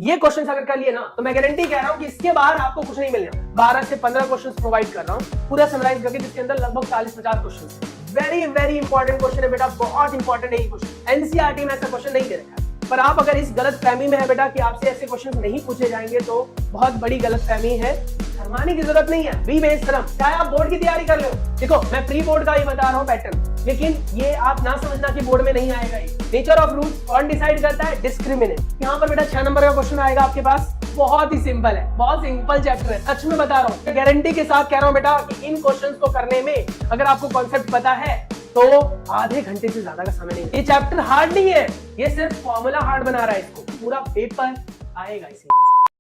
ये क्वेश्चन अगर कर लिए ना तो मैं गारंटी कह रहा हूं कि इसके बाहर आपको कुछ नहीं मिलना। 12 से 15 क्वेश्चन प्रोवाइड कर रहा हूं पूरा समराइज करके, जिसके अंदर लगभग 40-50 question. Very very important question है बेटा, बहुत इंपॉर्टेंट है ये क्वेश्चन। एनसीईआरटी में ऐसा क्वेश्चन नहीं दे रखा है, पर आप अगर इस गलत फहमी में है बेटा कि आपसे ऐसे क्वेश्चन नहीं पूछे जाएंगे तो बहुत बड़ी गलत फहमी है। शर्माने की जरूरत नहीं है, बी बेशरम। चाहे आप बोर्ड की तैयारी कर लो, देखो मैं प्री बोर्ड का ही बता रहा हूँ पैटर्न, लेकिन ये आप ना समझना कि बोर्ड में नहीं आएगा। ये नेचर ऑफ रूल्स कौन डिसाइड करता है? डिस्क्रिमिनेट। यहाँ पर बेटा 6 नंबर का क्वेश्चन आएगा आपके पास, बहुत ही सिंपल है, बहुत सिंपल चैप्टर है, सच में बता रहा हूँ, गारंटी के साथ कह रहा हूँ बेटा कि इन क्वेश्चंस को करने में अगर आपको कॉन्सेप्ट पता है तो आधे घंटे से ज्यादा का समय नहीं। ये चैप्टर हार्ड नहीं है, ये सिर्फ फॉर्मूला हार्ड बना रहा है इसको, पूरा पेपर आएगा इसी।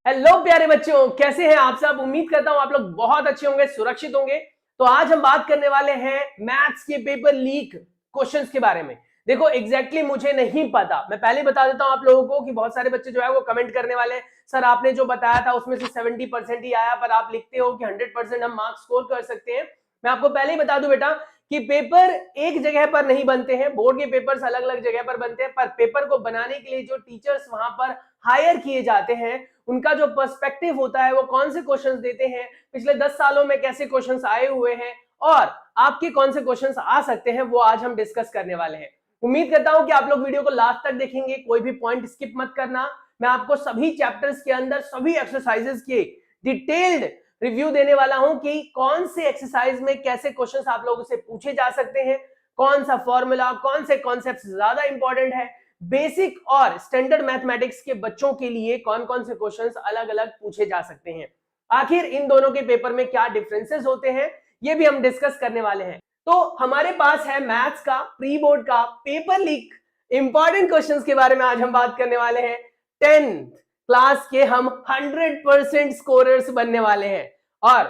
हेलो प्यारे बच्चों, कैसे हैं आप सब? उम्मीद करता हूं आप लोग बहुत अच्छे होंगे, सुरक्षित होंगे। तो आज हम बात करने वाले हैं मैथ्स के पेपर लीक क्वेश्चंस के बारे में। देखो एग्जैक्टली मुझे नहीं पता, मैं पहले बता देता हूं आप लोगों को कि बहुत सारे बच्चे जो है वो कमेंट करने वाले हैं, सर आपने जो बताया था उसमें से 70% ही आया, पर आप लिखते हो कि 100% हम मार्क्स स्कोर कर सकते हैं। मैं आपको पहले ही बता दूं बेटा कि पेपर एक जगह पर नहीं बनते हैं, बोर्ड के पेपर्स अलग अलग जगह पर बनते हैं, पर पेपर को बनाने के लिए जो टीचर्स वहां पर हायर किए जाते हैं उनका जो पर्सपेक्टिव होता है, वो कौन से क्वेश्चंस देते हैं, पिछले 10 सालों में कैसे क्वेश्चंस आए हुए हैं और आपके कौन से क्वेश्चंस आ सकते हैं, वो आज हम डिस्कस करने वाले हैं। उम्मीद करता हूं कि आप लोग वीडियो को लास्ट तक देखेंगे, कोई भी पॉइंट स्किप मत करना। मैं आपको सभी चैप्टर्स के अंदर सभी एक्सरसाइजेस के डिटेल्ड रिव्यू देने वाला हूं कि कौन से एक्सरसाइज में कैसे क्वेश्चंस आप लोगों से पूछे जा सकते हैं, कौन सा फॉर्मूला, कौन से कॉन्सेप्ट्स ज्यादा इंपॉर्टेंट है, बेसिक और स्टैंडर्ड मैथमेटिक्स के बच्चों के लिए कौन कौन से क्वेश्चंस अलग अलग पूछे जा सकते हैं, आखिर इन दोनों के पेपर में क्या डिफरेंसेस होते हैं, ये भी हम डिस्कस करने वाले हैं। तो हमारे पास है मैथ्स का प्री बोर्ड का पेपर लीक इंपॉर्टेंट क्वेश्चंस के बारे में आज हम बात करने वाले हैं। 10th क्लास के हम 100% स्कोरर्स बनने वाले हैं और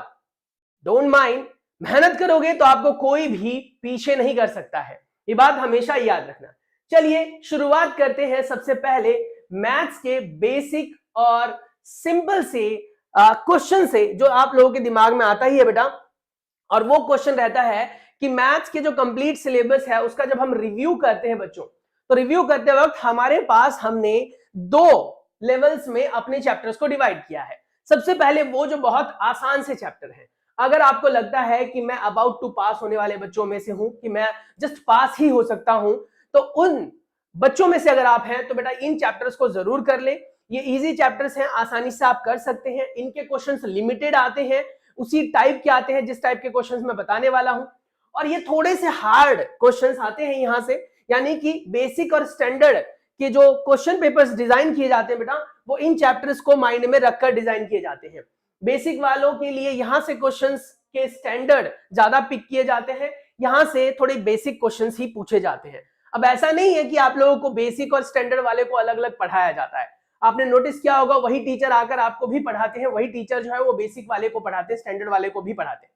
डोंट माइंड, मेहनत करोगे तो आपको कोई भी पीछे नहीं कर सकता है, ये बात हमेशा याद रखना। चलिए शुरुआत करते हैं सबसे पहले मैथ्स के बेसिक और सिंपल से क्वेश्चन से, जो आप लोगों के दिमाग में आता ही है बेटा। और वो क्वेश्चन रहता है कि मैथ्स के जो कंप्लीट सिलेबस है उसका जब हम रिव्यू करते हैं बच्चों, तो रिव्यू करते वक्त हमारे पास हमने 2 लेवल्स में अपने चैप्टर्स को डिवाइड किया है। सबसे पहले वो जो बहुत आसान से चैप्टर है, अगर आपको लगता है कि मैं अबाउट टू पास होने वाले बच्चों में से हूं, कि मैं जस्ट पास ही हो सकता हूं, तो उन बच्चों में से अगर आप हैं तो बेटा इन चैप्टर्स को जरूर कर ले। ये इजी चैप्टर्स हैं, आसानी से आप कर सकते हैं। इनके क्वेश्चंस लिमिटेड आते हैं, उसी टाइप के आते हैं जिस टाइप के क्वेश्चंस मैं बताने वाला हूं, और ये थोड़े से हार्ड क्वेश्चंस आते हैं यहां से, यानी कि बेसिक और स्टैंडर्ड के जो क्वेश्चन पेपर्स डिजाइन किए जाते हैं बेटा, वो इन चैप्टर्स को माइंड में रखकर डिजाइन किए जाते हैं। बेसिक वालों के लिए यहां से क्वेश्चंस के स्टैंडर्ड ज्यादा पिक किए जाते हैं, यहां से थोड़े बेसिक क्वेश्चंस ही पूछे जाते हैं। अब ऐसा नहीं है कि आप लोगों को बेसिक और स्टैंडर्ड वाले को अलग अलग पढ़ाया जाता है, आपने नोटिस किया होगा वही टीचर आकर आपको भी पढ़ाते हैं, वही टीचर जो है वो बेसिक वाले को पढ़ाते हैं, स्टैंडर्ड वाले को भी पढ़ाते हैं।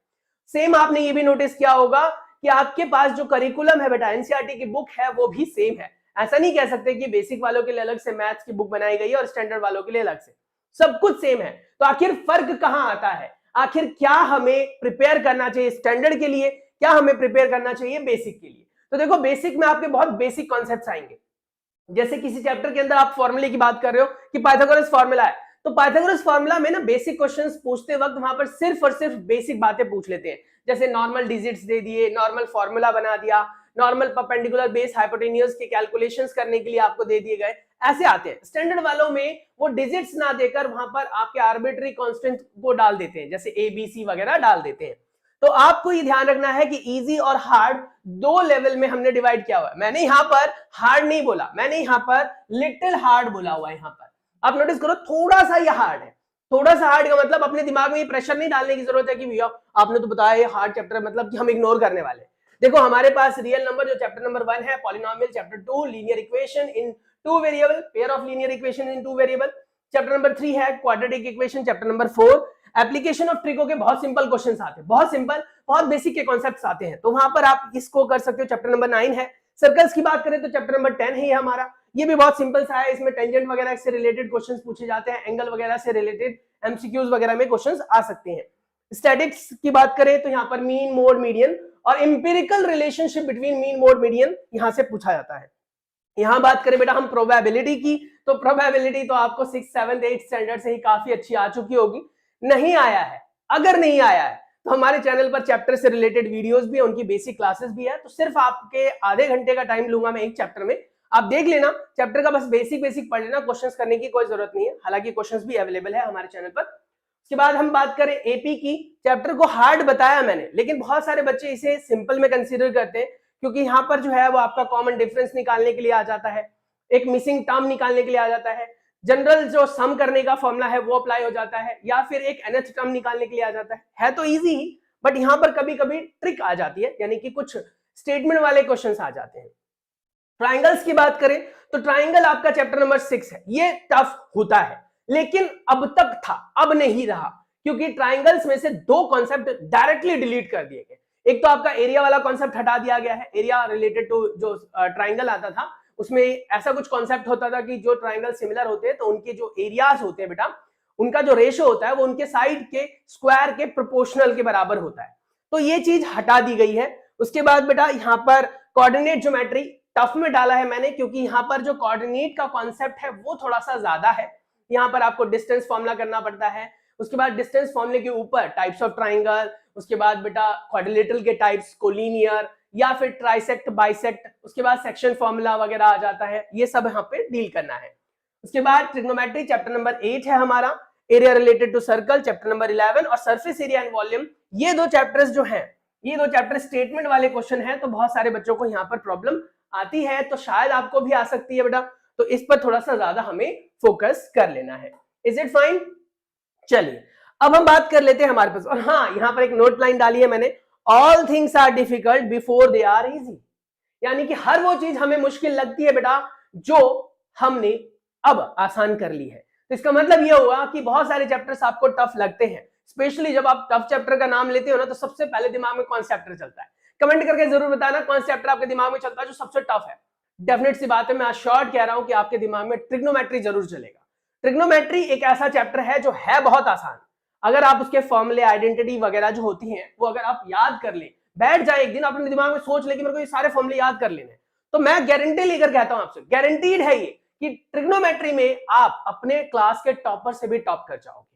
सेम आपने ये भी नोटिस किया होगा कि आपके पास जो करिकुलम है बेटा, एनसीईआरटी की बुक है, वो भी सेम है। ऐसा नहीं कह सकते कि बेसिक वालों के लिए अलग से मैथ्स की बुक बनाई गई है और स्टैंडर्ड वालों के लिए अलग से, सब कुछ सेम है। तो आखिर फर्क कहां आता है? आखिर क्या हमें प्रिपेयर करना चाहिए स्टैंडर्ड के लिए, क्या हमें प्रिपेयर करना चाहिए बेसिक के लिए? तो देखो बेसिक में आपके बहुत बेसिक कॉन्सेप्ट्स आएंगे, जैसे किसी चैप्टर के अंदर आप फॉर्मूले की बात कर रहे हो कि पाइथागोरस फॉर्मूला है, तो पाइथागोरस फॉर्मूला में ना बेसिक क्वेश्चंस पूछते वक्त वहां पर सिर्फ और सिर्फ बेसिक बातें पूछ लेते हैं, जैसे नॉर्मल डिजिट्स दे दिए, नॉर्मल फॉर्मूला बना दिया, नॉर्मल परपेंडिकुलर बेस हाइपोटेन्यूज के कैलकुलेशंस करने के लिए आपको दे दिए गए, ऐसे आते हैं। स्टैंडर्ड वालों में वो डिजिट्स ना देकर वहां पर आपके आर्बिट्री कांस्टेंट को डाल देते हैं, जैसे ए बी सी वगैरह डाल देते हैं। तो आपको ये ध्यान रखना है कि इजी और हार्ड 2 लेवल में हमने डिवाइड किया हुआ है। मैंने यहां पर हार्ड नहीं बोला, मैंने यहां पर लिटिल हार्ड बोला हुआ है। यहां पर आप नोटिस करो थोड़ा सा ये हार्ड है, थोड़ा सा हार्ड का मतलब अपने दिमाग में ये प्रेशर नहीं डालने की जरूरत है कि भैया आपने तो बताया ये हार्ड चैप्टर मतलब कि हम इग्नोर करने वाले। देखो हमारे पास रियल नंबर जो चैप्टर नंबर 1 है, polynomial, chapter 2 linear equation in 2 variable, pair of linear equation in 2 variable, chapter number 3 है quadratic equation, chapter number 4 application of ट्रिको के बहुत सिंपल क्वेश्चंस आते हैं, बहुत सिंपल, बहुत बेसिक के कॉन्सेप्ट्स आते हैं, तो वहां पर आप इसको कर सकते हो। चैप्टर नंबर 9 है। सर्कल्स की बात करें तो चैप्टर नंबर 10 है हमारा, ये भी बहुत सिंपल सा है, इसमें टेंजेंट वगैरह से रिलेटेड क्वेश्चंस पूछे जाते हैं, एंगल वगैरह से रिलेटेड एमसीक्यूज वगैरह में क्वेश्चंस आ सकते हैं। स्टैटिक्स की बात करें तो यहाँ पर मीन, मोड, मीडियन और empirical relationship between mean, mode, median यहां से पूछा जाता है। यहां बात करें बेटा हम प्रोबेबिलिटी की तो प्रोबेबिलिटी तो आपको 6th 7th 8th स्टैंडर्ड से ही काफी अच्छी आ चुकी होगी। नहीं आया है, अगर नहीं आया है तो हमारे चैनल पर चैप्टर से रिलेटेड वीडियोस भी है, उनकी बेसिक क्लासेस भी है। तो सिर्फ आपके आधे घंटे का टाइम लूंगा मैं एक चैप्टर में, आप देख लेना चैप्टर का, बस बेसिक पढ़ लेना, क्वेश्चंस करने की कोई जरूरत नहीं है, हालांकि क्वेश्चंस भी अवेलेबल है हमारे चैनल पर। उसके बाद हम बात करें एपी की, चैप्टर को हार्ड बताया मैंने, लेकिन बहुत सारे बच्चे इसे सिंपल में कंसीडर करते हैं, क्योंकि यहाँ पर जो है वो आपका कॉमन डिफरेंस निकालने के लिए आ जाता है, एक मिसिंग टर्म निकालने के लिए आ जाता है, जनरल जो सम करने का फॉर्मूला है वो अप्लाई हो जाता है, या फिर एक nth टर्म निकालने के लिए आ जाता है तो इजी ही, बट यहाँ पर कभी कभी ट्रिक आ जाती है, यानी कि कुछ स्टेटमेंट वाले क्वेश्चंस आ जाते हैं। ट्राइंगल्स की बात करें तो ट्राइंगल आपका चैप्टर नंबर 6 है, ये टफ होता है, लेकिन अब तक था, अब नहीं रहा, क्योंकि ट्राइंगल्स में से दो कॉन्सेप्ट डायरेक्टली डिलीट कर दिए गए। एक तो आपका एरिया वाला कॉन्सेप्ट हटा दिया गया है, एरिया रिलेटेड टू जो ट्राइंगल आता था उसमें ऐसा कुछ कॉन्सेप्ट होता था कि जो ट्राइंगल सिमिलर होते हैं तो उनके जो एरियाज होते हैं बेटा, उनका जो रेशो होता है वो उनके साइड के स्क्वायर के प्रोपोर्शनल के बराबर होता है, तो ये चीज हटा दी गई है। उसके बाद बेटा यहाँ पर कोऑर्डिनेट ज्योमेट्री टफ में डाला है मैंने, क्योंकि यहाँ पर जो कोऑर्डिनेट का कॉन्सेप्ट है वो थोड़ा सा ज्यादा है, यहाँ पर आपको डिस्टेंस फॉर्मूला करना पड़ता है, उसके बाद डिस्टेंस फॉर्मूले के ऊपर टाइप्स ऑफ ट्राइंगल, उसके बाद बेटा क्वाड्रिलेटरल के टाइप्स, कोलिनियर या फिर ट्राइसेक्ट बाइसेक्ट, उसके बाद सेक्शन फॉर्मूला वगैरह आ जाता है, ये सब यहाँ पे डील करना है। उसके बाद ट्रिग्नोमेट्री चैप्टर नंबर 8 है हमारा, area related to circle chapter number 11, और सरफेस एरिया एंड वॉल्यूम, ये दो चैप्टर्स जो हैं, ये दो चैप्टर स्टेटमेंट वाले क्वेश्चन है, तो बहुत सारे बच्चों को यहाँ पर प्रॉब्लम आती है, तो शायद आपको भी आ सकती है बेटा, तो इस पर थोड़ा सा ज्यादा हमें फोकस कर लेना है। Is it fine? चलिए अब हम बात कर लेते हैं हमारे पास, और हाँ यहाँ पर एक नोट लाइन डाली है मैंने, all things are difficult before they are easy, यानी कि हर वो चीज हमें मुश्किल लगती है बेटा जो हमने अब आसान कर ली है। तो इसका मतलब यह हुआ कि बहुत सारे चैप्टर्स आपको टफ लगते हैं, स्पेशली जब आप टफ चैप्टर का नाम लेते हो ना, तो सबसे पहले दिमाग में कौन सा चैप्टर चलता है? कमेंट करके जरूर बताना कौन सा चैप्टर आपके दिमाग में चलता है जो सबसे टफ है। डेफिनेट सी बात है, मैं श्योर कह रहा हूं कि आपके दिमाग में ट्रिग्नोमेट्री जरूर चलेगा। ट्रिग्नोमेट्री एक ऐसा चैप्टर है जो है बहुत आसान, अगर आप उसके फॉर्मूले, आइडेंटिटी वगैरह जो होती हैं वो अगर आप याद कर ले, बैठ जाए एक दिन अपने दिमाग में सोच ले कि मेरे को ये सारे फॉर्मूले याद कर लेने, तो मैं गारंटी लेकर कहता हूं आपसे, गारंटीड है ये कि ट्रिग्नोमेट्री में आप अपने क्लास के टॉपर से भी टॉप कर जाओगे,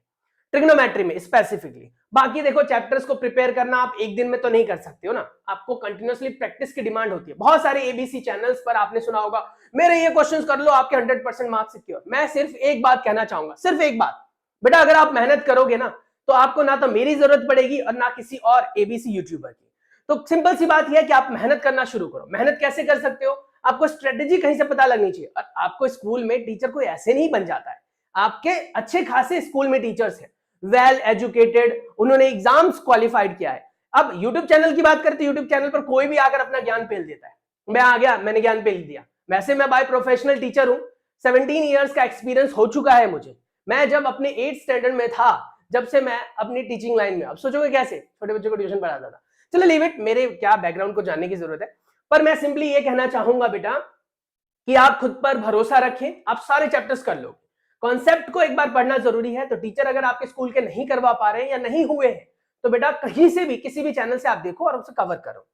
ट्रिग्नोमेट्री में स्पेसिफिकली। बाकी देखो चैप्टर्स को प्रिपेयर करना आप एक दिन में तो नहीं कर सकते हो ना, आपको कंटिन्यूअसली प्रैक्टिस की डिमांड होती है। बहुत सारे एबीसी चैनल्स पर आपने सुना होगा मेरे ये क्वेश्चंस कर लो आपके 100% मार्क्स सिक्योर। मैं सिर्फ एक बात कहना चाहूंगा, सिर्फ एक बात, बेटा अगर आप मेहनत करोगे ना तो आपको ना तो मेरी जरूरत पड़ेगी और ना किसी और एबीसी यूट्यूबर की। तो सिंपल सी बात यह है कि आप मेहनत करना शुरू करो। मेहनत कैसे कर सकते हो? आपको स्ट्रेटेजी कहीं से पता लगनी चाहिए, और आपको स्कूल में टीचर कोई ऐसे नहीं बन जाता है, आपके अच्छे खासे स्कूल में टीचर्स हैं, वेल एजुकेटेड, उन्होंने एग्जाम्स क्वालिफाइड किया है। अब यूट्यूब चैनल की बात करते हैं, यूट्यूब चैनल पर कोई भी आकर अपना ज्ञान पेल देता है, मैं आ गया मैंने ज्ञान पेल दिया। वैसे मैं बाय प्रोफेशनल टीचर हूं, 17 इयर्स का एक्सपीरियंस हो चुका है मुझे। मैं जब अपने 8th स्टैंडर्ड में था, जब से मैं अपनी टीचिंग लाइन में, अब सोचोगे कैसे, छोटे बच्चों को ट्यूशन पढ़ाता था। चलो लीव इट, मेरे क्या बैकग्राउंड को जानने की जरूरत है, पर मैं सिंपली ये कहना चाहूंगा बेटा कि आप खुद पर भरोसा रखें, आप सारे चैप्टर्स कर लो। कॉन्सेप्ट को एक बार पढ़ना जरूरी है, तो टीचर अगर आपके स्कूल के नहीं करवा पा रहे हैं या नहीं हुए हैं तो बेटा कहीं से भी किसी भी चैनल से आप देखो और उसे कवर करो।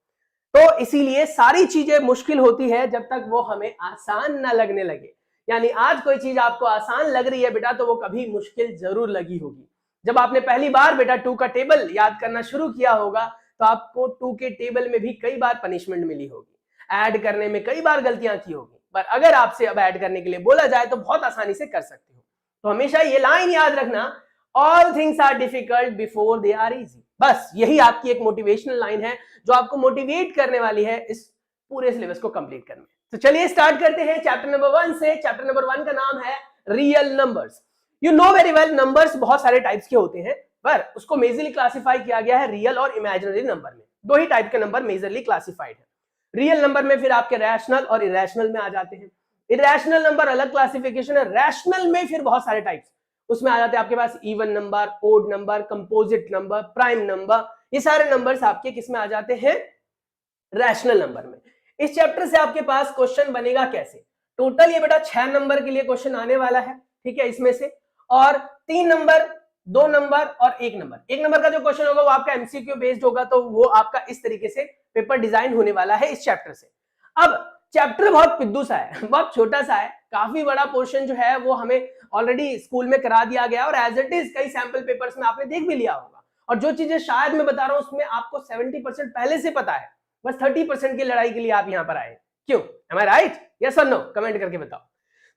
तो इसीलिए सारी चीजें मुश्किल होती है जब तक वो हमें आसान ना लगने लगे, यानी आज कोई चीज आपको आसान लग रही है बेटा तो वो कभी मुश्किल जरूर लगी होगी। जब आपने पहली बार बेटा 2 का टेबल याद करना शुरू किया होगा तो आपको 2 के टेबल में भी कई बार पनिशमेंट मिली होगी, ऐड करने में कई बार गलतियां की होगी, पर अगर आपसे अब ऐड करने के लिए बोला जाए तो बहुत आसानी से कर सकते हो। तो हमेशा ये लाइन याद रखना, all things are difficult before they are easy. बस यही आपकी एक मोटिवेशनल लाइन है जो आपको मोटिवेट करने वाली है इस पूरे सिलेबस को कंप्लीट करने में। तो चलिए स्टार्ट करते हैं चैप्टर नंबर 1 से। चैप्टर नंबर 1 का नाम है real numbers. You know very well, numbers बहुत सारे टाइप्स के होते हैं, पर उसको मेजरली क्लासिफाई किया गया है रियल और इमेजिनरी नंबर में। दो ही टाइप के नंबर मेजरली क्लासिफाइड है। रियल नंबर में फिर आपके रैशनल और इरेशनल में आ जाते हैं। इरेशनल नंबर अलग क्लासिफिकेशन है, रैशनल में फिर बहुत सारे टाइप्स उसमें आ जाते हैं आपके पास, even number, odd number, composite number, prime number, ये सारे नंबर्स आपके किस में आ जाते हैं? रैशनल नंबर में। इस चैप्टर से आपके पास क्वेश्चन बनेगा कैसे? टोटल ये बेटा 6 नंबर के लिए क्वेश्चन आने वाला है, ठीक है, इसमें से, और 3 नंबर, 2 नंबर और 1 नंबर। 1 नंबर का जो क्वेश्चन होगा वो आपका एमसीक्यू बेस्ड होगा, तो वो आपका इस तरीके से पेपर डिजाइन होने वाला है इस चैप्टर से। अब चैप्टर बहुत पिद्दू सा है, बहुत छोटा सा है, काफी बड़ा पोर्शन जो है वो हमें ऑलरेडी स्कूल में करा दिया गया और एज इट इज कई सैंपल पेपर्स में आपने देख भी लिया होगा। और जो चीजें शायद मैं बता रहा हूं उसमें आपको 70% पहले से पता है, बस 30% की लड़ाई के लिए आप यहां पर आए। क्यों? एम आई राइट? यस और नो? कमेंट करके बताओ।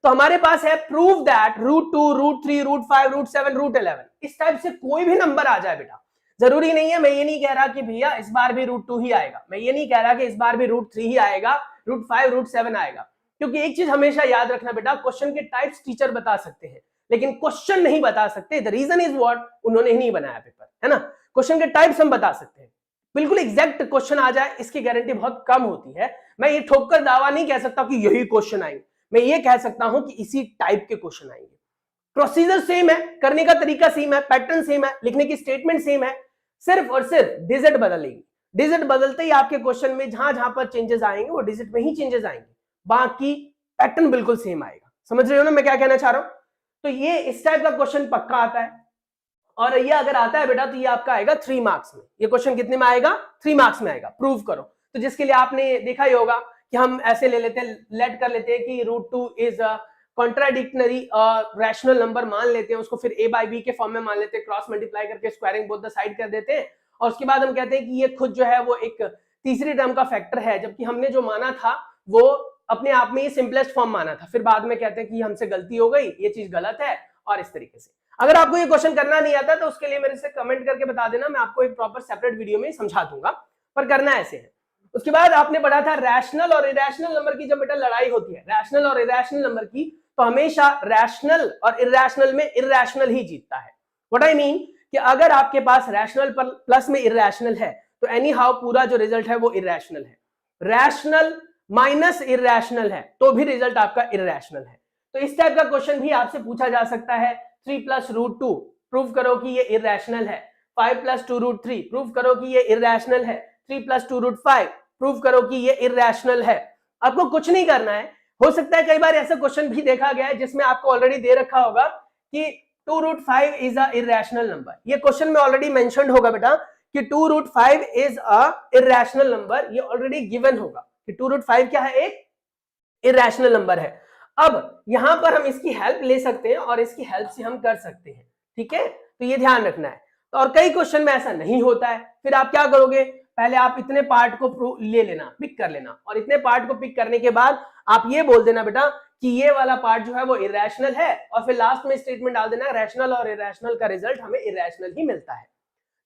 तो हमारे पास है प्रूव दैट √2, √3, √5, √7, √11 इस टाइप से कोई भी नंबर आ जाए बेटा, जरूरी नहीं है, मैं ये नहीं कह रहा कि भैया इस बार भी √2 ही आएगा, मैं ये नहीं कह रहा कि इस बार भी √3 ही आएगा, √5, √7 आएगा, क्योंकि एक चीज हमेशा याद रखना बेटा, क्वेश्चन के टाइप्स टीचर बता सकते हैं लेकिन क्वेश्चन नहीं बता सकते। द रीजन इज व्हाट, उन्होंने ही नहीं बनाया पेपर, है ना। क्वेश्चन के टाइप्स हम बता सकते हैं, बिल्कुल एग्जैक्ट क्वेश्चन आ जाए इसकी गारंटी बहुत कम होती है। मैं ये ठोककर दावा नहीं कह सकता कि यही क्वेश्चन आएंगे, मैं ये कह सकता हूं कि इसी टाइप के क्वेश्चन आएंगे। प्रोसीजर सेम है, करने का तरीका सेम है, पैटर्न सेम है, लिखने की स्टेटमेंट सेम है, सिर्फ और सिर्फ डिजिट बदलेगी। डिजिट बदलते ही आपके क्वेश्चन में जहां जहां पर चेंजेस आएंगे वो डिजिट में ही चेंजेस आएंगे, बाकी पैटर्न बिल्कुल सेम आएगा। समझ रहे हो ना मैं क्या कहना चाह रहा हूं? तो ये इस टाइप का क्वेश्चन पक्का आता है और ये अगर आता है बेटा तो ये आपका आएगा 3 मार्क्स में। ये क्वेश्चन कितने में आएगा? 3 मार्क्स में आएगा। प्रूव करो। तो जिसके लिए आपने देखा ही होगा कि हम ऐसे ले लेते हैं, लेट कर लेते हैं कि √2 इज कॉन्ट्राडिक्टरी रैशनल नंबर मान लेते हैं, उसको फिर a बाई b के फॉर्म में मान लेते हैं, क्रॉस मल्टीप्लाई करके स्क्वायरिंग बोथ द साइड कर देते हैं और उसके बाद हम कहते हैं कि ये खुद जो है वो एक तीसरी टर्म का फैक्टर है, जबकि हमने जो माना था वो अपने आप में ये सिंपलेस्ट फॉर्म माना था। फिर बाद में कहते हैं कि हमसे गलती हो गई, ये चीज गलत है और इस तरीके से। अगर आपको ये क्वेश्चन करना नहीं आता तो उसके लिए मेरे से कमेंट करके बता देना, मैं आपको एक प्रॉपर सेपरेट वीडियो में समझा दूंगा, पर करना ऐसे है। उसके बाद आपने पढ़ा था रैशनल और इरेशनल नंबर की जब बेटा लड़ाई होती है, रैशनल और इरेशनल नंबर की, तो हमेशा रैशनल और इरेशनल में इरेशनल ही जीतता है। व्हाट आई मीन कि अगर आपके पास रैशनल पर प्लस में इरेशनल है तो एनी हाउ पूरा जो रिजल्ट है वो इरेशनल है। रैशनल माइनस इरेशनल है तो भी रिजल्ट आपका इरेशनल है। तो इस टाइप का क्वेश्चन भी आपसे पूछा जा सकता है। 3 + √2 प्रूव करो कि ये इरेशनल है, 5 + 2 √3 प्रूव करो कि ये इरेशनल है, 3 + 2 √5 प्रूव करो कि ये इरेशनल है। आपको कुछ नहीं करना है। हो सकता है कई बार ऐसा क्वेश्चन भी देखा गया है जिसमें आपको ऑलरेडी दे रखा होगा कि 2 √5 इज अ इरेशनल नंबर। ये क्वेश्चन में ऑलरेडी मेंशन्ड होगा बेटा कि 2 √5 इज अ इरेशनल नंबर, ये ऑलरेडी गिवन होगा कि 2 √5 क्या है? एक इरेशनल नंबर है। अब यहां पर हम इसकी हेल्प ले सकते हैं और इसकी हेल्प से हम कर सकते हैं, ठीक है। तो ये ध्यान रखना है। तो और कई क्वेश्चन में ऐसा नहीं होता है, फिर आप क्या करोगे? पहले आप इतने पार्ट को ले लेना, पिक कर लेना, और इतने पार्ट को पिक करने के बाद आप ये बोल देना बेटा कि ये वाला पार्ट जो है वो इरेशनल है, और फिर लास्ट में स्टेटमेंट डाल देना रैशनल और इरेशनल का रिजल्ट हमें इरेशनल ही मिलता है।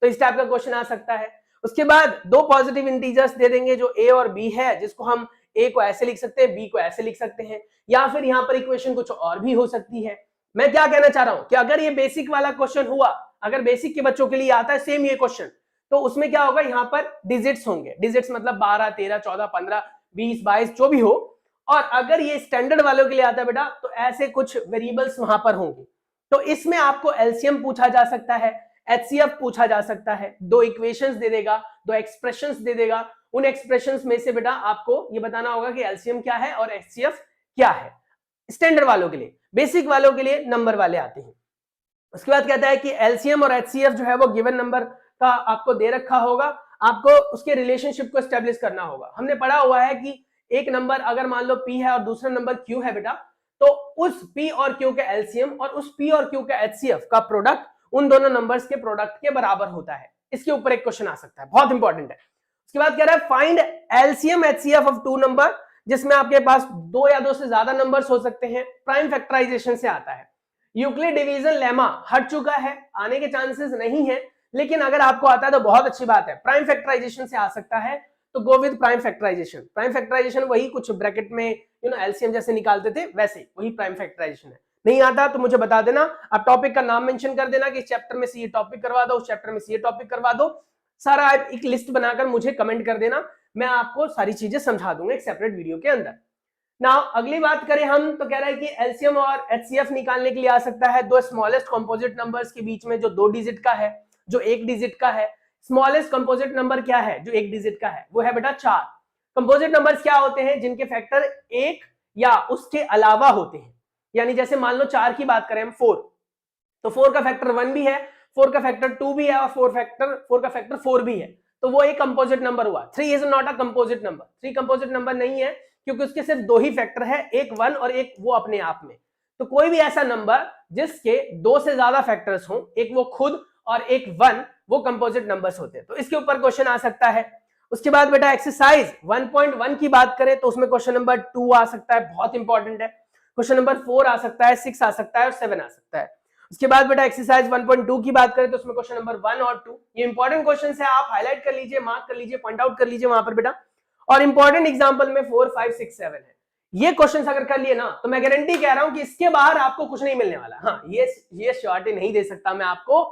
तो इस टाइप का क्वेश्चन आ सकता है। उसके बाद 2 पॉजिटिव इंटीजर्स दे देंगे जो a और b है, जिसको हम a को ऐसे लिख सकते हैं, b को ऐसे लिख सकते हैं, या फिर यहाँ पर इक्वेशन कुछ और भी हो सकती है। मैं क्या कहना चाह रहा हूं कि अगर ये बेसिक वाला क्वेश्चन हुआ, अगर बेसिक के बच्चों के लिए आता है सेम ये क्वेश्चन, तो उसमें क्या होगा? यहाँ पर डिजिट्स होंगे, डिजिट्स मतलब 12, 13, 14, 15, 20, 22 जो भी हो। और अगर ये स्टैंडर्ड वालों के लिए आता है बेटा तो ऐसे कुछ वेरिएबल्स वहां पर होंगे। तो इसमें आपको एलसीएम पूछा जा सकता है, एचसीएफ पूछा जा सकता है, 2 इक्वेशंस दे देगा, 2 एक्सप्रेशंस दे देगा। उन एक्सप्रेशंस में से बेटा आपको ये बताना होगा कि एलसीएम क्या है और एचसीएफ क्या है। स्टैंडर्ड वालों के लिए, बेसिक वालों के लिए नंबर वाले आते हैं। उसके बाद कहता है कि एलसीएम और एचसीएफ जो है वो गिवन नंबर का आपको दे रखा होगा, आपको उसके रिलेशनशिप को एस्टेब्लिश करना होगा। हमने पढ़ा हुआ है कि एक नंबर अगर मान लो p है और दूसरा नंबर q है बेटा, तो उस p और q के एलसीएम और उस p और q के एचसीएफ का प्रोडक्ट उन दोनों नंबर्स के प्रोडक्ट के बराबर होता है। इसके ऊपर एक क्वेश्चन आ सकता है, बहुत इंपॉर्टेंट है। उसके बाद कह रहा है find LCM HCF of 2 number, जिसमें आपके पास 2 या 2 से ज्यादा नंबर्स हो सकते हैं। प्राइम फैक्टराइजेशन से आता है। यूक्लिड डिवीजन लेमा हट चुका है, आने के चांसेस नहीं है, लेकिन अगर आपको आता है तो बहुत अच्छी बात है। प्राइम फैक्टराइजेशन से आ सकता है तो go with prime factorization. Prime factorization वही कुछ ब्रैकेट में एलसीएम जैसे निकालते थे, वैसे वही प्राइम फैक्टराइजेशन है। नहीं आता तो मुझे बता देना, आप टॉपिक का नाम मेंशन कर देना कि इस चैप्टर में से ये टॉपिक करवा दो, उस चैप्टर में से ये टॉपिक करवा दो, सारा आप एक लिस्ट बनाकर मुझे कमेंट कर देना, मैं आपको सारी चीजें समझा दूंगा एक सेपरेट वीडियो के अंदर। ना अगली बात करें हम तो कह रहा है कि एलसीएम और एचसीएफ निकालने के लिए आ सकता है 2 स्मॉलेस्ट कंपोजिट नंबर्स के बीच में जो 2 डिजिट का है, जो 1 डिजिट का है। स्मॉलेस्ट कंपोजिट नंबर क्या है जो 1 डिजिट का है? वो है बेटा 4। कंपोजिट नंबर्स क्या होते हैं? जिनके फैक्टर 1 या उसके अलावा होते हैं। यानी जैसे मान लो 4 की बात करें हम, 4, तो 4 का फैक्टर 1 भी है, 4 का फैक्टर 2 भी है और 4 का फैक्टर 4 भी है, तो वो एक कंपोजिट नंबर हुआ। 3 is not a composite number, 3 composite number नहीं है, क्योंकि उसके सिर्फ 2 ही फैक्टर है, एक 1 और एक वो अपने आप में। तो कोई भी ऐसा नंबर जिसके 2 से ज्यादा फैक्टर्स हो, एक वो खुद और एक 1, वो कंपोजिट नंबर्स होते हैं। तो इसके ऊपर क्वेश्चन आ सकता है। उसके बाद बेटा एक्सरसाइज 1.1 की बात करें तो उसमें क्वेश्चन नंबर 2 आ सकता है, बहुत इंपॉर्टेंट है। क्वेश्चन नंबर 4 आ सकता है, 6 आ सकता है और 7 आ सकता है। उसके बाद बेटा एक्सरसाइज 1.2 की बात करें तो उसमें क्वेश्चन नंबर 1 और 2, ये इंपॉर्टेंट क्वेश्चन है, आप हाईलाइट कर लीजिए, मार्क कर लीजिए, पॉइंट आउट कर लीजिए वहां पर बेटा। और इंपॉर्टेंट एग्जांपल में 4, 5, 6, 7 है। ये क्वेश्चंस अगर कर लिए ना तो मैं गारंटी कह रहा हूं कि इसके बाहर आपको कुछ नहीं मिलने वाला। हाँ, ये श्योरिटी नहीं दे सकता मैं आपको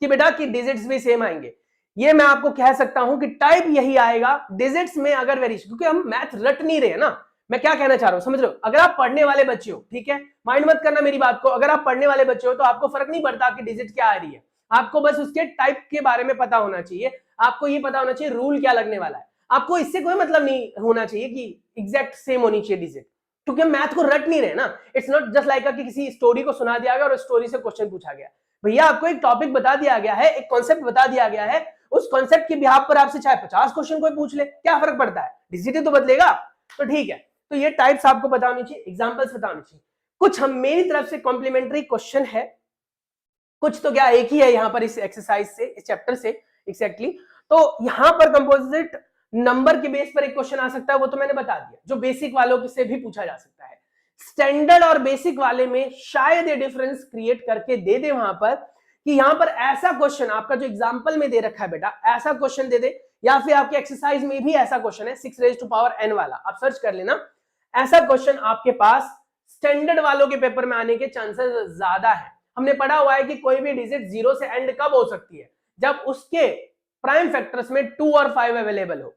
कि बेटा कि डिजिट्स भी सेम आएंगे। ये मैं आपको कह सकता हूं कि टाइप यही आएगा, डिजिट्स में अगर वेरिएशन, क्योंकि हम मैथ रट नहीं रहे ना। मैं क्या कहना चाह रहा हूं समझ रहे हो? अगर आप पढ़ने वाले बच्चे हो, ठीक है, माइंड मत करना मेरी बात को, अगर आप पढ़ने वाले बच्चे हो तो आपको फर्क नहीं पड़ता कि डिजिट क्या आ रही है, आपको बस उसके टाइप के बारे में पता होना चाहिए। आपको ये पता होना चाहिए रूल क्या लगने वाला है। आपको इससे कोई मतलब नहीं होना चाहिए कि एग्जैक्ट सेम होनी चाहिए डिजिट, क्योंकि हम मैथ को रट नहीं रहे ना। इट्स नॉट जस्ट लाइक कि किसी स्टोरी को सुना दिया गया और स्टोरी से क्वेश्चन पूछा गया। भैया आपको एक टॉपिक बता दिया गया है, एक कॉन्सेप्ट बता दिया गया है, उस कॉन्सेप्ट के बिहाफ पर आपसे चाहे 50 क्वेश्चन कोई पूछ ले, क्या फर्क पड़ता है, डिजिट तो बदलेगा। तो ठीक है, तो ये टाइप्स आपको पता होनी चाहिए, एग्जांपल्स पता होनी चाहिए। कुछ हम मेरी तरफ से कॉम्प्लीमेंट्री क्वेश्चन है, कुछ तो क्या एक ही है यहाँ पर इस एक्सरसाइज से, इस चैप्टर से एग्जैक्टली। तो यहाँ पर कंपोजिट नंबर के बेस पर एक क्वेश्चन आ सकता है, वो तो मैंने बता दिया, जो बेसिक वालों से भी पूछा जा सकता है। स्टैंडर्ड और बेसिक वाले में शायद ये डिफरेंस क्रिएट करके दे दे वहां पर कि यहां पर ऐसा क्वेश्चन आपका जो एग्जांपल में दे रखा है बेटा, ऐसा क्वेश्चन दे दे, या फिर आपके एक्सरसाइज में भी ऐसा क्वेश्चन है 6 रेज़ टू पावर n वाला, आप सर्च कर लेना। ऐसा क्वेश्चन आपके पास स्टैंडर्ड वालों के पेपर में आने के चांसेस ज्यादा है। हमने पढ़ा हुआ है कि कोई भी डिजिट 0 से एंड कब हो सकती है, जब उसके प्राइम फैक्टर्स में 2 और 5 अवेलेबल हो।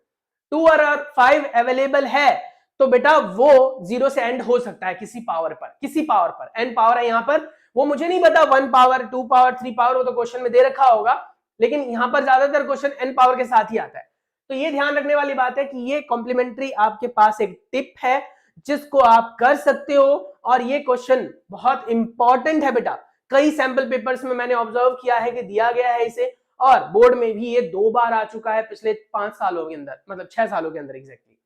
2 और 5 अवेलेबल है तो बेटा वो 0 से एंड हो सकता है किसी पावर पर, किसी पावर पर, n पावर है यहां पर, वो मुझे नहीं पता 1 पावर 2 पावर 3 पावर, वो तो क्वेश्चन में दे रखा होगा, लेकिन यहां पर ज्यादातर क्वेश्चन n पावर के साथ ही आता है। तो ये ध्यान रखने वाली बात है कि ये कॉम्प्लीमेंट्री आपके पास एक टिप है जिसको आप कर सकते हो, और ये क्वेश्चन बहुत इंपॉर्टेंट है बेटा। कई सैंपल पेपर्स में मैंने ऑब्जर्व किया है कि दिया गया है इसे, और बोर्ड में भी ये 2 बार आ चुका है पिछले 5 सालों के अंदर, मतलब 6 सालों के अंदर एग्जैक्टली।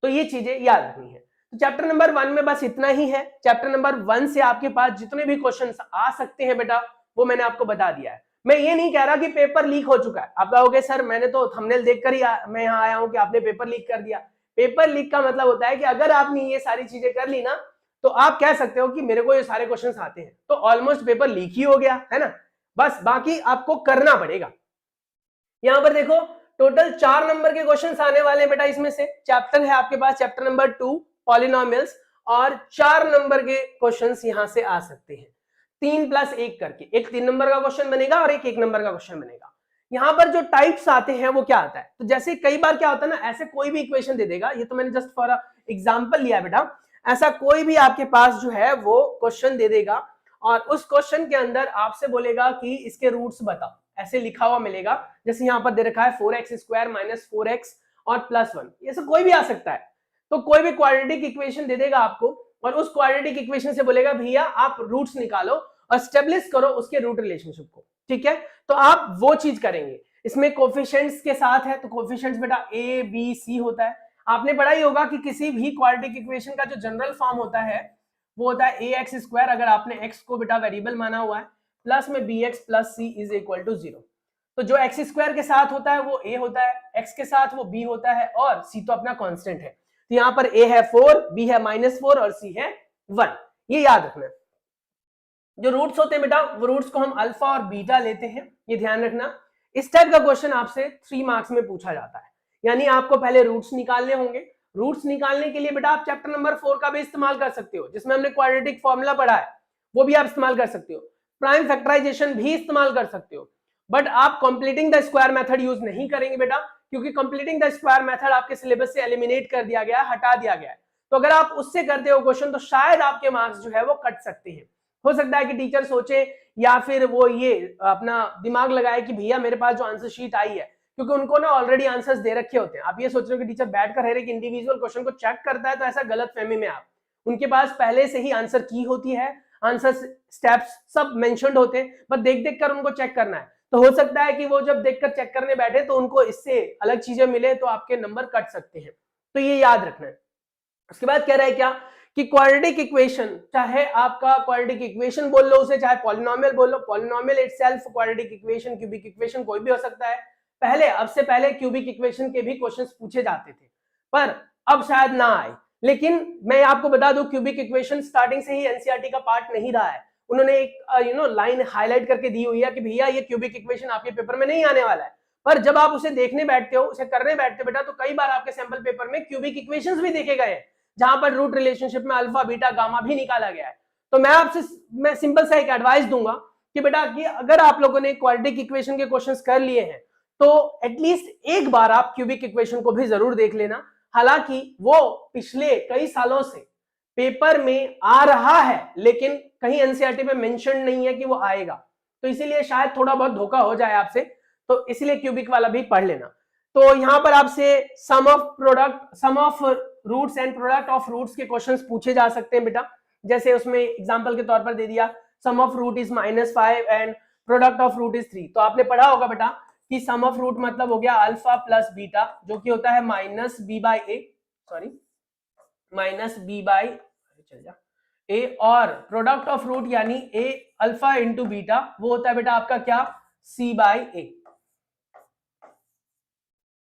तो ये चीजें याद रखनी है। तो चैप्टर नंबर 1 में बस इतना ही है। चैप्टर नंबर 1 से आपके पास जितने भी क्वेश्चंस आ सकते हैं बेटा, वो मैंने आपको बता दिया है। मैं ये नहीं कह रहा कि पेपर लीक हो चुका है। आप कहोगे सर मैंने तो थंबनेल देखकर ही मैं यहाँ आया हूँ कि आपने पेपर लीक कर दिया। पेपर लीक का मतलब होता है कि अगर आपने ये सारी चीजें कर ली ना, तो आप कह सकते हो कि मेरे को ये सारे क्वेश्चन आते हैं, तो ऑलमोस्ट पेपर लीक ही हो गया है ना। बस बाकी आपको करना पड़ेगा। यहां पर देखो टोटल 4 नंबर के क्वेश्चंस आने वाले हैं बेटा। इसमें से चैप्टर है आपके पास चैप्टर नंबर 2 पॉलिनोमियल्स, और 4 नंबर के क्वेश्चंस यहां से आ सकते हैं, 3 + 1 करके। एक 3 नंबर का क्वेश्चन बनेगा और एक 1 नंबर का क्वेश्चन बनेगा। यहां पर जो टाइप्स आते हैं वो क्या आता है, तो जैसे कई बार क्या होता है ना, ऐसे कोई भी इक्वेशन दे देगा, ये तो मैंने जस्ट फॉर एग्जांपल लिया बेटा, ऐसा कोई भी आपके पास जो है वो क्वेश्चन दे देगा और उस क्वेश्चन के अंदर आपसे बोलेगा कि इसके रूट्स बताओ, ऐसे लिखा हुआ मिलेगा। जैसे यहाँ पर दे रखा है 4x² - 4x और +1, ये सब कोई भी आ सकता है। तो कोई भी क्वाड्रेटिक इक्वेशन दे देगा आपको और उस क्वाड्रेटिक इक्वेशन से बोलेगा भैया आप रूट्स निकालो और स्टेब्लिश करो उसके रूट रिलेशनशिप को, ठीक है। तो आप वो चीज करेंगे। इसमें कोफिशिएंट्स के साथ है, तो कोफिशिएंट्स बेटा a b c होता है। आपने पढ़ा ही होगा कि किसी भी क्वाड्रेटिक इक्वेशन का जो जनरल फॉर्म होता है वो होता है ax², अगर आपने x को बेटा वेरिएबल माना हुआ है, प्लस में bx + c = 0। तो जो x² के साथ होता है वो a होता है, x के साथ वो b होता है और c तो अपना कांस्टेंट है। तो यहाँ पर a है 4, b है -4 और c है 1। ये याद रखना। जो रूट्स होते हैं बेटा वो रूट्स को हम अल्फा और बीटा लेते हैं, ये ध्यान रखना। इस टाइप का क्वेश्चन आपसे 3 मार्क्स में पूछा जाता है, यानी आपको पहले रूट्स निकालने होंगे। रूट्स निकालने के लिए बेटा आप चैप्टर नंबर 4 का भी इस्तेमाल कर सकते हो, जिसमें हमने क्वाड्रेटिक फॉर्मूला पढ़ा है, वो भी आप इस्तेमाल कर सकते हो। प्राइम फैक्टराइजेशन भी इस्तेमाल कर सकते हो, बट आप completing the square method use नहीं करेंगे बेटा, क्योंकि कंप्लीटिंग द स्क्वायर मेथड आपके सिलेबस से एलिमिनेट कर दिया गया है, हटा दिया गया है। तो अगर आप उससे करते हो क्वेश्चन तो शायद आपके मार्क्स जो है वो कट सकते हैं। हो सकता है कि टीचर सोचे या फिर वो ये अपना दिमाग लगाए कि भैया मेरे पास जो आंसर शीट आई है, क्योंकि उनको ना ऑलरेडी आंसर्स दे रखे होते हैं। आप ये सोच रहे हो कि टीचर बैठकर हर एक इंडिविजुअल क्वेश्चन को चेक करता है, तो ऐसा गलत फहमी में आप, उनके पास पहले से ही आंसर की होती है, आंसर स्टेप्स सब मेंशन्ड होते हैं, बस देख देख कर उनको चेक करना है। तो हो सकता है कि वो जब देखकर चेक करने बैठे तो उनको इससे अलग चीजें मिले, तो आपके नंबर कट सकते हैं। तो ये याद रखना है। उसके बाद कह रहा है क्या कि क्वाड्रेटिक इक्वेशन, चाहे आपका क्वाड्रेटिक इक्वेशन बोल लो उसे, चाहे पॉलिनोमियल बोल लो, polynomial itself, quadratic equation, cubic equation, कोई भी हो सकता है। पहले, अब से पहले क्यूबिक इक्वेशन के भी क्वेश्चंस पूछे जाते थे, पर अब शायद ना आए। लेकिन मैं आपको बता दूं, क्यूबिक इक्वेशन स्टार्टिंग से ही एनसीईआरटी का पार्ट नहीं रहा है। उन्होंने एक लाइन हाईलाइट करके दी हुई है कि भैया ये क्यूबिक इक्वेशन आपके पेपर में नहीं आने वाला है। पर जब आप उसे देखने बैठते हो, उसे करने बैठते हो बेटा, तो कई बार आपके सैंपल पेपर में क्यूबिक इक्वेशंस भी देखे गए हैं, जहां पर रूट रिलेशनशिप में अल्फा बीटा गामा भी निकाला गया है। तो मैं सिंपल सा एक एडवाइस दूंगा कि बेटा कि अगर आप लोगों ने क्वाड्रेटिक इक्वेशन के क्वेश्चंस कर लिए हैं तो एटलीस्ट एक बार आप क्यूबिक इक्वेशन को भी जरूर देख लेना। हालांकि वो पिछले कई सालों से पेपर में आ रहा है, लेकिन कहीं एनसीईआरटी में मेंशन नहीं है कि वो आएगा, तो इसीलिए शायद थोड़ा बहुत धोखा हो जाए आपसे, तो इसलिए क्यूबिक वाला भी पढ़ लेना। तो यहां पर आपसे sum of roots and product of roots के क्वेश्चंस पूछे जा सकते हैं बेटा। जैसे उसमें एग्जांपल के तौर पर दे दिया, sum of root is -5 and product of root is 3। तो आपने पढ़ा होगा बेटा कि सम ऑफ रूट मतलब हो गया अल्फा प्लस बीटा, जो कि होता है -b/a, और प्रोडक्ट ऑफ रूट यानी a अल्फा इंटू बीटा, वो होता है बेटा आपका क्या, c/a।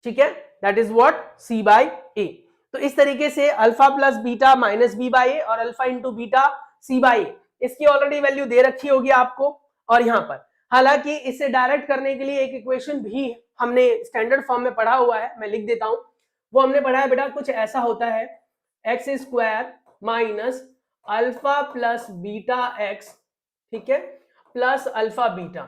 ठीक है, दैट इज व्हाट, c/a। तो इस तरीके से अल्फा प्लस बीटा -b/a और अल्फा इंटू बीटा c/a, इसकी ऑलरेडी वैल्यू दे रखी होगी आपको। और यहां पर हालांकि इसे डायरेक्ट करने के लिए एक इक्वेशन भी हमने स्टैंडर्ड फॉर्म में पढ़ा हुआ है, मैं लिख देता हूं। वो हमने पढ़ा है बेटा, कुछ ऐसा होता है, x² minus alpha plus beta x, ठीक है, plus alpha beta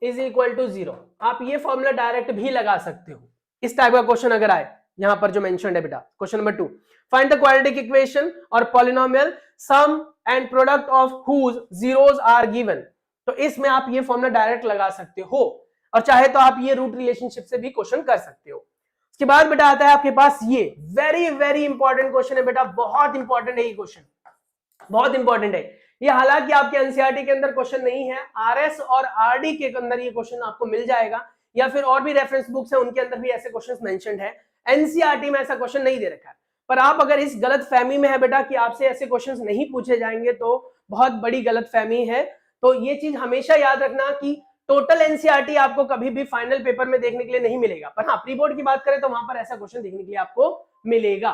is equal to 0। आप ये फॉर्मूला डायरेक्ट भी लगा सकते हो, इस टाइप का क्वेश्चन अगर आए। यहां पर जो मेंशन्ड है बेटा, question number 2, find the quadratic equation और polynomial sum and product of whose zeros are given. तो इसमें आप ये फॉर्मूला डायरेक्ट लगा सकते हो, और चाहे तो आप ये रूट रिलेशनशिप से भी क्वेश्चन कर सकते हो। उसके बाद बेटा आता है आपके पास ये वेरी वेरी इंपॉर्टेंट क्वेश्चन है बेटा, बहुत इंपॉर्टेंट है ये क्वेश्चन, बहुत इंपॉर्टेंट है ये। हालांकि आपके एनसीईआरटी के अंदर क्वेश्चन नहीं है, आरएस और आरडी के अंदर ये क्वेश्चन आपको मिल जाएगा, या फिर और भी रेफरेंस बुक्स है उनके अंदर भी ऐसे क्वेश्चंस मेंशन्ड है। एनसीईआरटी में ऐसा क्वेश्चन नहीं दे रखा है। पर आप अगर इस गलत फहमी में है बेटा कि आपसे ऐसे क्वेश्चंस नहीं पूछे जाएंगे, तो बहुत बड़ी गलत फहमी है। तो ये चीज हमेशा याद रखना कि टोटल एनसीईआरटी आपको कभी भी फाइनल पेपर में देखने के लिए नहीं मिलेगा, पर हाँ प्री बोर्ड की बात करें तो वहां पर ऐसा क्वेश्चन देखने के लिए आपको मिलेगा।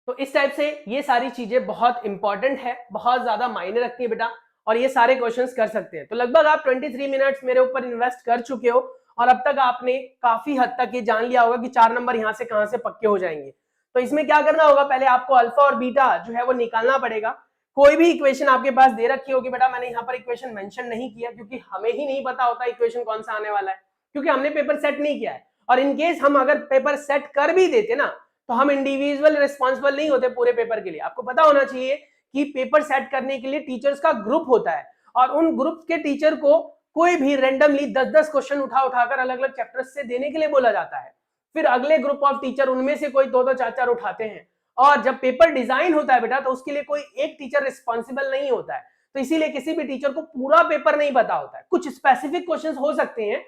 तो इस टाइप से ये सारी चीजें बहुत इंपॉर्टेंट है, बहुत ज्यादा मायने रखती है बेटा, और ये सारे क्वेश्चंस कर सकते हैं। तो लगभग आप 23 मिनट्स मेरे ऊपर इन्वेस्ट कर चुके हो, और अब तक आपने काफी हद तक ये जान लिया होगा कि 4 नंबर यहां से कहां से पक्के हो जाएंगे। तो इसमें क्या करना होगा, पहले आपको अल्फा और बीटा जो है वो निकालना पड़ेगा। कोई भी इक्वेशन आपके पास दे रखी होगी बेटा, मैंने यहाँ पर इक्वेशन मेंशन नहीं किया क्योंकि हमें ही नहीं पता होता इक्वेशन कौन सा आने वाला है, क्योंकि हमने पेपर सेट नहीं किया है। और इनकेस हम अगर पेपर सेट कर भी देते ना, तो हम इंडिविजुअल रिस्पॉन्सिबल नहीं होते पूरे पेपर के लिए। आपको पता होना चाहिए कि पेपर सेट करने के लिए टीचर्स का ग्रुप होता है, और उन ग्रुप के टीचर को कोई भी रैंडमली 10-10 क्वेश्चन उठाकर अलग अलग चैप्टर्स से देने के लिए बोला जाता है। फिर अगले ग्रुप ऑफ टीचर उनमें से कोई 2-2 4-4 उठाते हैं, और जब पेपर डिजाइन होता है बेटा, तो उसके लिए कोई एक टीचर रिस्पॉन्सिबल नहीं होता है। तो इसीलिए किसी भी टीचर को पूरा पेपर नहीं पता होता है। कुछ स्पेसिफिक क्वेश्चंस हो सकते हैं,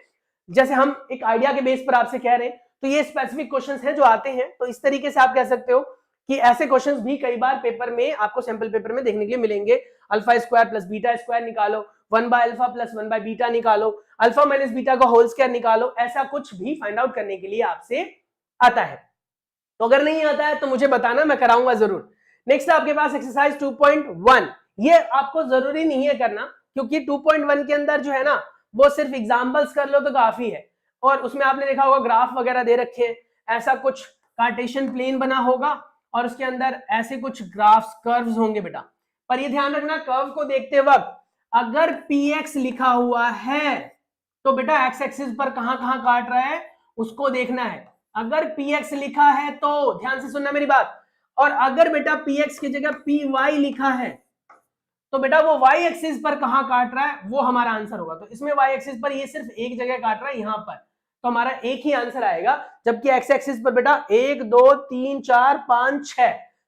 जैसे हम एक आइडिया के बेस पर आपसे कह रहे हैं, तो ये स्पेसिफिक क्वेश्चंस हैं जो आते हैं। तो इस तरीके से आप कह सकते हो कि ऐसे क्वेश्चंस भी कई बार पेपर में आपको सैंपल पेपर में देखने के लिए मिलेंगे। Alpha square plus beta square निकालो, 1/अल्फा प्लस 1/बीटा निकालो, अल्फा माइनस बीटा का होल स्क्वायर निकालो, ऐसा कुछ भी फाइंड आउट करने के लिए आपसे आता है। तो अगर नहीं आता है तो मुझे बताना, मैं कराऊंगा जरूर। नेक्स्ट आपके पास एक्सरसाइज 2.1, ये आपको जरूरी नहीं है करना, क्योंकि 2.1 के अंदर जो है ना, वो सिर्फ एग्जाम्पल्स कर लो तो काफी है। और उसमें आपने देखा होगा ग्राफ वगैरह दे रखे हैं, ऐसा कुछ कार्टेशियन प्लेन बना होगा, और उसके अंदर ऐसे कुछ ग्राफ्स कर्व्स होंगे बेटा। पर ये ध्यान रखना, कर्व को देखते वक्त अगर px लिखा हुआ है तो बेटा एक्स एक्सिस पर कहां कहां काट रहा है उसको देखना है। अगर px लिखा है तो ध्यान से सुनना मेरी बात, और अगर बेटा px की जगह py लिखा है तो बेटा वो y एक्सिस पर कहां काट रहा है वो हमारा आंसर होगा। तो इसमें y एक्सिस पर ये सिर्फ एक जगह काट रहा है, यहां पर, तो हमारा एक ही आंसर आएगा। जबकि x एक्सिस पर बेटा 1 2 3 4 5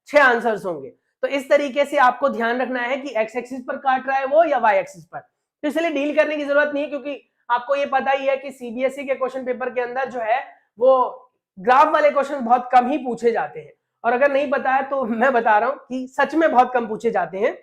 6 आंसर्स होंगे। तो इस तरीके से आपको ध्यान रखना है कि x एक्सिस पर काट रहा है वो या y एक्सिस पर। तो इसलिए डील करने की जरूरत नहीं है, क्योंकि आपको ये पता ही है कि सीबीएसई के क्वेश्चन पेपर के अंदर जो है वो ग्राफ वाले क्वेश्चन बहुत कम ही पूछे जाते हैं, और अगर नहीं पता है तो मैं बता रहा हूं कि सच में बहुत कम पूछे जाते हैं,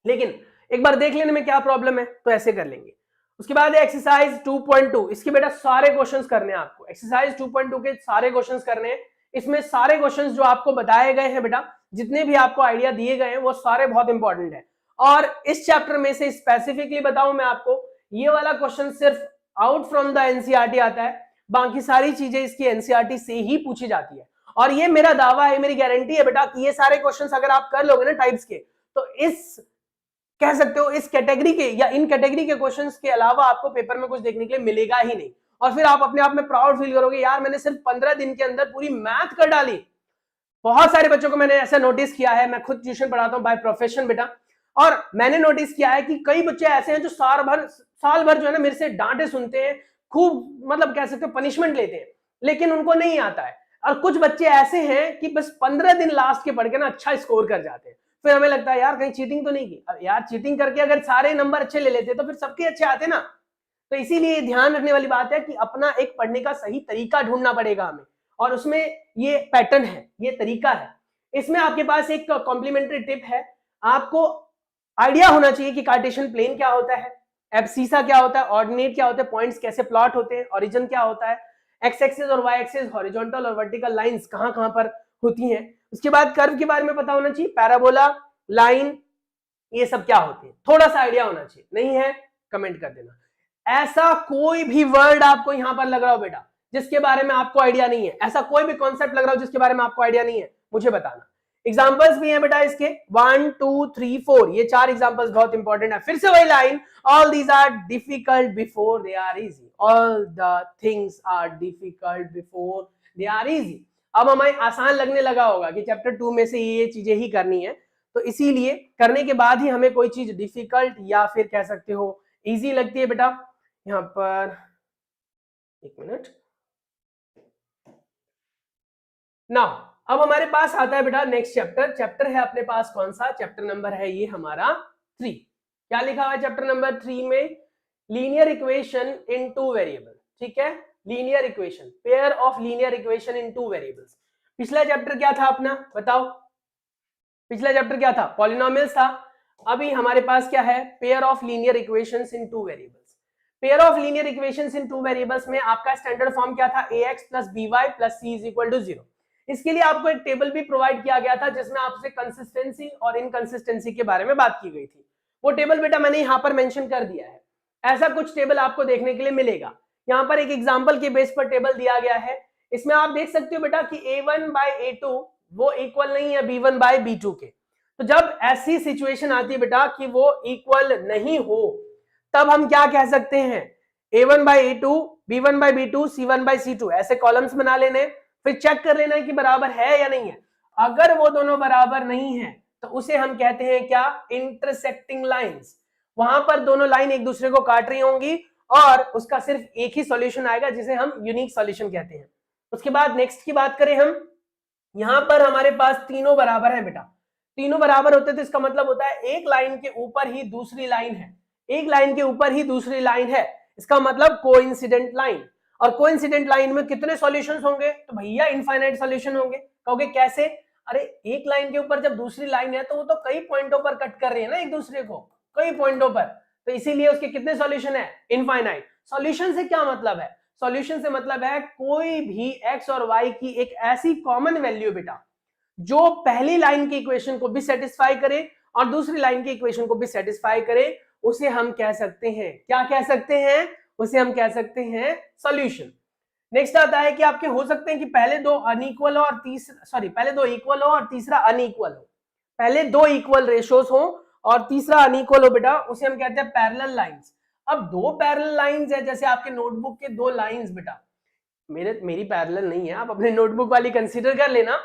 लेकिन एक बार देख लेने में क्या प्रॉब्लम है, तो ऐसे कर लेंगे। उसके बाद एक्सरसाइज 2.2, इसके बेटा सारे क्वेश्चंस करने हैं आपको, एक्सरसाइज 2.2 के सारे क्वेश्चंस करने हैं। इसमें सारे क्वेश्चंस जो आपको बताए गए हैं बेटा, जितने भी आपको आइडिया दिए गए हैं वो सारे बहुत इंपॉर्टेंट है। और इस चैप्टर में से स्पेसिफिकली बताऊं मैं आपको, ये वाला क्वेश्चन सिर्फ आउट फ्रॉम द एनसीईआरटी आता है, बाकी सारी चीजें इसकी एनसीईआरटी से ही पूछी जाती है। और ये मेरा दावा है, मेरी गारंटी है बेटा कि ये सारे क्वेश्चंस अगर आप कर लोगे ना टाइप्स के, तो इस कह सकते हो इस कैटेगरी के या इन कैटेगरी के क्वेश्चंस के अलावा आपको पेपर में कुछ देखने के लिए मिलेगा ही नहीं। और फिर आप अपने आप में प्राउड फील करोगे, यार मैंने सिर्फ 15 दिन के अंदर पूरी मैथ कर डाली। बहुत सारे बच्चों को मैंने ऐसा नोटिस किया है, मैं खुद ट्यूशन पढ़ाता हूं बाय प्रोफेशन बेटा, और मैंने नोटिस किया है कि कई बच्चे ऐसे हैं जो साल भर जो है ना मेरे से डांटे सुनते हैं, खूब मतलब कह सकते हो पनिशमेंट लेते हैं, लेकिन उनको नहीं आता है। और कुछ बच्चे ऐसे हैं कि बस 15 दिन लास्ट के पढ़ के ना अच्छा स्कोर कर जाते हैं, फिर हमें लगता है यार कहीं चीटिंग तो नहीं की। अब यार चीटिंग करके अगर सारे नंबर अच्छे ले लेते तो फिर सबके अच्छे आते ना। तो इसीलिए ध्यान रखने वाली बात है कि अपना एक पढ़ने का सही तरीका ढूंढना पड़ेगा हमें, और उसमें ये पैटर्न है, ये तरीका है। इसमें आपके पास एक कॉम्प्लीमेंट्री टिप है, आपको आइडिया होना चाहिए कि कार्टेशियन प्लेन क्या होता है, एब्सीसा क्या होता है, ऑर्डिनेट क्या होता है, पॉइंट्स कैसे प्लॉट होते हैं, ओरिजिन क्या होता है, एक्स एक्सिस और वाई एक्सिस, हॉरिजॉन्टल और वर्टिकल लाइंस कहां कहां पर होती हैं। उसके बाद कर्व के बारे में पता होना चाहिए, पैराबोला, लाइन, ये सब क्या होते हैं, थोड़ा सा आइडिया होना चाहिए। नहीं है कमेंट कर देना। ऐसा कोई भी वर्ड आपको यहां पर लग रहा हो बेटा जिसके बारे में आपको आइडिया नहीं है, ऐसा कोई भी कॉन्सेप्ट लग रहा हो जिसके बारे में आपको आइडिया नहीं है, मुझे बताना। एग्जांपल्स भी हैं बेटा इसके 1 2 3 4, ये 4 एग्जांपल्स बहुत इंपॉर्टेंट है। फिर से वही line, all these are difficult before they are easy, all the things are difficult before they are easy. अब हमें आसान लगने लगा होगा कि चैप्टर 2 में से ये चीजें ही करनी है, तो इसीलिए करने के बाद ही हमें कोई चीज डिफिकल्ट या फिर कह सकते हो इजी लगती है बेटा। यहां पर एक मिनट ना, अब हमारे पास आता है बेटा नेक्स्ट चैप्टर। चैप्टर है अपने पास कौन सा, चैप्टर नंबर है ये हमारा 3। क्या लिखा हुआ है चैप्टर नंबर 3 में, लीनियर इक्वेशन इन 2 वेरिएबल। ठीक है, linear equation, pair of linear equation in 2 variables. पिछला चैप्टर क्या था अपना बताओ, पिछला चैप्टर क्या था, पॉलिनोमियल्स था। अभी हमारे पास क्या है, pair of linear equations in 2 variables. Pair of linear equations in 2 variables में आपका स्टैंडर्ड फॉर्म क्या था, ax plus by plus c is equal to 0। इसके लिए आपको एक टेबल भी प्रोवाइड किया गया था जिसमें आपसे कंसिस्टेंसी और इनकंसिस्टेंसी के बारे में बात की गई थी। वो टेबल बेटा मैंने यहाँ पर मेंशन कर दिया है। ऐसा कुछ टेबल आपको देखने के लिए मिलेगा। यहाँ पर एक एग्जाम्पल के बेस पर टेबल दिया गया है, इसमें आप देख सकते हो बेटा कि a1 by a2 वो इक्वल नहीं है b1 by b2 के। तो जब ऐसी सिचुएशन आती है बेटा कि वो इक्वल नहीं हो, तब हम क्या कह सकते हैं, a1 by a2, b1 by b2, c1 by c2, ऐसे कॉलम्स बना लेने, फिर चेक कर लेना है कि बराबर है या नहीं है। अगर वो दोनों बराबर नहीं है तो उसे हम कहते हैं क्या, इंटरसेक्टिंग लाइंस। वहां पर दोनों लाइन एक दूसरे को काट रही होंगी और उसका सिर्फ एक ही सॉल्यूशन आएगा जिसे हम यूनिक सॉल्यूशन कहते हैं। उसके बाद नेक्स्ट की बात करें हम, यहां पर हमारे पास तीनों बराबर है बेटा। तीनों बराबर होते तो इसका मतलब होता है एक लाइन के ऊपर ही दूसरी लाइन है, एक लाइन के ऊपर ही दूसरी लाइन है, इसका मतलब कोइंसिडेंट लाइन। और कोइंसिडेंट लाइन में कितने सॉल्यूशंस होंगे, तो भैया इनफाइनाइट सॉल्यूशन होंगे। कहोगे कैसे, अरे एक लाइन के ऊपर जब दूसरी लाइन है तो वो तो कई पॉइंटों पर कट कर रही है ना एक दूसरे को, कई पॉइंटों पर, तो इसीलिए उसके कितने सॉल्यूशन है, इनफाइनाइट। सॉल्यूशन से क्या मतलब है, सॉल्यूशन से मतलब है कोई भी x और y की एक ऐसी कॉमन वैल्यू बेटा जो पहली लाइन की इक्वेशन को भी सेटिस्फाई करे और दूसरी लाइन की इक्वेशन को भी सेटिस्फाई करे, उसे हम कह सकते हैं, क्या कह सकते हैं, उसे हम कह सकते हैं सॉल्यूशन। नेक्स्ट आता है कि आपके हो सकते हैं कि पहले दो अनइक्वल हो और पहले दो इक्वल हो और तीसरा अनइक्वल हो, पहले दो इक्वल रेशियोज हो और तीसरा अनइक्वल हो बेटा, उसे हम कहते हैं पैरेलल लाइंस। अब दो पैरेलल लाइंस है, जैसे आपके नोटबुक के दो लाइंस बेटा, मेरी पैरेलल नहीं है, आप अपने नोटबुक वाली कंसीडर कर लेना।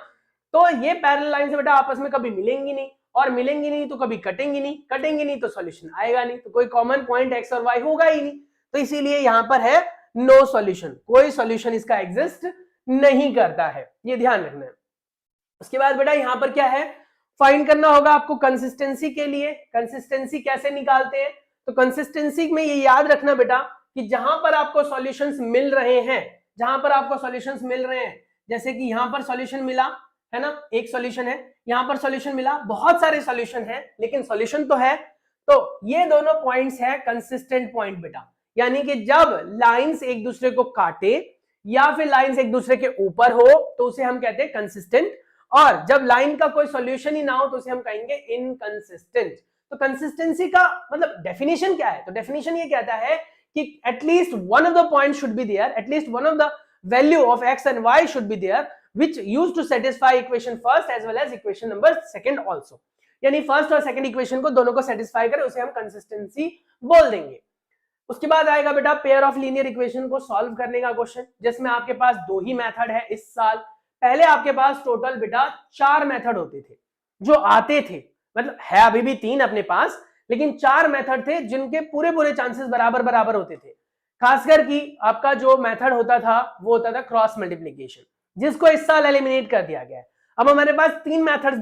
तो ये पैरेलल लाइंस बेटा आपस में कभी मिलेंगी नहीं, और मिलेंगी नहीं तो कभी कटेंगी नहीं, कटेंगी नहीं तो सॉल्यूशन आएगा नहीं, तो कोई कॉमन पॉइंट एक्स और वाई होगा ही नहीं। तो इसीलिए यहां पर है नो सॉल्यूशन, कोई सॉल्यूशन इसका एग्जिस्ट नहीं करता है, ये ध्यान रखना है। उसके बाद बेटा यहां पर क्या है, फाइंड करना होगा आपको कंसिस्टेंसी के लिए। कंसिस्टेंसी कैसे निकालते हैं, तो कंसिस्टेंसी में ये याद रखना बेटा कि जहां पर आपको सॉल्यूशंस मिल रहे हैं, जहां पर आपको सॉल्यूशंस मिल रहे हैं, जैसे कि यहां पर सॉल्यूशन मिला, है ना, एक सॉल्यूशन है, यहाँ पर सॉल्यूशन मिला, बहुत सारे सॉल्यूशन है लेकिन सॉल्यूशन तो है। तो ये दोनों पॉइंट्स है कंसिस्टेंट पॉइंट बेटा, यानी कि जब लाइंस एक दूसरे को काटे या फिर लाइंस एक दूसरे के ऊपर हो तो उसे हम कहते हैं कंसिस्टेंट, और जब लाइन का कोई सॉल्यूशन ही ना हो तो उसे हम कहेंगे इनकंसिस्टेंट। तो कंसिस्टेंसी का मतलब डेफिनेशन क्या है, तो डेफिनेशन ये कहता है कि at least one of the point should be there, at least one of the value of X and Y should be there which used to satisfy equation first as well as equation number second also, यानी first और second equation को दोनों को satisfy करे उसे हम consistency बोल देंगे। उसके बाद आएगा बेटा पेयर ऑफ लीनियर इक्वेशन को सॉल्व करने का क्वेश्चन, जिसमें आपके पास दो ही मेथड है इस साल। पहले आपके पास टोटल बेटा 4 मेथड होते थे जो आते थे, मतलब है अभी भी 3 अपने पास, लेकिन 4 मेथड थे जिनके पूरे पूरे चांसेस बराबर बराबर होते थे। खासकर कि आपका जो मेथड होता था वो होता था क्रॉस मल्टीप्लीकेशन, जिसको इस साल एलिमिनेट कर दिया गया है। अब हमारे पास 3 मेथड्स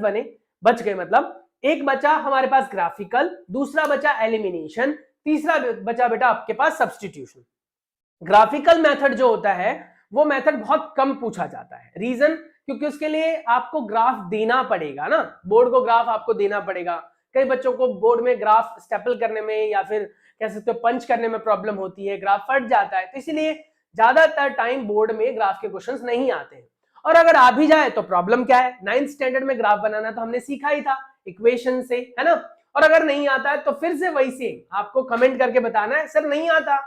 बच गए, मतलब एक बचा हमारे पास ग्राफिकल, दूसरा बचा एलिमिनेशन, तीसरा बचा बेटा आपके पास सब्स्टिट्यूशन। ग्राफिकल मेथड जो होता है वो मेथड बहुत कम पूछा जाता है, रीजन क्योंकि उसके लिए आपको ग्राफ देना पड़ेगा ना, बोर्ड को ग्राफ आपको देना पड़ेगा। कई बच्चों को बोर्ड में ग्राफ स्टेपल करने में या फिर कह सकते हो पंच करने में प्रॉब्लम होती है, ग्राफ फट जाता है, तो इसलिए ज्यादातर टाइम बोर्ड में ग्राफ के क्वेश्चंस नहीं आते हैं। और अगर आ भी जाए तो प्रॉब्लम क्या है, 9th स्टैंडर्ड में ग्राफ बनाना तो हमने सीखा ही था इक्वेशन से, है ना। और अगर नहीं आता है तो फिर से वही सेम आपको कमेंट करके बताना है सर नहीं आता,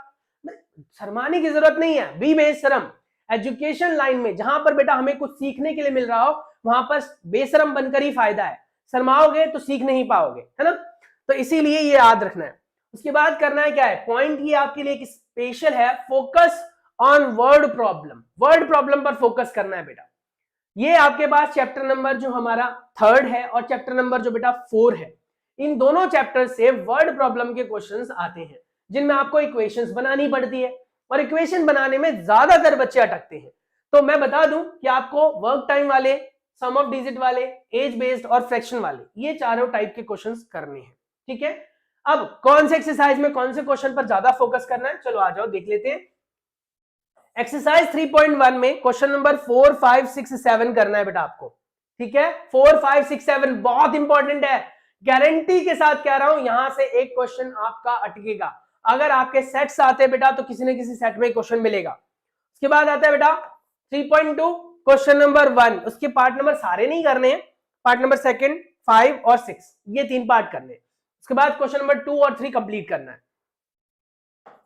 शर्माने की जरूरत नहीं है, बी बेशरम। एजुकेशन लाइन में जहां पर बेटा हमें कुछ सीखने के लिए मिल रहा हो वहां पर बेशरम बनकर ही फायदा है, शर्माओगे तो सीख नहीं पाओगे, है ना। तो इसीलिए ये याद रखना है। उसके बाद करना है क्या है, पॉइंट ये आपके लिए एक स्पेशल है, focus on word problem, word problem पर फोकस करना है बेटा। ये आपके पास चैप्टर नंबर जो हमारा 3rd है और चैप्टर नंबर जो बेटा 4 है, इन दोनों चैप्टर से वर्ड प्रॉब्लम के क्वेश्चंस आते हैं जिनमें आपको इक्वेशंस बनानी पड़ती है, और इक्वेशन बनाने में ज्यादातर बच्चे अटकते हैं। तो मैं बता दूं कि आपको वर्क टाइम वाले, सम ऑफ डिजिट वाले, एज बेस्ड और फ्रैक्शन वाले, ये चारों टाइप के क्वेश्चंस करने हैं, ठीक है। अब कौन से एक्सरसाइज में कौन से क्वेश्चन पर ज्यादा फोकस करना है, चलो आ जाओ देख लेते हैं। एक्सरसाइज 3.1 में क्वेश्चन नंबर 4, 5, 6, 7 करना है बेटा आपको, ठीक है। 4, 5, 6, 7 बहुत इंपॉर्टेंट है, गारंटी के साथ कह रहा हूं, यहां से एक क्वेश्चन आपका अटकेगा। अगर आपके सेट्स आते हैं बेटा तो किसी न किसी सेट में क्वेश्चन मिलेगा। उसके बाद आता है बेटा 3.2 क्वेश्चन नंबर 1, उसके पार्ट नंबर सारे नहीं करने हैं, पार्ट नंबर 2, 5 और 6 ये 3 पार्ट करने हैं। उसके बाद क्वेश्चन नंबर 2 और 3 कंप्लीट करना है।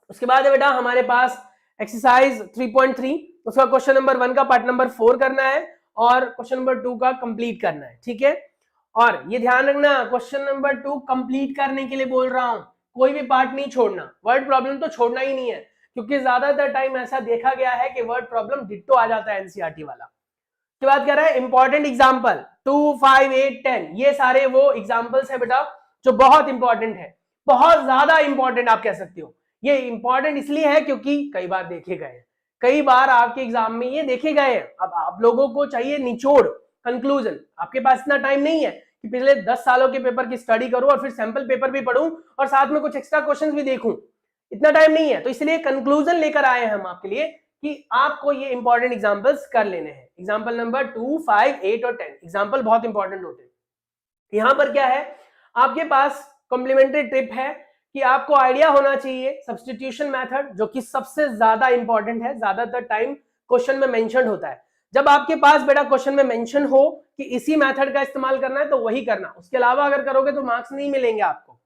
उसके बाद है बेटा हमारे पास एक्सरसाइज 3.3, उसका क्वेश्चन नंबर 1 का पार्ट नंबर 4 करना है और क्वेश्चन नंबर 2 का कंप्लीट करना है, ठीक है। और ये ध्यान रखना, क्वेश्चन नंबर 2 कंप्लीट करने के लिए बोल रहा हूं, कोई भी पार्ट नहीं छोड़ना, वर्ड प्रॉब्लम तो छोड़ना ही नहीं है, क्योंकि ज्यादातर टाइम ऐसा देखा गया है कि वर्ड प्रॉब्लम डिट्टो आ जाता है एनसीईआरटी वाला। उसके बाद कह रहा है इंपॉर्टेंट एग्जाम्पल 2, 5, 8, 10, ये सारे वो एग्जाम्पल्स है बेटा जो बहुत इंपॉर्टेंट है, बहुत ज्यादा इंपॉर्टेंट आप कह सकते हो। ये इंपॉर्टेंट इसलिए है क्योंकि कई बार देखे गए, कई बार आपके एग्जाम में ये देखे गए। अब आप लोगों को चाहिए निचोड़, कंक्लूजन, आपके पास इतना टाइम नहीं है कि पिछले 10 सालों के पेपर की स्टडी करूं और फिर सैंपल पेपर भी पढ़ूं और साथ में कुछ एक्स्ट्रा क्वेश्चंस भी देखूं, इतना टाइम नहीं है। तो इसलिए कंक्लूजन लेकर आए हैं हम आपके लिए कि आपको ये इंपॉर्टेंट एग्जांपल्स कर लेने हैं। एग्जांपल नंबर 2, 5, 8 और 10 एग्जांपल बहुत इंपॉर्टेंट होते हैं। यहां पर क्या है, आपके पास कॉम्प्लीमेंट्री टिप है कि आपको आइडिया होना चाहिए सब्स्टिट्यूशन मेथड, जो कि सबसे ज्यादा इंपॉर्टेंट है, ज्यादातर टाइम क्वेश्चन में मेंशन होता है। जब आपके पास बेटा क्वेश्चन में मेंशन हो कि इसी मेथड का इस्तेमाल करना है तो वही करना, उसके अलावा अगर करोगे तो मार्क्स नहीं मिलेंगे आपको।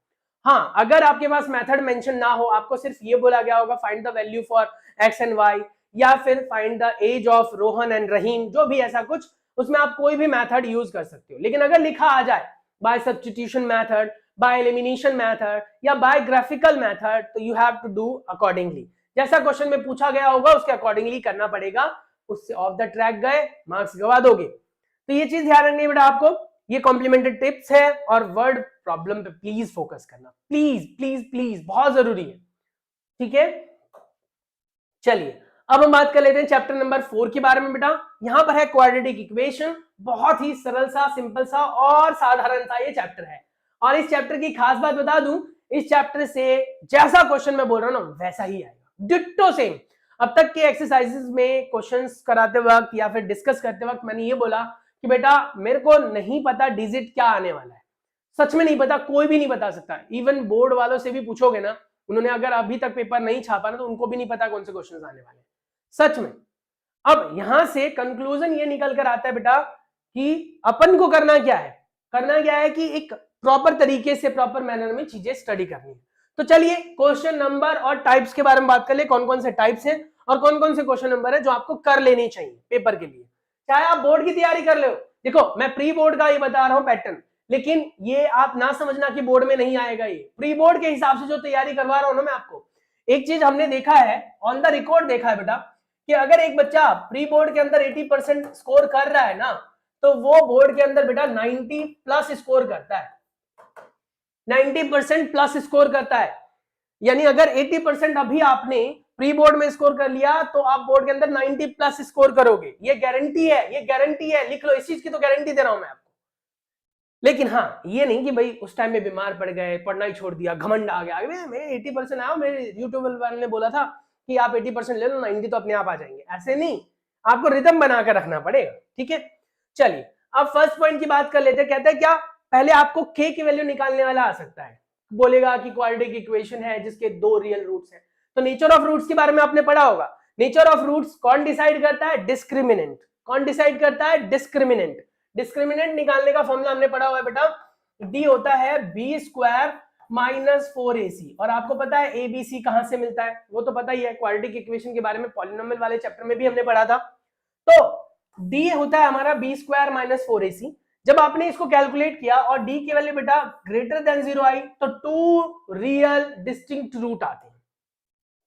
हाँ, अगर आपके पास मेथड मेंशन ना हो, आपको सिर्फ ये बोला गया होगा find the value for x and y या फिर find the age of Rohan and Rahim, जो भी ऐसा कुछ, उसमें आप कोई भी मेथड यूज कर सकते हो। लेकिन अगर लिखा आ जाए by substitution method, by elimination method या बाय ग्राफिकल मेथड, तो you have to do accordingly, जैसा क्वेश्चन में पूछा गया होगा उसके अकॉर्डिंगली करना पड़ेगा, उससे ऑफ द ट्रैक गए मार्क्स गवा दोगे। तो ये चीज ध्यान रखनी है बेटा आपको, ये कॉम्प्लीमेंट्री टिप्स है और वर्ड प्रॉब्लम पे प्लीज फोकस करना, प्लीज प्लीज प्लीज, बहुत जरूरी है, ठीक है। चलिए अब हम बात कर लेते हैं चैप्टर नंबर 4 के बारे में बेटा। यहां पर है क्वाड्रेटिक इक्वेशन, बहुत ही सरल सा, सिंपल सा और साधारण सा ये चैप्टर है। और इस चैप्टर की खास बात बता दूं, इस चैप्टर से जैसा क्वेश्चन मैं बोल रहा हूं ना वैसा ही आएगा, डिट्टो सेम। अब तक के एक्सरसाइजेस में क्वेश्चंस कराते वक्त या फिर डिस्कस करते वक्त मैंने ये बोला कि बेटा मेरे को नहीं पता डिजिट क्या आने वाला है, सच में नहीं पता, कोई भी नहीं बता सकता। इवन बोर्ड वालों से भी पूछोगे ना, उन्होंने अगर अभी तक पेपर नहीं छापा ना तो उनको भी नहीं पता कौन से क्वेश्चन आने वाले, सच में। अब यहां से कंक्लूजन ये निकल कर आता है बेटा कि अपन को करना क्या है, करना क्या है कि एक प्रॉपर तरीके से, प्रॉपर मैनर में चीजें स्टडी करनी है। तो चलिए क्वेश्चन नंबर और टाइप्स के बारे में बात कर ले, कौन कौन से टाइप्स हैं और कौन कौन से क्वेश्चन नंबर है जो आपको कर लेने चाहिए पेपर के लिए, चाहे आप बोर्ड की तैयारी कर ले हो। देखो मैं प्री बोर्ड का ये बता रहा हूं पैटर्न, लेकिन ये आप ना समझना कि बोर्ड में नहीं आएगा, ये प्री बोर्ड के हिसाब से जो तैयारी करवा रहा हूं ना मैं आपको। एक चीज हमने देखा है, ऑन द रिकॉर्ड देखा है बेटा, कि अगर एक बच्चा प्री बोर्ड के अंदर 80% स्कोर कर रहा है ना, तो वो बोर्ड के अंदर बेटा 90 प्लस स्कोर करता है, 90% प्लस स्कोर करता है। यानी अगर 80% अभी आपने प्री बोर्ड में स्कोर कर लिया तो आप बोर्ड के अंदर 90 प्लस स्कोर करोगे, ये गारंटी है, ये गारंटी है, लिख लो, इस चीज की तो गारंटी दे रहा हूं मैं आपको। लेकिन हाँ ये नहीं कि भाई उस टाइम में बीमार पड़ गए, पढ़ना ही छोड़ दिया, घमंड आ गया, मैं 80% आया, मेरे यूट्यूब वाले ने बोला था कि आप 80% ले लो, 90 तो अपने आप आ जाएंगे, ऐसे नहीं, आपको रिदम बनाकर रखना पड़ेगा, ठीक है। चलिए अब फर्स्ट पॉइंट की बात कर लेते हैं। कहते हैं क्या, पहले आपको k की वैल्यू निकालने वाला आ सकता है, बोलेगा कि क्वाड्रेटिक इक्वेशन है जिसके 2 रियल रूट्स हैं, तो नेचर ऑफ रूट्स के बारे में आपने पढ़ा होगा। नेचर ऑफ रूट्स कौन डिसाइड करता है, डिस्क्रिमिनेंट। कौन डिसाइड करता है, डिस्क्रिमिनेंट। डिस्क्रिमिनेंट निकालने का फॉर्मूला हमने पढ़ा हुआ है बेटा, d होता है b स्क्वायर माइनस 4ac, और आपको पता है abc कहां से मिलता है, वो तो पता ही है, क्वाड्रेटिक इक्वेशन के बारे में पॉलिनोमियल वाले चैप्टर में भी हमने पढ़ा था। तो d होता है हमारा b स्क्वायर माइनस 4ac। जब आपने इसको कैलकुलेट किया और d की वैल्यू बेटा ग्रेटर देन 0 आई, तो 2 रियल डिस्टिंक्ट रूट आते हैं,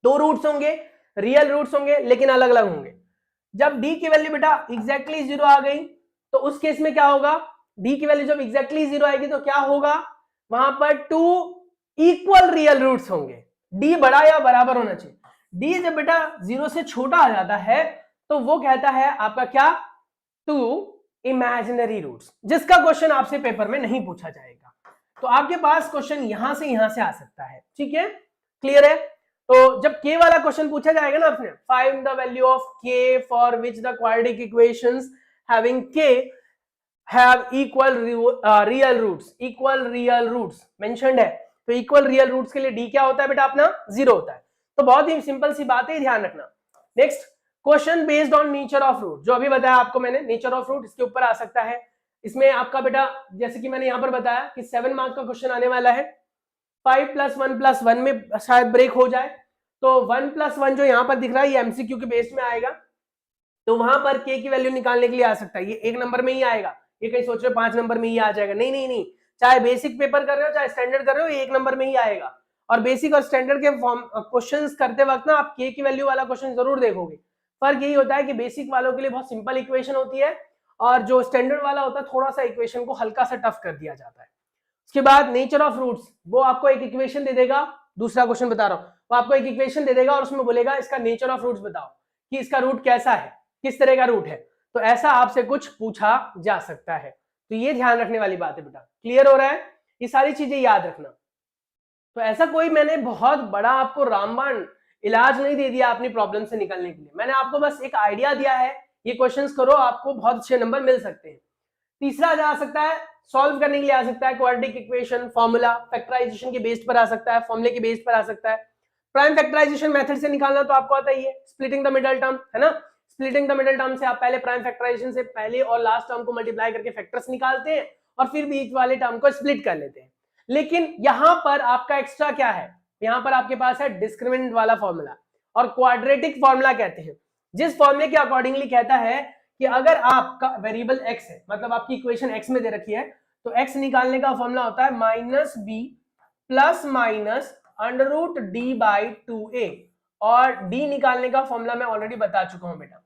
2 रूट्स होंगे, रियल रूट्स होंगे लेकिन अलग अलग होंगे। जब d की वैल्यू बेटा एग्जैक्टली 0 आ गई तो उस केस में क्या होगा, d की वैल्यू जब एग्जैक्टली 0 आएगी तो क्या होगा, वहां पर 2 इक्वल रियल रूट्स होंगे, d बड़ा या बराबर होना चाहिए। d जब बेटा 0 से छोटा आ जाता है तो वो कहता है आपका क्या, 2 इमेजिनरी रूट्स, जिसका क्वेश्चन आपसे पेपर में नहीं पूछा जाएगा। तो आपके पास क्वेश्चन यहां से आ सकता है, ठीक है, क्लियर है। तो जब k वाला क्वेश्चन पूछा जाएगा ना आपने, find the value of k for which the quadratic equations having k have equal real roots, equal real roots mentioned है, तो equal real roots के लिए d क्या होता है बेटा अपना 0 होता है। तो बहुत ही सिंपल सी बात है, ध्यान रखना। Next question based on nature of root, जो अभी बताया आपको मैंने, नेचर ऑफ रूट इसके ऊपर आ सकता है। इसमें आपका बेटा जैसे कि मैंने यहां पर बताया कि 7 मार्क का क्वेश्चन आने वाला है, 5 + 1 + 1 में शायद ब्रेक हो जाए, तो 1 + 1 जो यहां पर दिख रहा है ये एमसीक्यू के बेस में आएगा, तो वहां पर k की वैल्यू निकालने के लिए आ सकता है, ये 1 नंबर में ही आएगा। ये कहीं सोच रहे हो 5 नंबर में ही आ जाएगा, नहीं नहीं नहीं, चाहे बेसिक पेपर कर रहे हो चाहे स्टैंडर्ड कर रहे हो, ये 1 नंबर में ही आएगा। और बेसिक और स्टैंडर्ड के क्वेश्चंस करते वक्त ना आप k की वैल्यू वाला क्वेश्चन जरूर देखोगे। फर्क यही होता है कि बेसिक वालों के लिए बहुत सिंपल इक्वेशन होती है और जो स्टैंडर्ड वाला होता है थोड़ा सा इक्वेशन को हल्का सा टफ कर दिया जाता है। उसके बाद नेचर ऑफ रूट्स, वो आपको एक इक्वेशन दे देगा, दूसरा क्वेश्चन बता रहा हूं, वो आपको एक इक्वेशन दे देगा और उसमें बोलेगा इसका नेचर ऑफ रूट्स बताओ कि इसका रूट कैसा है, किस तरह का रूट है। तो ऐसा आपसे कुछ पूछा जा सकता है, तो ये ध्यान रखने वाली बात है बेटा। क्लियर हो रहा है, ये सारी चीजें याद रखना। तो ऐसा कोई मैंने बहुत बड़ा आपको रामबाण इलाज नहीं दे दिया अपनी प्रॉब्लम से निकलने के लिए, मैंने आपको बस एक आइडिया दिया है, ये क्वेश्चंस करो आपको बहुत अच्छे नंबर मिल सकते हैं। तीसरा जा सकता है, सॉल्व करने के लिए आ सकता है क्वाड्रेटिक इक्वेशन फॉर्मूला, फैक्टराइजेशन के बेस पर आ सकता है, फॉर्मूले के बेस पर आ सकता है। प्राइम फैक्टराइजेशन मेथड से निकालना तो आपको आता ही है, स्प्लिटिंग द मिडल टर्म है ना, स्प्लिटिंग द मिडल टर्म से आप पहले प्राइम फैक्टराइजेशन से पहले और लास्ट टर्म को मल्टीप्लाई करके फैक्टर्स निकालते हैं और फिर बीच वाले टर्म को स्प्लिट कर लेते हैं। लेकिन यहां पर आपका एक्स्ट्रा क्या है, यहां पर आपके पास है डिस्क्रिमिनेंट वाला फॉर्मूला और क्वाड्रेटिक फॉर्मूला कहते हैं, जिस फॉर्मूले के अकॉर्डिंगली कहता है कि अगर आपका वेरिएबल x है, मतलब आपकी इक्वेशन x में दे रखी है, तो x निकालने का फॉर्मूला होता है -b ± √d/2a, और d निकालने का फॉर्मूला मैं ऑलरेडी बता चुका हूं बेटा।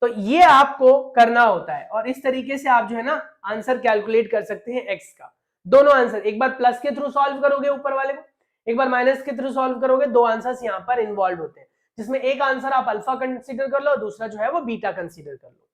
तो ये आपको करना होता है और इस तरीके से आप जो है ना आंसर कैलकुलेट कर सकते हैं x का। दोनों आंसर, एक बार प्लस के थ्रू सॉल्व करोगे ऊपर वाले को, एक बार माइनस के थ्रू सॉल्व करोगे, दो आंसर्स यहां पर इन्वॉल्व होते हैं, जिसमें एक आंसर आप अल्फा कंसीडर कर लो, दूसरा जो है वो बीटा कंसीडर कर लो।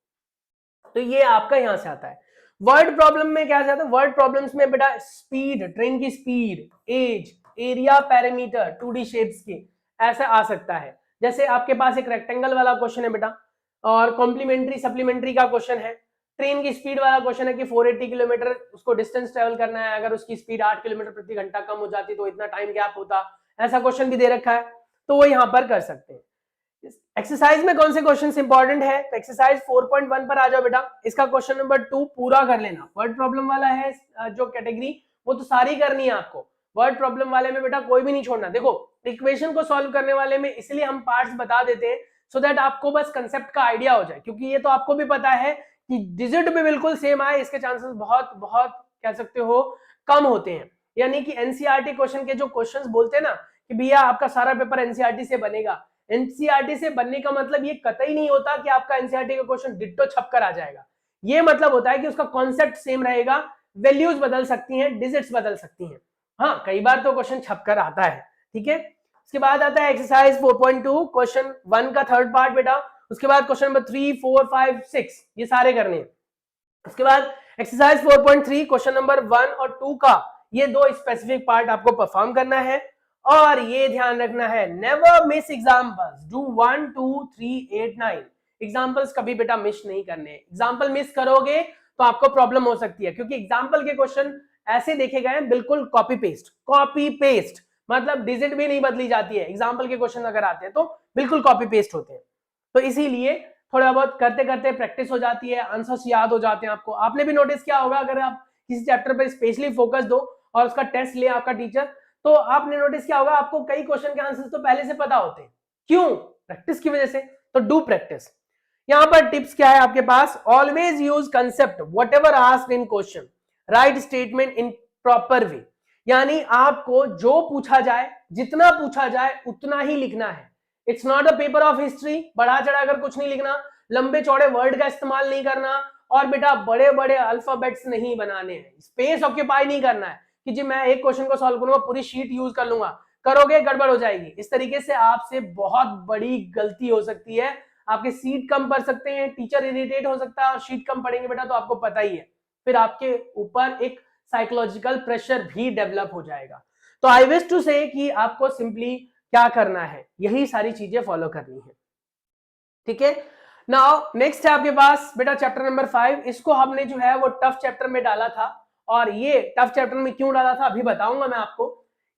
तो ये आपका यहां से आता है। वर्ड प्रॉब्लम में क्या जाता है, वर्ड प्रॉब्लम्स में बेटा स्पीड, ट्रेन की speed, age, area, parameter, 2D shapes की, ऐसा आ सकता है। जैसे आपके पास एक रेक्टेंगल वाला क्वेश्चन है बेटा और कॉम्प्लीमेंट्री सप्लीमेंट्री का क्वेश्चन है, ट्रेन की स्पीड वाला क्वेश्चन है कि 480 किलोमीटर उसको डिस्टेंस ट्रेवल करना है, अगर उसकी स्पीड 8 किलोमीटर प्रति घंटा कम हो जाती तो इतना टाइम गैप होता, ऐसा क्वेश्चन भी दे रखा है, तो वो यहाँ पर कर सकते हैं। एक्सरसाइज में कौन से क्वेश्चंस इंपॉर्टेंट है, तो एक्सरसाइज 4.1 पर आ जाओ बेटा। इसका क्वेश्चन नंबर 2 पूरा कर लेना। वर्ड प्रॉब्लम वाला है जो कैटेगरी, वो तो सारी करनी है आपको। वर्ड प्रॉब्लम वाले में बेटा कोई भी नहीं छोड़ना। देखो इक्वेशन को सॉल्व करने वाले में इसलिए हम पार्ट्स बता देते हैं सो दैट आपको बस कंसेप्ट का आइडिया हो जाए, क्योंकि ये तो आपको भी पता है कि डिजिट भी बिल्कुल सेम आए इसके चांसेस बहुत बहुत कह सकते हो कम होते हैं। यानी कि एनसीईआरटी क्वेश्चन के जो क्वेश्चंस बोलते हैं ना कि भैया आपका सारा पेपर एनसीईआरटी से बनेगा, एनसीईआरटी से बनने का मतलब ये कतई नहीं होता कि आपका एनसीईआरटी का क्वेश्चन डिट्टो छप कर आ जाएगा। ये मतलब होता है कि उसका कॉन्सेप्ट सेम रहेगा, वैल्यूज बदल सकती हैं, डिजिट्स बदल सकती हैं। हाँ कई बार तो क्वेश्चन छप कर आता है, ठीक है। उसके बाद आता है एक्सरसाइज 4.2 क्वेश्चन 1 का थर्ड पार्ट बेटा। उसके बाद क्वेश्चन नंबर 3, 4, 5, 6 ये सारे करने हैं। उसके बाद एक्सरसाइज 4.3 क्वेश्चन नंबर 1 और 2 का ये दो स्पेसिफिक पार्ट आपको परफॉर्म करना है, और ये ध्यान रखना है never miss examples, do 1, 2, 3, 8, 9 examples कभी बेटा मिस नहीं करने। एग्जांपल मिस करोगे तो आपको प्रॉब्लम हो सकती है, क्योंकि एग्जांपल के क्वेश्चन ऐसे देखे गए हैं बिल्कुल कॉपी पेस्ट, मतलब डिजिट भी नहीं बदली जाती है। एग्जांपल के क्वेश्चन अगर आते हैं तो बिल्कुल कॉपी पेस्ट होते हैं, तो इसीलिए थोड़ा बहुत करते करते प्रैक्टिस हो जाती है, आंसर्स याद हो जाते हैं आपको। आपने भी नोटिस किया होगा अगर आप किसी चैप्टर पर स्पेशली फोकस दो और उसका टेस्ट ले आपका टीचर, तो आपने नोटिस किया होगा आपको कई क्वेश्चन के आंसर्स तो पहले से पता होते हैं। क्यों? प्रैक्टिस की वजह से। तो डू प्रैक्टिस। यहां पर टिप्स क्या है आपके पास, always use concept whatever asked in question, right statement in proper way. यानी आपको जो पूछा जाए, जितना पूछा जाए उतना ही लिखना है। It's not a paper of history, बढ़ा चढ़ा कर कुछ नहीं लिखना, लंबे चौड़े वर्ड का इस्तेमाल नहीं करना, और बेटा बड़े बड़े अल्फाबेट्स नहीं बनाने हैं, स्पेस ऑक्यूपाई नहीं करना है कि जी मैं एक क्वेश्चन को सॉल्व करूंगा पूरी शीट यूज कर लूंगा, करोगे गड़बड़ हो जाएगी। इस तरीके से आपसे बहुत बड़ी गलती हो सकती है, आपके सीट कम पढ़ सकते हैं, टीचर इरिटेट हो सकता है, और शीट कम पढ़ेंगे बेटा तो आपको पता ही है फिर आपके ऊपर एक साइकोलॉजिकल प्रेशर भी डेवलप हो जाएगा। तो आई विश टू से कि आपको सिंपली क्या करना है, यही सारी चीजें फॉलो करनी है, ठीक है। नाउ नेक्स्ट है आपके पास बेटा चैप्टर नंबर 5। इसको हमने जो है वो टफ चैप्टर में डाला था, और ये टफ चैप्टर में क्यों डाला था अभी बताऊंगा मैं आपको।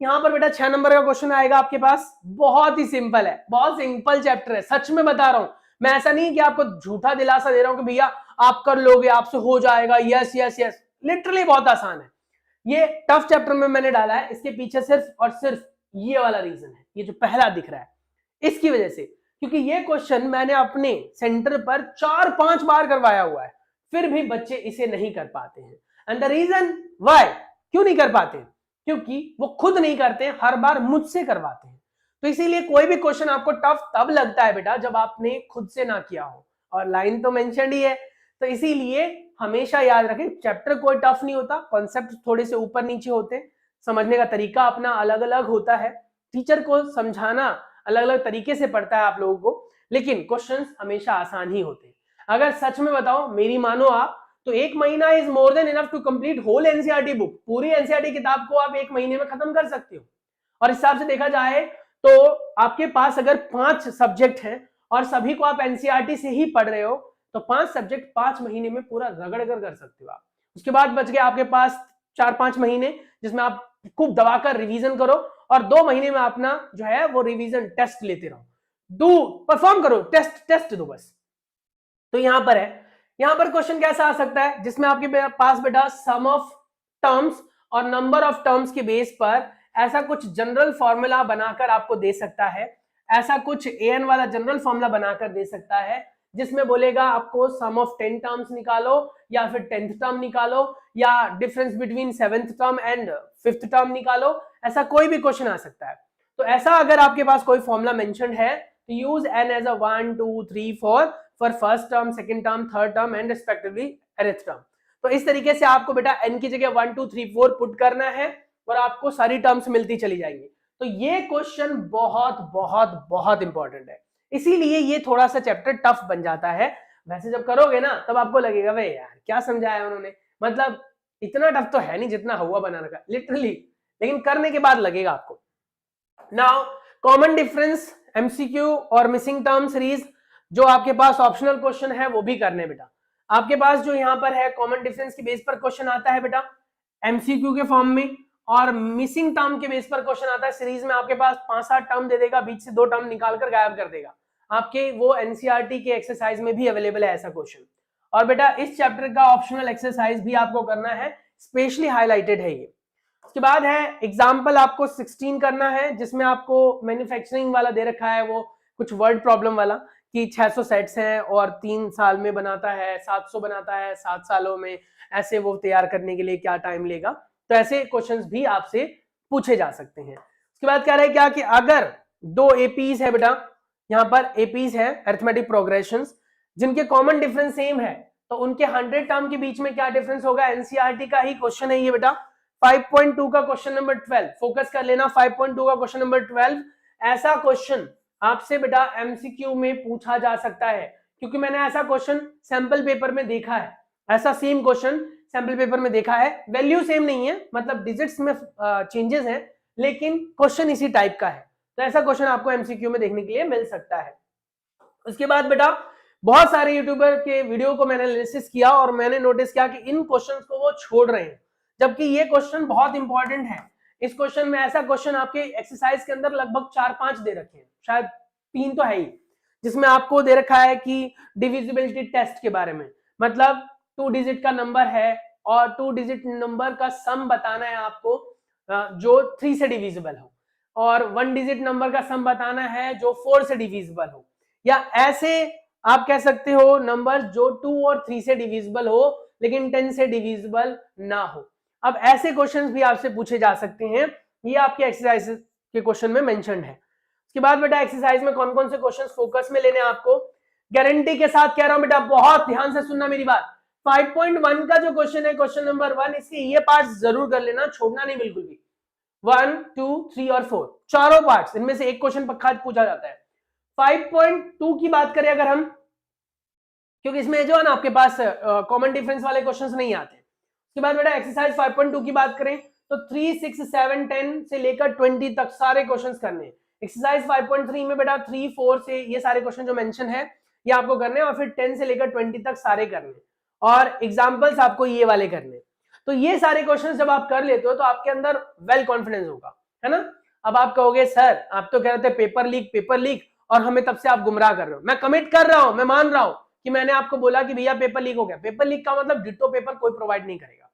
यहां पर बेटा 6 नंबर का क्वेश्चन आएगा आपके पास, बहुत ही सिंपल है, बहुत सिंपल चैप्टर है, सच में बता रहा हूं मैं, ऐसा नहीं कि आपको झूठा दिलासा दे रहा हूं कि भैया आप कर लोगे, आपसे हो जाएगा, यस यस यस, लिटरली बहुत आसान है। ये टफ चैप्टर में मैंने डाला है, इसके पीछे सिर्फ और सिर्फ ये वाला रीजन है, ये जो पहला दिख रहा है इसकी वजह से, क्योंकि ये क्वेश्चन मैंने अपने सेंटर पर 4-5 बार करवाया हुआ है, फिर भी बच्चे इसे नहीं कर पाते हैं। एंड द रीजन व्हाई, क्यों नहीं कर पाते, क्योंकि वो खुद नहीं करते, हर बार मुझसे करवाते हैं। तो इसीलिए कोई भी क्वेश्चन आपको टफ तब लगता है बेटा जब आपने खुद से ना किया हो, और लाइन तो मेंशन ही है। तो इसीलिए हमेशा याद रखें चैप्टर कोई टफ नहीं होता, कॉन्सेप्ट थोड़े से ऊपर नीचे होते हैं, समझने का तरीका अपना अलग अलग होता है, टीचर को समझाना अलग अलग तरीके से पड़ता है आप लोगों को, लेकिन क्वेश्चंस हमेशा आसान ही होते हैं। अगर सच में बताओ, मेरी मानो आप, तो 1 महीना is more than enough to complete whole NCERT book. पूरी एनसीईआरटी किताब को आप 1 महीने में खत्म कर सकते हो। और इस हिसाब से देखा जाए तो आपके पास अगर 5 सब्जेक्ट हैं और सभी को आप एनसीईआरटी से ही पढ़ रहे हो, तो 5 सब्जेक्ट 5 महीने में पूरा रगड़ कर सकते हो आप। उसके बाद बच गए आपके पास 4-5 महीने, जिसमें आप खूब दबाकर रिवीजन करो, और 2 महीने में अपना जो है वो रिवीजन टेस्ट लेते रहो, डू परफॉर्म करो, टेस्ट दो बस। तो यहां पर है, यहां पर क्वेश्चन कैसा आ सकता है, जिसमें आपके पास बेटा सम ऑफ टर्म्स और नंबर ऑफ टर्म्स के बेस पर ऐसा कुछ जनरल फॉर्मूला बनाकर आपको दे सकता है, ऐसा कुछ एन वाला जनरल फॉर्मूला बनाकर दे सकता है, जिसमें बोलेगा आपको सम ऑफ 10 टर्म्स निकालो, या फिर 10th टर्म निकालो, या difference between 7th term and 5th term निकालो, ऐसा कोई भी क्वेश्चन आ सकता है। तो ऐसा अगर आपके पास कोई फॉर्मूला मेंशन्ड है तो use N as A 1, 2, 3, 4 for first term, second term, third term and respectively nth term. तो इस तरीके से आपको बेटा n की जगह 1, 2, 3, 4 पुट करना है, और आपको सारी टर्म्स मिलती चली जाएंगी। तो ये क्वेश्चन बहुत बहुत बहुत इंपॉर्टेंट है, इसीलिए ये थोड़ा सा चैप्टर टफ बन जाता है। वैसे जब करोगे ना तब आपको लगेगा भाई यार क्या समझाया उन्होंने, मतलब इतना टफ तो है नहीं जितना हुआ बना रखा लिटरली, लेकिन करने के बाद लगेगा आपको। नाउ कॉमन डिफरेंस, एमसीक्यू और मिसिंग टर्म सीरीज, जो आपके पास ऑप्शनल क्वेश्चन है वो भी करने बेटा। आपके पास जो यहाँ पर है कॉमन डिफरेंस के बेस पर क्वेश्चन आता है बेटा एमसीक्यू के फॉर्म में, और मिसिंग टर्म के बेस पर क्वेश्चन आता है सीरीज में। आपके पास 5-7 टर्म दे देगा, बीच से 2 टर्म निकालकर गायब कर देगा। आपके वो एनसीईआरटी के एक्सरसाइज में भी अवेलेबल है ऐसा क्वेश्चन। और बेटा इस चैप्टर का ऑप्शनल एक्सरसाइज भी आपको करना है, स्पेशली हाईलाइटेड है ये। उसके बाद है एग्जाम्पल आपको 16 करना है, जिसमें आपको मैन्युफैक्चरिंग वाला दे रखा है, वो कुछ वर्ड प्रॉब्लम वाला कि 600 सेट्स हैं और 3 साल में बनाता है, 700 बनाता है 7 सालों में, ऐसे वो तैयार करने के लिए क्या टाइम लेगा। तो ऐसे क्वेश्चंस भी आपसे पूछे जा सकते हैं। उसके बाद कह रहे हैं क्या कि अगर 2 एपीज है बेटा, यहाँ पर एपीज है अरिथमेटिक प्रोग्रेशंस, जिनके कॉमन डिफरेंस सेम है, तो उनके 100 टर्म के बीच में क्या डिफरेंस होगा। एनसीईआरटी का ही क्वेश्चन है ये बेटा, 5.2 का क्वेश्चन नंबर 12, फोकस कर लेना 5.2 का क्वेश्चन नंबर 12। ऐसा क्वेश्चन आपसे बेटा एमसीक्यू में पूछा जा सकता है, क्योंकि मैंने ऐसा क्वेश्चन सैंपल पेपर में देखा है, ऐसा सेम क्वेश्चन सैंपल पेपर में देखा है। वैल्यू सेम नहीं है, मतलब डिजिट्स में चेंजेस हैं, लेकिन क्वेश्चन इसी टाइप का है। तो ऐसा क्वेश्चन आपको एमसीक्यू में देखने के लिए मिल सकता है। उसके बाद बेटा बहुत सारे यूट्यूबर के वीडियो को मैंने एनालिसिस किया और मैंने नोटिस किया कि इन क्वेश्चंस को वो छोड़ रहे हैं, जबकि ये क्वेश्चन बहुत इंपॉर्टेंट है। इस क्वेश्चन में ऐसा क्वेश्चन आपके एक्सरसाइज के अंदर लगभग 4-5 दे रखे हैं, शायद 3 तो है ही, जिसमें आपको दे रखा है कि डिविजिबिलिटी टेस्ट के बारे में, मतलब 2 डिजिट का नंबर है और 2 डिजिट नंबर का सम बताना है आपको जो 3 से डिविजिबल हो, और 1 डिजिट नंबर का सम बताना है जो 4 से डिविजिबल हो, या ऐसे आप कह सकते हो नंबर जो 2 और 3 से डिविजिबल हो लेकिन 10 से डिविजिबल ना हो। अब ऐसे क्वेश्चंस भी आपसे पूछे जा सकते हैं, ये आपके एक्सरसाइज के क्वेश्चन में मेंशन्ड है। उसके बाद बेटा एक्सरसाइज में कौन कौन से क्वेश्चंस फोकस में लेने आपको, गारंटी के साथ कह रहा हूं बेटा, बहुत ध्यान से सुनना मेरी बात। 5.1 का जो क्वेश्चन है क्वेश्चन नंबर 1, इसके ये पार्ट्स जरूर कर लेना, छोड़ना नहीं बिल्कुल भी। 1, 2, 3 और 4 चारों पार्ट्स, इनमें से एक क्वेश्चन पक्का पूछा जाता है। 5.2 की बात करें अगर हम, क्योंकि इसमें जो है ना आपके पास कॉमन डिफरेंस वाले क्वेश्चंस नहीं आते। उसके बाद बेटा एक्सरसाइज 5.2 की बात करें तो 3, 6, 7, 10 से लेकर 20 तक सारे क्वेश्चंस करने हैं। एक्सरसाइज 5.3 में बेटा 3, 4 से ये सारे क्वेश्चन जो मेंशन है ये आपको करने हैं, और फिर 10 से लेकर 20 तक सारे करने हैं, और एग्जांपल्स आपको ये वाले करने हैं। तो ये सारे क्वेश्चंस जब आप कर लेते हो तो आपके अंदर वेल कॉन्फिडेंस होगा, है ना। अब आप कहोगे सर आप तो कह रहे थे पेपर लीक, और हमें तब से आप गुमराह कर रहे हो। मैं कमिट कर रहा हूं, मैं मान रहा हूं कि मैंने आपको बोला कि भैया पेपर लीक हो गया। पेपर लीक का मतलब डिट्टो पेपर कोई प्रोवाइड नहीं करेगा,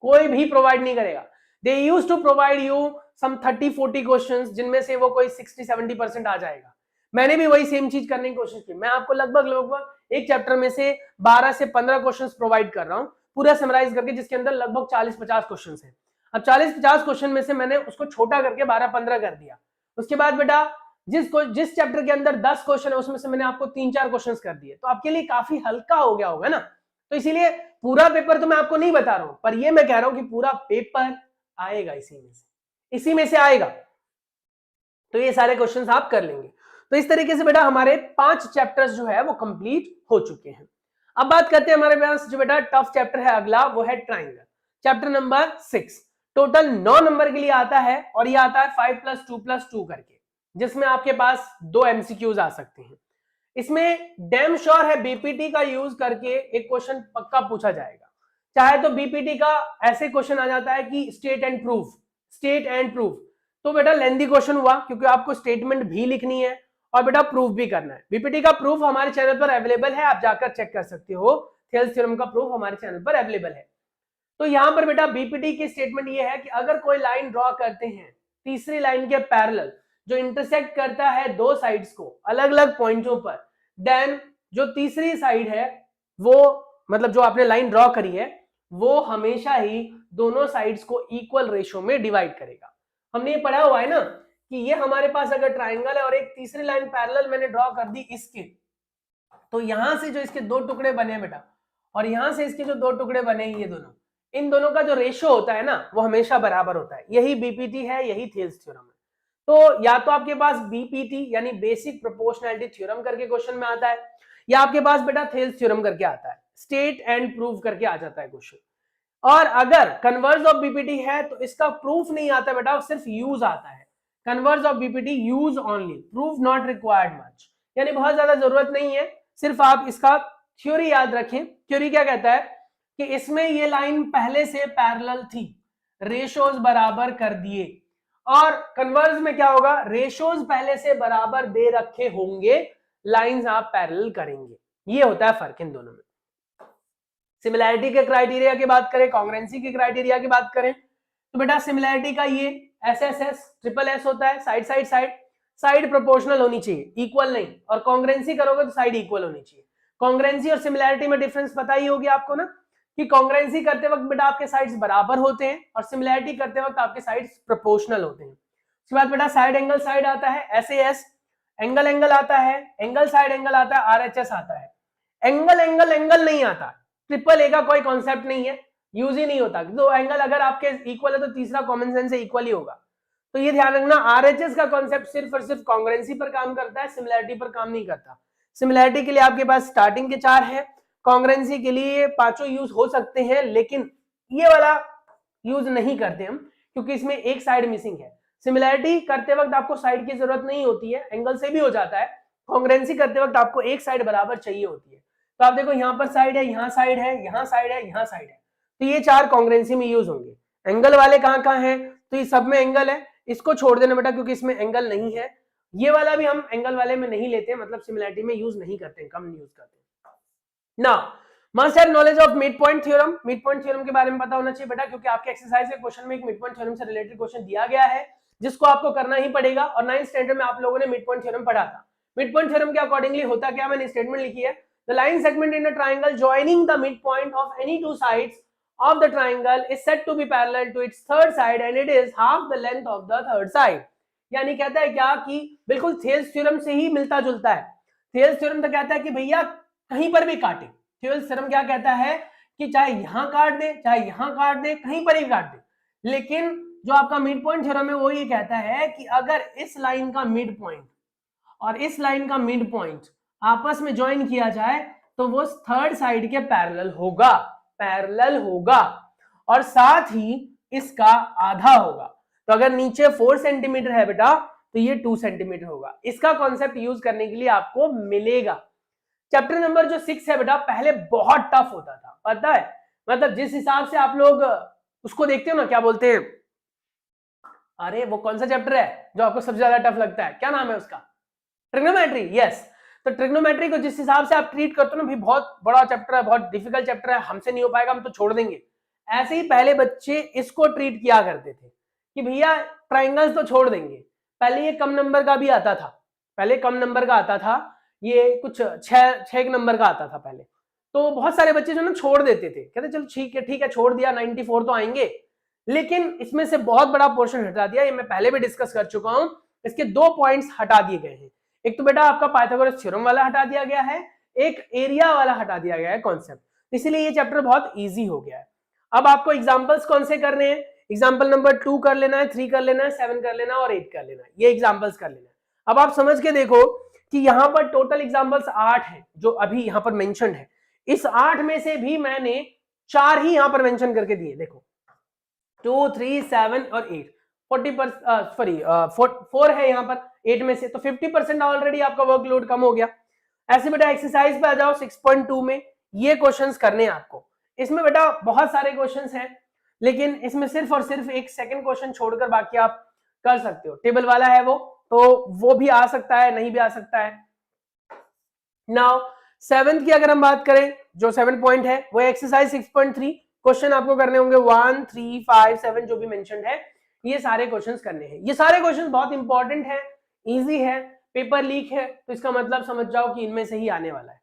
कोई भी प्रोवाइड नहीं करेगा। They used to provide you some 30-40 questions, जिनमें से वो कोई 60-70% आ जाएगा। मैंने भी वही सेम चीज करने की कोशिश की। मैं आपको लगभग एक चैप्टर में से 12 से 15 क्वेश्चंस प्रोवाइड कर रहा हूं, पूरा समराइज करके, जिसके अंदर लगभग 40-50 क्वेश्चंस हैं। अब 40-50 क्वेश्चन में से मैंने उसको छोटा करके 12-15 कर दिया। उसके बाद बेटा जिस चैप्टर के अंदर 10 क्वेश्चन है उसमें से मैंने आपको 3-4 क्वेश्चंस कर दिए, तो आपके लिए काफी हल्का हो गया होगा ना। तो इसीलिए पूरा पेपर तो मैं आपको नहीं बता रहा हूं, पर ये मैं कह रहा हूं कि पूरा पेपर आएगा इसी में से आएगा। तो ये सारे क्वेश्चंस आप कर लेंगे। तो इस तरीके से बेटा हमारे 5 चैप्टर्स जो है वो कंप्लीट हो चुके हैं। अब बात करते हैं हमारे पास जो बेटा टफ चैप्टर है अगला, वो है triangle, chapter number 6। Total 9 number के लिए आता है, और ये आता है 5+2+2 करके, जिसमें आपके पास 2 एमसीक्यूज आ सकते हैं। इसमें डैम श्योर है बीपीटी का यूज करके एक क्वेश्चन पक्का पूछा जाएगा। चाहे तो बीपीटी का ऐसे क्वेश्चन आ जाता है कि स्टेट एंड प्रूफ, तो बेटा लेंथी क्वेश्चन हुआ, क्योंकि आपको स्टेटमेंट भी लिखनी है और बेटा प्रूफ भी करना है। बीपीटी का प्रूफ हमारे चैनल पर अवेलेबल है, आप जाकर चेक कर सकते हो। थेल्स थ्योरम का प्रूफ हमारे चैनल पर अवेलेबल है। तो यहां पर बेटा बीपीटी की स्टेटमेंट ये है कि अगर कोई लाइन ड्रॉ करते हैं तीसरी लाइन के पैरेलल, जो इंटरसेक्ट करता है 2 साइड्स को अलग अलग पॉइंटों पर, देन जो तीसरी साइड है वो, मतलब जो आपने लाइन ड्रॉ करी है, वो हमेशा ही दोनों साइड्स को इक्वल रेशियो में डिवाइड करेगा। हमने ये पढ़ा हुआ है ना कि ये हमारे पास अगर ट्राइंगल है और एक तीसरी लाइन पैरेलल मैंने ड्रॉ कर दी इसके, तो यहां से जो इसके 2 टुकड़े बने बेटा, और यहां से इसके जो 2 टुकड़े बने ये दोनों, इन दोनों का जो रेशियो होता है ना वो हमेशा बराबर होता है। यही बीपीटी है, यही थेल्स थ्योरम है। तो या तो आपके पास बीपीटी यानी बेसिक प्रोपोर्शनैलिटी थ्योरम करके क्वेश्चन में आता है, या आपके पास बेटा थेल्स थ्योरम करके आता है, स्टेट एंड प्रूफ करके आ जाता है क्वेश्चन। और अगर कन्वर्स ऑफ बीपीटी है तो इसका प्रूफ नहीं आता बेटा, सिर्फ यूज आता है। Converse of BPT use only, proof not required much, यानी बहुत ज्यादा जरूरत नहीं है, सिर्फ आप इसका थ्योरी याद रखें, थ्योरी क्या कहता है कि इसमें ये लाइन पहले से पैरेलल थी, रेशोज बराबर कर दिए, और कन्वर्स में क्या होगा, रेशोज पहले से बराबर दे रखे होंगे, लाइंस आप पैरेलल करेंगे। ये होता है फर्क इन दोनों में। सिमिलैरिटी के क्राइटेरिया की बात करें, कॉन्ग्रुएंसी के क्राइटेरिया की बात करें, तो बेटा सिमिलैरिटी का ये SSS ट्रिपल S होता है, side side side, side proportional होनी चाहिए, इक्वल नहीं, और कॉन्ग्रुएंसी करोगे तो साइड इक्वल होनी चाहिए। कॉन्ग्रुएंसी और सिमिलैरिटी में डिफरेंस पता ही होगी आपको ना, कि कॉन्ग्रुएंसी करते वक्त बेटा आपके साइड्स बराबर होते हैं और सिमिलैरिटी करते वक्त आपके साइड्स प्रोपोर्शनल होते हैं। उसके बाद बेटा साइड एंगल साइड आता है SAS, एंगल एंगल आता है, एंगल साइड एंगल आता है, RHS आता है। एंगल एंगल एंगल नहीं आता, ट्रिपल ए का कोई कॉन्सेप्ट नहीं है, यूज ही नहीं होता। तो एंगल अगर आपके इक्वल है तो तीसरा कॉमन सेंस से इक्वल ही होगा। तो ये ध्यान रखना, RHS का कॉन्सेप्ट सिर्फ और सिर्फ कॉन्ग्रुएंसी पर काम करता है, सिमिलैरिटी पर काम नहीं करता। सिमिलैरिटी के लिए आपके पास स्टार्टिंग के 4 है, कॉन्ग्रुएंसी के लिए 5 यूज हो सकते हैं, लेकिन ये वाला यूज नहीं करते हम, क्योंकि इसमें एक साइड मिसिंग है। सिमिलैरिटी करते वक्त आपको साइड की जरूरत नहीं होती है, एंगल से भी हो जाता है। कॉन्ग्रुएंसी करते वक्त आपको एक साइड बराबर चाहिए होती है। तो आप देखो यहाँ पर साइड है, यहाँ साइड है, यहाँ साइड है, यहाँ साइड है, तो ये 4 कॉन्ग्रुएंसी में यूज होंगे। एंगल वाले कहाँ कहाँ हैं, तो ये सब में एंगल है, इसको छोड़ देना बेटा क्योंकि इसमें एंगल नहीं है। ये वाला भी हम एंगल वाले में नहीं लेते, मतलब सिमिलैरिटी में यूज नहीं करते हैं, कम यूज करते हैं। Now must have knowledge of mid point theorem. Mid point theorem के बारे में पता होना चाहिए बेटा, क्योंकि आपके एक्सरसाइज के क्वेश्चन में एक मिड पॉइंट थ्योरम से रिलेटेड क्वेश्चन दिया गया है, जिसको आपको करना ही पड़ेगा। और 9th स्टैंडर्ड में आप लोगों ने मिड पॉइंट थ्योरम पढ़ा था। मिड पॉइंट थ्योरम के अकॉर्डिंगली होता क्या, मैंने स्टेटमेंट लिखी है, the line segment in a triangle joining the midpoint of any two sides of the triangle is said to be parallel to its third side and it is half the length of the third side। यानी कहता है क्या कि बिल्कुल Thales theorem से ही मिलता जुलता है। थेल्स थ्योरम तो कहता है कि भैया कहीं पर भी काटे। थेल्स थ्योरम क्या कहता है कि चाहे यहां काट दे, चाहे यहां काट दे, कहीं पर ही काट दे। लेकिन जो आपका मिड पॉइंट थ्योरम है वो ये कहता है कि अगर इस लाइन का मिड पॉइंट और इस लाइन का मिड पॉइंट आपस में ज्वाइन किया जाए तो वो थर्ड साइड के पैरेलल होगा, पैरेलल होगा, और साथ ही इसका आधा होगा। तो अगर नीचे 4 सेंटीमीटर है बेटा तो ये 2 सेंटीमीटर होगा। इसका कॉन्सेप्ट यूज करने के लिए आपको मिलेगा। चैप्टर नंबर जो 6 है बेटा, पहले बहुत टफ होता था, पता है, मतलब जिस हिसाब से आप लोग उसको देखते हो ना, क्या बोलते हैं, अरे वो कौन सा चैप्टर है जो आपको सबसे ज्यादा टफ लगता है, क्या नाम है उसका, ट्रिग्नोमेट्री। यस, तो ट्रिग्नोमेट्री को जिस हिसाब से आप ट्रीट करते हो ना, भी बहुत बड़ा चैप्टर है, बहुत डिफिकल्ट चैप्टर है, हमसे नहीं हो पाएगा, हम तो छोड़ देंगे। ऐसे ही पहले बच्चे इसको ट्रीट किया करते थे कि भैया ट्राइंगल्स तो छोड़ देंगे। पहले ये कम नंबर का भी आता था, पहले कम नंबर का आता था, ये कुछ 6 नंबर का आता था पहले। तो बहुत सारे बच्चे जो ना छोड़ देते थे, कहते चलो ठीक है छोड़ दिया, 94 तो आएंगे। लेकिन इसमें से बहुत बड़ा पोर्शन हटा दिया, ये मैं पहले भी डिस्कस कर चुका हूं। इसके 2 पॉइंट्स हटा दिए गए हैं। एक तो बेटा आपका पाइथागोरस थ्योरम वाला हटा दिया गया है, एक एरिया वाला हटा दिया गया है कॉन्सेप्ट, इसीलिए ये चैप्टर बहुत इजी हो गया है। अब आपको एग्जांपल्स कौन से करने हैं, एग्जांपल नंबर 2 कर लेना है, 3 कर लेना है, 7 कर लेना है और 8 कर लेना है, ये एग्जांपल्स कर लेना है। अब आप समझ के देखो कि यहाँ पर टोटल एग्जांपल्स 8 हैं जो अभी यहाँ पर मेंशन है। इस 8 में से भी मैंने 4 ही यहाँ पर मेंशन करके दिए, देखो 2, 3, 7 और 8, 4 है यहाँ पर 8 में से, तो 50% ऑलरेडी आपका वर्कलोड कम हो गया। ऐसे बेटा एक्सरसाइज पे आ जाओ 6.2 में, ये क्वेश्चंस करने हैं आपको। इसमें बेटा बहुत सारे क्वेश्चंस हैं, लेकिन इसमें सिर्फ और सिर्फ एक सेकंड क्वेश्चन छोड़कर बाकी आप कर सकते हो। टेबल वाला है वो, तो वो भी आ सकता है, नहीं भी आ सकता है। नाउ 7th की अगर हम बात करें, जो 7 पॉइंट है वो एक्सरसाइज 6.3, क्वेश्चन आपको करने होंगे 1, 3, 5, 7 जो भी मेंशन्ड है, ये सारे क्वेश्चंस करने हैं। ये सारे क्वेश्चंस बहुत इंपॉर्टेंट है, इजी है, पेपर लीक है तो इसका मतलब समझ जाओ कि इनमें से ही आने वाला है,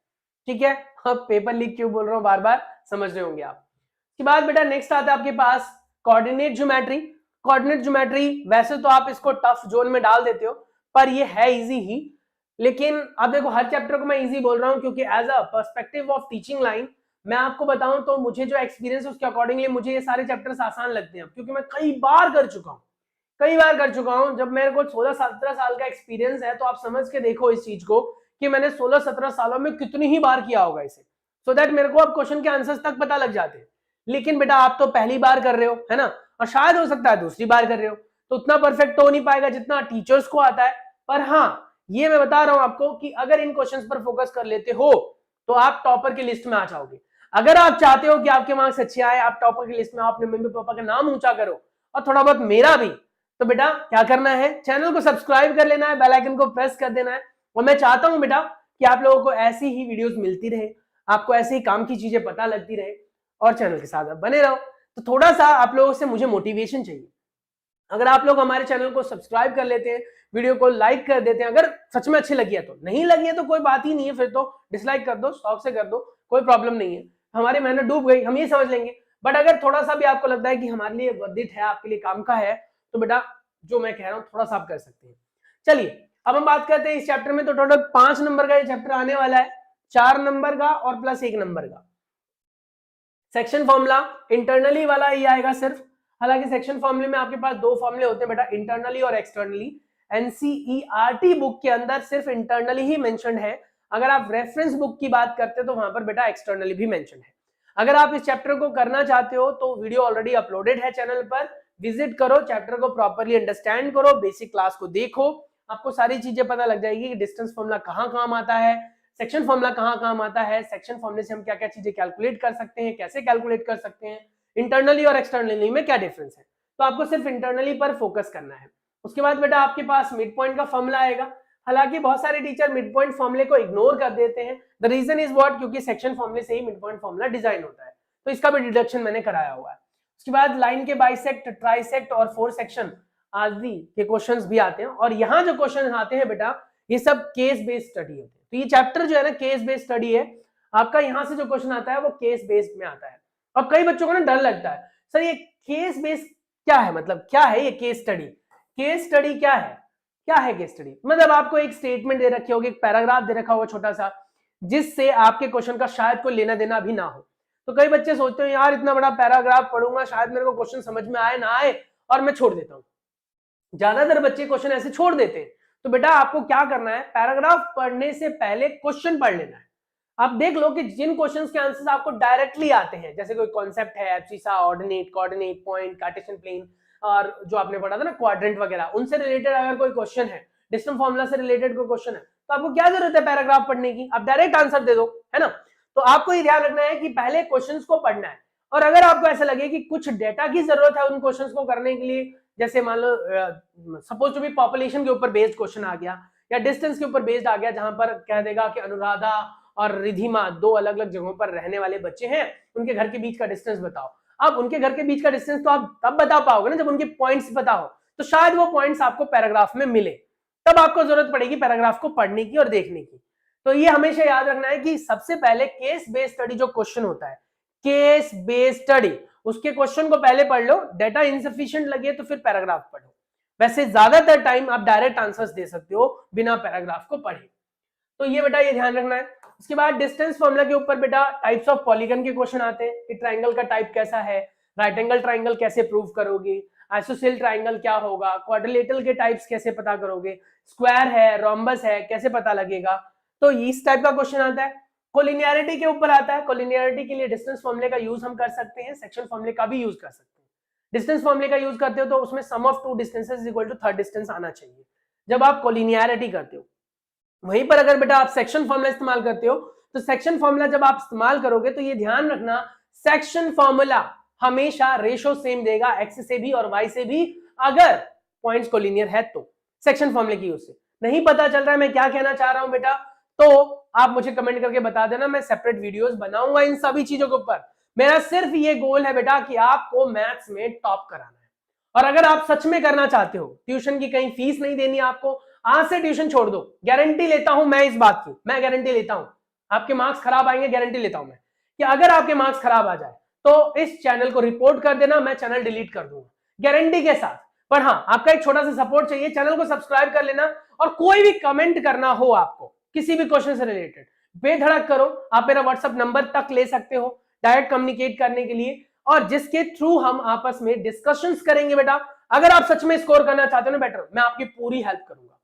ठीक है। अब पेपर लीक क्यों बोल रहा हूं बार बार, समझ रहे होंगे आप। इसके बाद बेटा नेक्स्ट आता है आपके पास कोऑर्डिनेट ज्योमेट्री। कोऑर्डिनेट ज्योमेट्री वैसे तो आप इसको टफ जोन में डाल देते हो, पर ये है इजी ही। लेकिन अब देखो हर चैप्टर को मैं इजी बोल रहा हूं क्योंकि as a perspective of teaching line मैं आपको बताऊं तो मुझे जो एक्सपीरियंस है उसके अकॉर्डिंगली मुझे ये सारे चैप्टर्स आसान लगते हैं, क्योंकि मैं कई बार कर चुका हूं। जब मेरे को 16-17 साल का एक्सपीरियंस है तो आप समझ के देखो इस चीज को कि मैंने 16-17 सालों में कितनी ही बार किया होगा इसे, सो दैट मेरे को अब क्वेश्चन के आंसर्स तक पता लग जाते हैं। लेकिन बेटा आप तो पहली बार कर रहे हो, है ना, और शायद हो सकता है दूसरी बार कर रहे हो, तो उतना परफेक्ट तो हो नहीं पाएगा जितना टीचर्स को आता है। पर हाँ, ये मैं बता रहा हूं आपको कि अगर इन क्वेश्चंस पर फोकस कर लेते हो तो आप टॉपर की लिस्ट में आ जाओगे। अगर आप चाहते हो कि आपके मार्क्स अच्छे आए, आप टॉपर की लिस्ट में अपने मम्मी पापा का नाम ऊंचा करो और थोड़ा बहुत मेरा भी, तो बेटा क्या करना है, चैनल को सब्सक्राइब कर लेना है, बेल आइकन को प्रेस कर देना है। और मैं चाहता हूं बेटा कि आप लोगों को ऐसी ही वीडियोस मिलती रहे, आपको ऐसे ही काम की चीजें पता लगती रहे और चैनल के साथ बने रहो। तो थोड़ा सा आप लोगों से मुझे मोटिवेशन चाहिए। अगर आप लोग हमारे चैनल को सब्सक्राइब कर लेते हैं, वीडियो को लाइक कर देते हैं, अगर सच में अच्छी लगी है, तो नहीं लगी है तो कोई बात ही नहीं है, फिर तो डिसलाइक कर दो, शौक से कर दो, कोई प्रॉब्लम नहीं है, हमारी मेहनत डूब गई, हम ये समझ लेंगे। बट अगर थोड़ा सा भी आपको लगता है कि हमारे लिए वर्थ इट है, आपके लिए काम का है, तो बेटा जो मैं कह रहा हूं थोड़ा सा आप कर सकते हैं। चलिए अब हम बात करते हैं इस चैप्टर में। तो टोटल 5 नंबर का ये चैप्टर आने वाला है, 4 नंबर का और प्लस 1 नंबर का। सेक्शन फॉर्मूला इंटरनली वाला ही आएगा सिर्फ। हालांकि सेक्शन फॉर्मूले में आपके पास 2 फॉर्मूले होते हैं बेटा, इंटरनली और एक्सटर्नली। एनसीईआरटी बुक के अंदर सिर्फ इंटरनली ही मेंशन्ड है। अगर आप रेफरेंस बुक की बात करते हैं तो वहां पर बेटा एक्सटर्नली भी मेंशन है। अगर आप इस चैप्टर को करना चाहते हो तो वीडियो ऑलरेडी अपलोडेड है चैनल पर, विजिट करो, चैप्टर को प्रॉपर्ली अंडरस्टैंड करो, बेसिक क्लास को देखो, आपको सारी चीजें पता लग जाएगी कि डिस्टेंस फॉर्मूला कहाँ काम आता है, सेक्शन फॉर्मूला कहाँ काम आता है, सेक्शन फॉर्मूले से हम क्या क्या चीजें कैलकुलेट कर सकते हैं, कैसे कैलकुलेट कर सकते हैं, इंटरनली और एक्सटर्नली में क्या डिफरेंस है। तो आपको सिर्फ इंटरनली पर फोकस करना है। उसके बाद बेटा आपके पास मिड पॉइंट का फॉर्मूला आएगा। हालांकि बहुत सारे टीचर मिड पॉइंट फॉर्मूले को इग्नोर कर देते हैं। द रीजन इज व्हाट, क्योंकि सेक्शन फॉर्मूले से ही मिड पॉइंट फॉर्मूला डिजाइन होता है, तो इसका भी डिडक्शन मैंने कराया हुआ है। उसके बाद लाइन के बाइसेक्ट, ट्राइसेक्ट और फोर सेक्शन आदि के क्वेश्चंस भी आते हैं। और यहाँ जो क्वेश्चन आते हैं बेटा ये सब केस बेस्ड स्टडी होते हैं। तो ये चैप्टर जो है ना केस बेस्ड स्टडी है, आपका यहाँ से जो क्वेश्चन आता है वो केस बेस्ड में आता है। अब कई बच्चों को ना डर लगता है, सर ये केस बेस्ड क्या है, मतलब क्या है ये केस स्टडी, केस स्टडी क्या है, क्या है केस स्टडी? मतलब आपको एक स्टेटमेंट दे रखी होगी, एक पैराग्राफ दे रखा होगा छोटा सा, जिससे आपके क्वेश्चन का शायद कोई लेना देना भी ना हो। तो कई बच्चे सोचते हैं यार इतना बड़ा पैराग्राफ पढ़ूंगा, शायद मेरे को क्वेश्चन समझ में आए ना आए, और मैं छोड़ देता हूँ। ज्यादातर बच्चे क्वेश्चन ऐसे छोड़ देते हैं। तो बेटा आपको क्या करना है, पैराग्राफ पढ़ने से पहले क्वेश्चन पढ़ लेना है। आप देख लो कि जिन क्वेश्चंस के आंसर्स आपको डायरेक्टली आते हैं, जैसे कोई कॉन्सेप्ट है, abscissa, ordinate, coordinate, point, cartesian plane, और जो आपने पढ़ा था ना क्वाड्रेंट वगैरह, उनसे रिलेटेड अगर कोई क्वेश्चन है, डिस्टेंस फार्मूला से रिलेटेड कोई क्वेश्चन है, तो आपको क्या जरूरत है पैराग्राफ पढ़ने की, आप डायरेक्ट आंसर दे दो, है ना। तो आपको ये ध्यान रखना है कि पहले क्वेश्चंस को पढ़ना है। और अगर आपको ऐसा लगे कि कुछ डेटा की जरूरत है उन क्वेश्चंस को करने के लिए, जैसे मान लो सपोज टू बी पॉपुलेशन के ऊपर बेस्ड क्वेश्चन आ गया या डिस्टेंस के ऊपर बेस्ड आ गया, जहां पर कह देगा कि अनुराधा और रिधिमा 2 अलग अलग जगहों पर रहने वाले बच्चे हैं, उनके घर के बीच का डिस्टेंस बताओ। अब उनके घर के बीच का डिस्टेंस तो आप तब बता पाओगे ना जब उनके पॉइंट्स पता हो, तो शायद वो पॉइंट्स आपको पैराग्राफ में मिले, तब आपको जरूरत पड़ेगी पैराग्राफ को पढ़ने की और देखने की। तो ये हमेशा याद रखना है कि सबसे पहले केस बेस्ड स्टडी जो क्वेश्चन होता है, केस बेस्ड स्टडी, उसके क्वेश्चन को पहले पढ़ लो, डेटा इनसफिशिएंट लगे तो फिर पैराग्राफ पढ़ो। वैसे ज्यादातर टाइम आप डायरेक्ट आंसर्स दे सकते हो बिना पैराग्राफ को पढ़े। तो ये बेटा ये ध्यान रखना है। उसके बाद डिस्टेंस फॉर्मूला के ऊपर बेटा टाइप्स ऑफ पॉलीगन के क्वेश्चन आते हैं कि ट्राइंगल का टाइप कैसा है, राइट एंगल ट्राइंगल कैसे प्रूव करोगे, आइसोसेल ट्राइंगल क्या होगा, क्वाड्रिलेटरल के टाइप्स कैसे पता करोगे, स्क्वायर है, रोम्बस है, कैसे पता लगेगा। तो इस टाइप का क्वेश्चन आता है। कोलिनियरिटी के ऊपर आता है, कोलिनियरिटी के लिए डिस्टेंस फॉर्मूले का यूज हम कर सकते हैं, सेक्शन फॉर्मूले का भी यूज कर सकते हैं। डिस्टेंस फॉर्मूले का यूज करते हो तो उसमें sum of 2 distances is equal to third distance आना चाहिए जब आप कोलिनियरिटी करते हो। वहीं पर अगर बेटा आप सेक्शन फॉर्मूला इस्तेमाल करते हो तो सेक्शन फॉर्मूला जब आप इस्तेमाल करोगे तो ये ध्यान रखना, सेक्शन फॉर्मूला हमेशा रेशो सेम देगा एक्स से भी और वाई से भी, अगर पॉइंट्स कोलिनियर है तो। सेक्शन फॉर्मूले की यूज से नहीं पता चल रहा है मैं क्या कहना चाह रहा हूं बेटा, तो आप मुझे कमेंट करके बता देना, मैं सेपरेट वीडियोस बनाऊंगा इन सभी चीजों के ऊपर। मेरा सिर्फ ये गोल है बेटा कि आपको मैथ्स में टॉप कराना है। और अगर आप सच में करना चाहते हो, ट्यूशन की कहीं फीस नहीं देनी आपको, आज से ट्यूशन छोड़ दो, गारंटी लेता हूं मैं इस बात की, मैं गारंटी लेता हूं आपके मार्क्स खराब आएंगे, गारंटी लेता हूं मैं कि अगर आपके मार्क्स खराब आ जाए तो इस चैनल को रिपोर्ट कर देना, मैं चैनल डिलीट कर दूंगा गारंटी के साथ। पर हाँ, आपका एक छोटा सा सपोर्ट चाहिए, चैनल को सब्सक्राइब कर लेना, और कोई भी कमेंट करना हो आपको किसी भी क्वेश्चन से रिलेटेड, बेधड़क करो, आप मेरा व्हाट्सएप नंबर तक ले सकते हो डायरेक्ट कम्युनिकेट करने के लिए, और जिसके थ्रू हम आपस में डिस्कशंस करेंगे बेटा। अगर आप सच में स्कोर करना चाहते हो ना बेटर, मैं आपकी पूरी हेल्प करूंगा,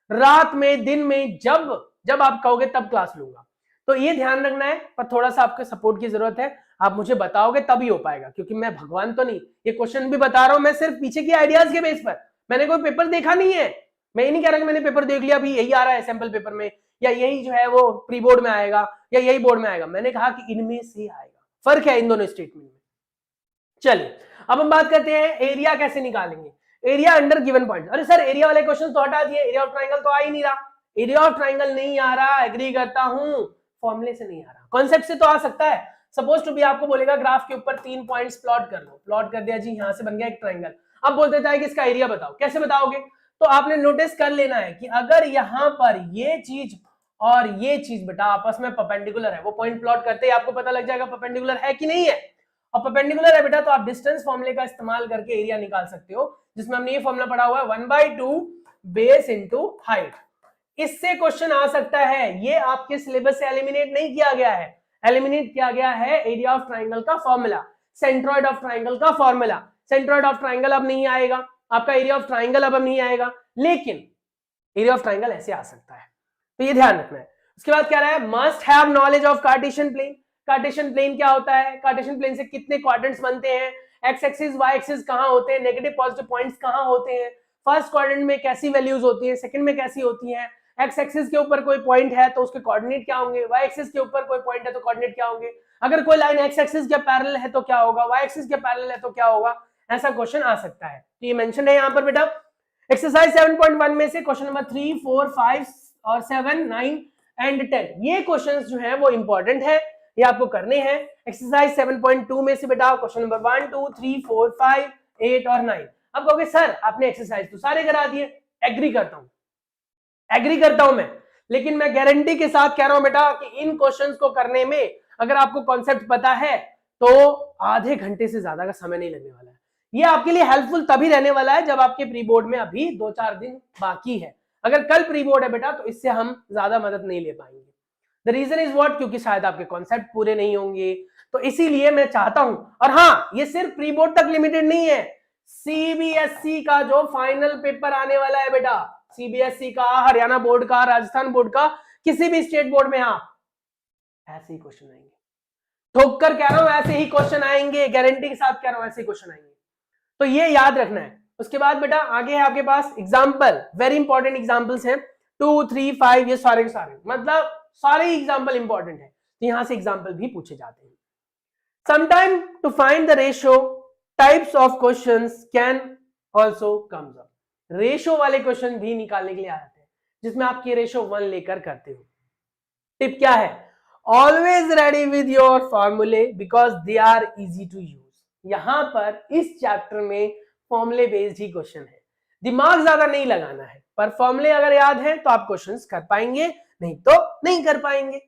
रात में दिन में जब आप कहोगे तब क्लास लूंगा। तो ये ध्यान रखना है, पर थोड़ा सा आपके सपोर्ट की जरूरत है, आप मुझे बताओगे तभी हो पाएगा, क्योंकि मैं भगवान तो नहीं, ये क्वेश्चन भी बता रहा हूं मैं सिर्फ पीछे की आइडियाज के बेस पर, मैंने कोई पेपर देखा नहीं है, मैं ये नहीं कह रहा कि मैंने पेपर देख लिया अभी यही आ रहा है सैंपल पेपर में या यही जो है वो प्री बोर्ड में आएगा या यही बोर्ड में आएगा, मैंने कहा कि इनमें से आएगा। फर्क है इन दोनों स्टेटमेंट में। चलिए अब हम बात करते हैं एरिया कैसे निकालेंगे। Area under given point. अरे सर एरिया वाले क्वेश्चन तो हटा दिए, एरिया ऑफ ट्राइंगल तो आ ही नहीं रहा। एरिया ऑफ ट्राइंगल नहीं आ रहा, एग्री करता हूं, फॉर्मूले से नहीं आ रहा, कॉन्सेप्ट से तो आ सकता है। सपोज टू बी आपको बोलेगा ग्राफ के ऊपर 3 पॉइंट्स प्लॉट कर लो, प्लॉट कर दिया जी, यहां से बन गया एक ट्राइंगल। अब बोल देता है कि इसका एरिया बताओ, कैसे बताओगे? तो आपने नोटिस कर लेना है कि अगर यहां पर ये चीज और ये चीज बेटा आपस में परपेंडिकुलर है, वो पॉइंट प्लॉट करते ही आपको पता लग जाएगा परपेंडिकुलर है कि नहीं है। और परपेंडिकुलर है बेटा तो आप डिस्टेंस फॉर्मूले का इस्तेमाल करके एरिया निकाल सकते हो, जिसमें हमने ये फॉर्मूला पढ़ा हुआ है 1/2 बेस इंटू हाइट। इससे क्वेश्चन आ सकता है, ये आपके सिलेबस से एलिमिनेट नहीं किया गया है, एलिमिनेट किया गया है एरिया ऑफ ट्राइंगल का फॉर्मूला, सेंट्रोइड ऑफ ट्राइंगल का फॉर्मूला। सेंट्रोइड ऑफ ट्राइंगल अब नहीं आएगा, आपका एरिया ऑफ ट्राइंगल अब नहीं आएगा, लेकिन एरिया ऑफ ट्राइंगल ऐसे आ सकता है, तो ये ध्यान रखना है। उसके बाद क्या रहा है, must have knowledge of cartesian plane. Cartesian plane क्या होता है, कार्टेशियन प्लेन से कितने क्वाड्रेंट्स बनते हैं, एक्स एक्सिस वाई एक्सिस कहां होते हैं, नेगेटिव पॉजिटिव पॉइंट्स कहां होते हैं, फर्स्ट क्वाड्रेंट में कैसी वैल्यूज होती है, सेकंड में कैसी होती है, एक्स एक्सिस के ऊपर कोई पॉइंट है तो उसके कोऑर्डिनेट क्या होंगे, वाई एक्सिस के ऊपर कोई पॉइंट है तो कोऑर्डिनेट क्या होंगे, अगर कोई लाइन एक्स एक्सिस के पैरेलल है तो क्या होगा, वाई एक्सिस के पैरेलल है तो क्या होगा, ऐसा क्वेश्चन आ सकता है। तो ये मेंशन है यहां पर बेटा। एक्सरसाइज 7.1 में से क्वेश्चन नंबर 3, 4, 5 और 7, 9 एंड 10 ये क्वेश्चंस जो हैं वो इंपॉर्टेंट है, ये आपको करने हैं। एक्सरसाइज 7.2 में से बेटा क्वेश्चन नंबर 1, 2, 3, 4, 5, 8 और 9। अब कहोगे सर आपने एक्सरसाइज तो सारे करा दिए, एग्री करता हूं, एग्री करता हूं मैं, लेकिन मैं गारंटी के साथ कह रहा हूं बेटा कि इन क्वेश्चंस को करने में अगर आपको कॉन्सेप्ट पता है तो आधे घंटे से ज्यादा का समय नहीं लगने वाला है। ये आपके लिए हेल्पफुल तभी रहने वाला है जब आपके प्री बोर्ड में अभी 2-4 दिन बाकी है। अगर कल प्री बोर्ड है बेटा तो इससे हम ज्यादा मदद नहीं ले पाएंगे। द रीजन इज व्हाट, क्योंकि शायद आपके कॉन्सेप्ट पूरे नहीं होंगे, तो इसीलिए मैं चाहता हूं। और हाँ, ये सिर्फ प्री बोर्ड तक लिमिटेड नहीं है, सीबीएसई का जो फाइनल पेपर आने वाला है बेटा, सीबीएसई का, हरियाणा बोर्ड का, राजस्थान बोर्ड का, किसी भी स्टेट बोर्ड में आप ऐसे ही क्वेश्चन आएंगे, ठोक कर कह रहा हूं ऐसे ही क्वेश्चन आएंगे, गारंटी के साथ कह रहा हूं ऐसे ही क्वेश्चन आएंगे, तो ये याद रखना है। उसके बाद बेटा आगे है आपके पास एग्जाम्पल, वेरी इंपॉर्टेंट एग्जाम्पल्स हैं 2, 3, 5, ये सारे के सारे, मतलब सारे एग्जाम्पल इंपॉर्टेंट है, तो यहां से एग्जाम्पल भी पूछे जाते हैं। Sometime to find the ratio types of questions can also comes up. Ratio वाले क्वेश्चन भी निकालने के लिए आ जाते हैं, जिसमें आप ये रेशियो 1 लेकर करते हो। टिप क्या है, ऑलवेज रेडी विद योर फॉर्मूले because they are easy to use. यहां पर इस चैप्टर में फॉर्मूले बेस्ड ही क्वेश्चन है, दिमाग ज्यादा नहीं लगाना है, पर फॉर्मूले अगर याद है तो आप क्वेश्चंस कर पाएंगे, नहीं तो नहीं कर पाएंगे।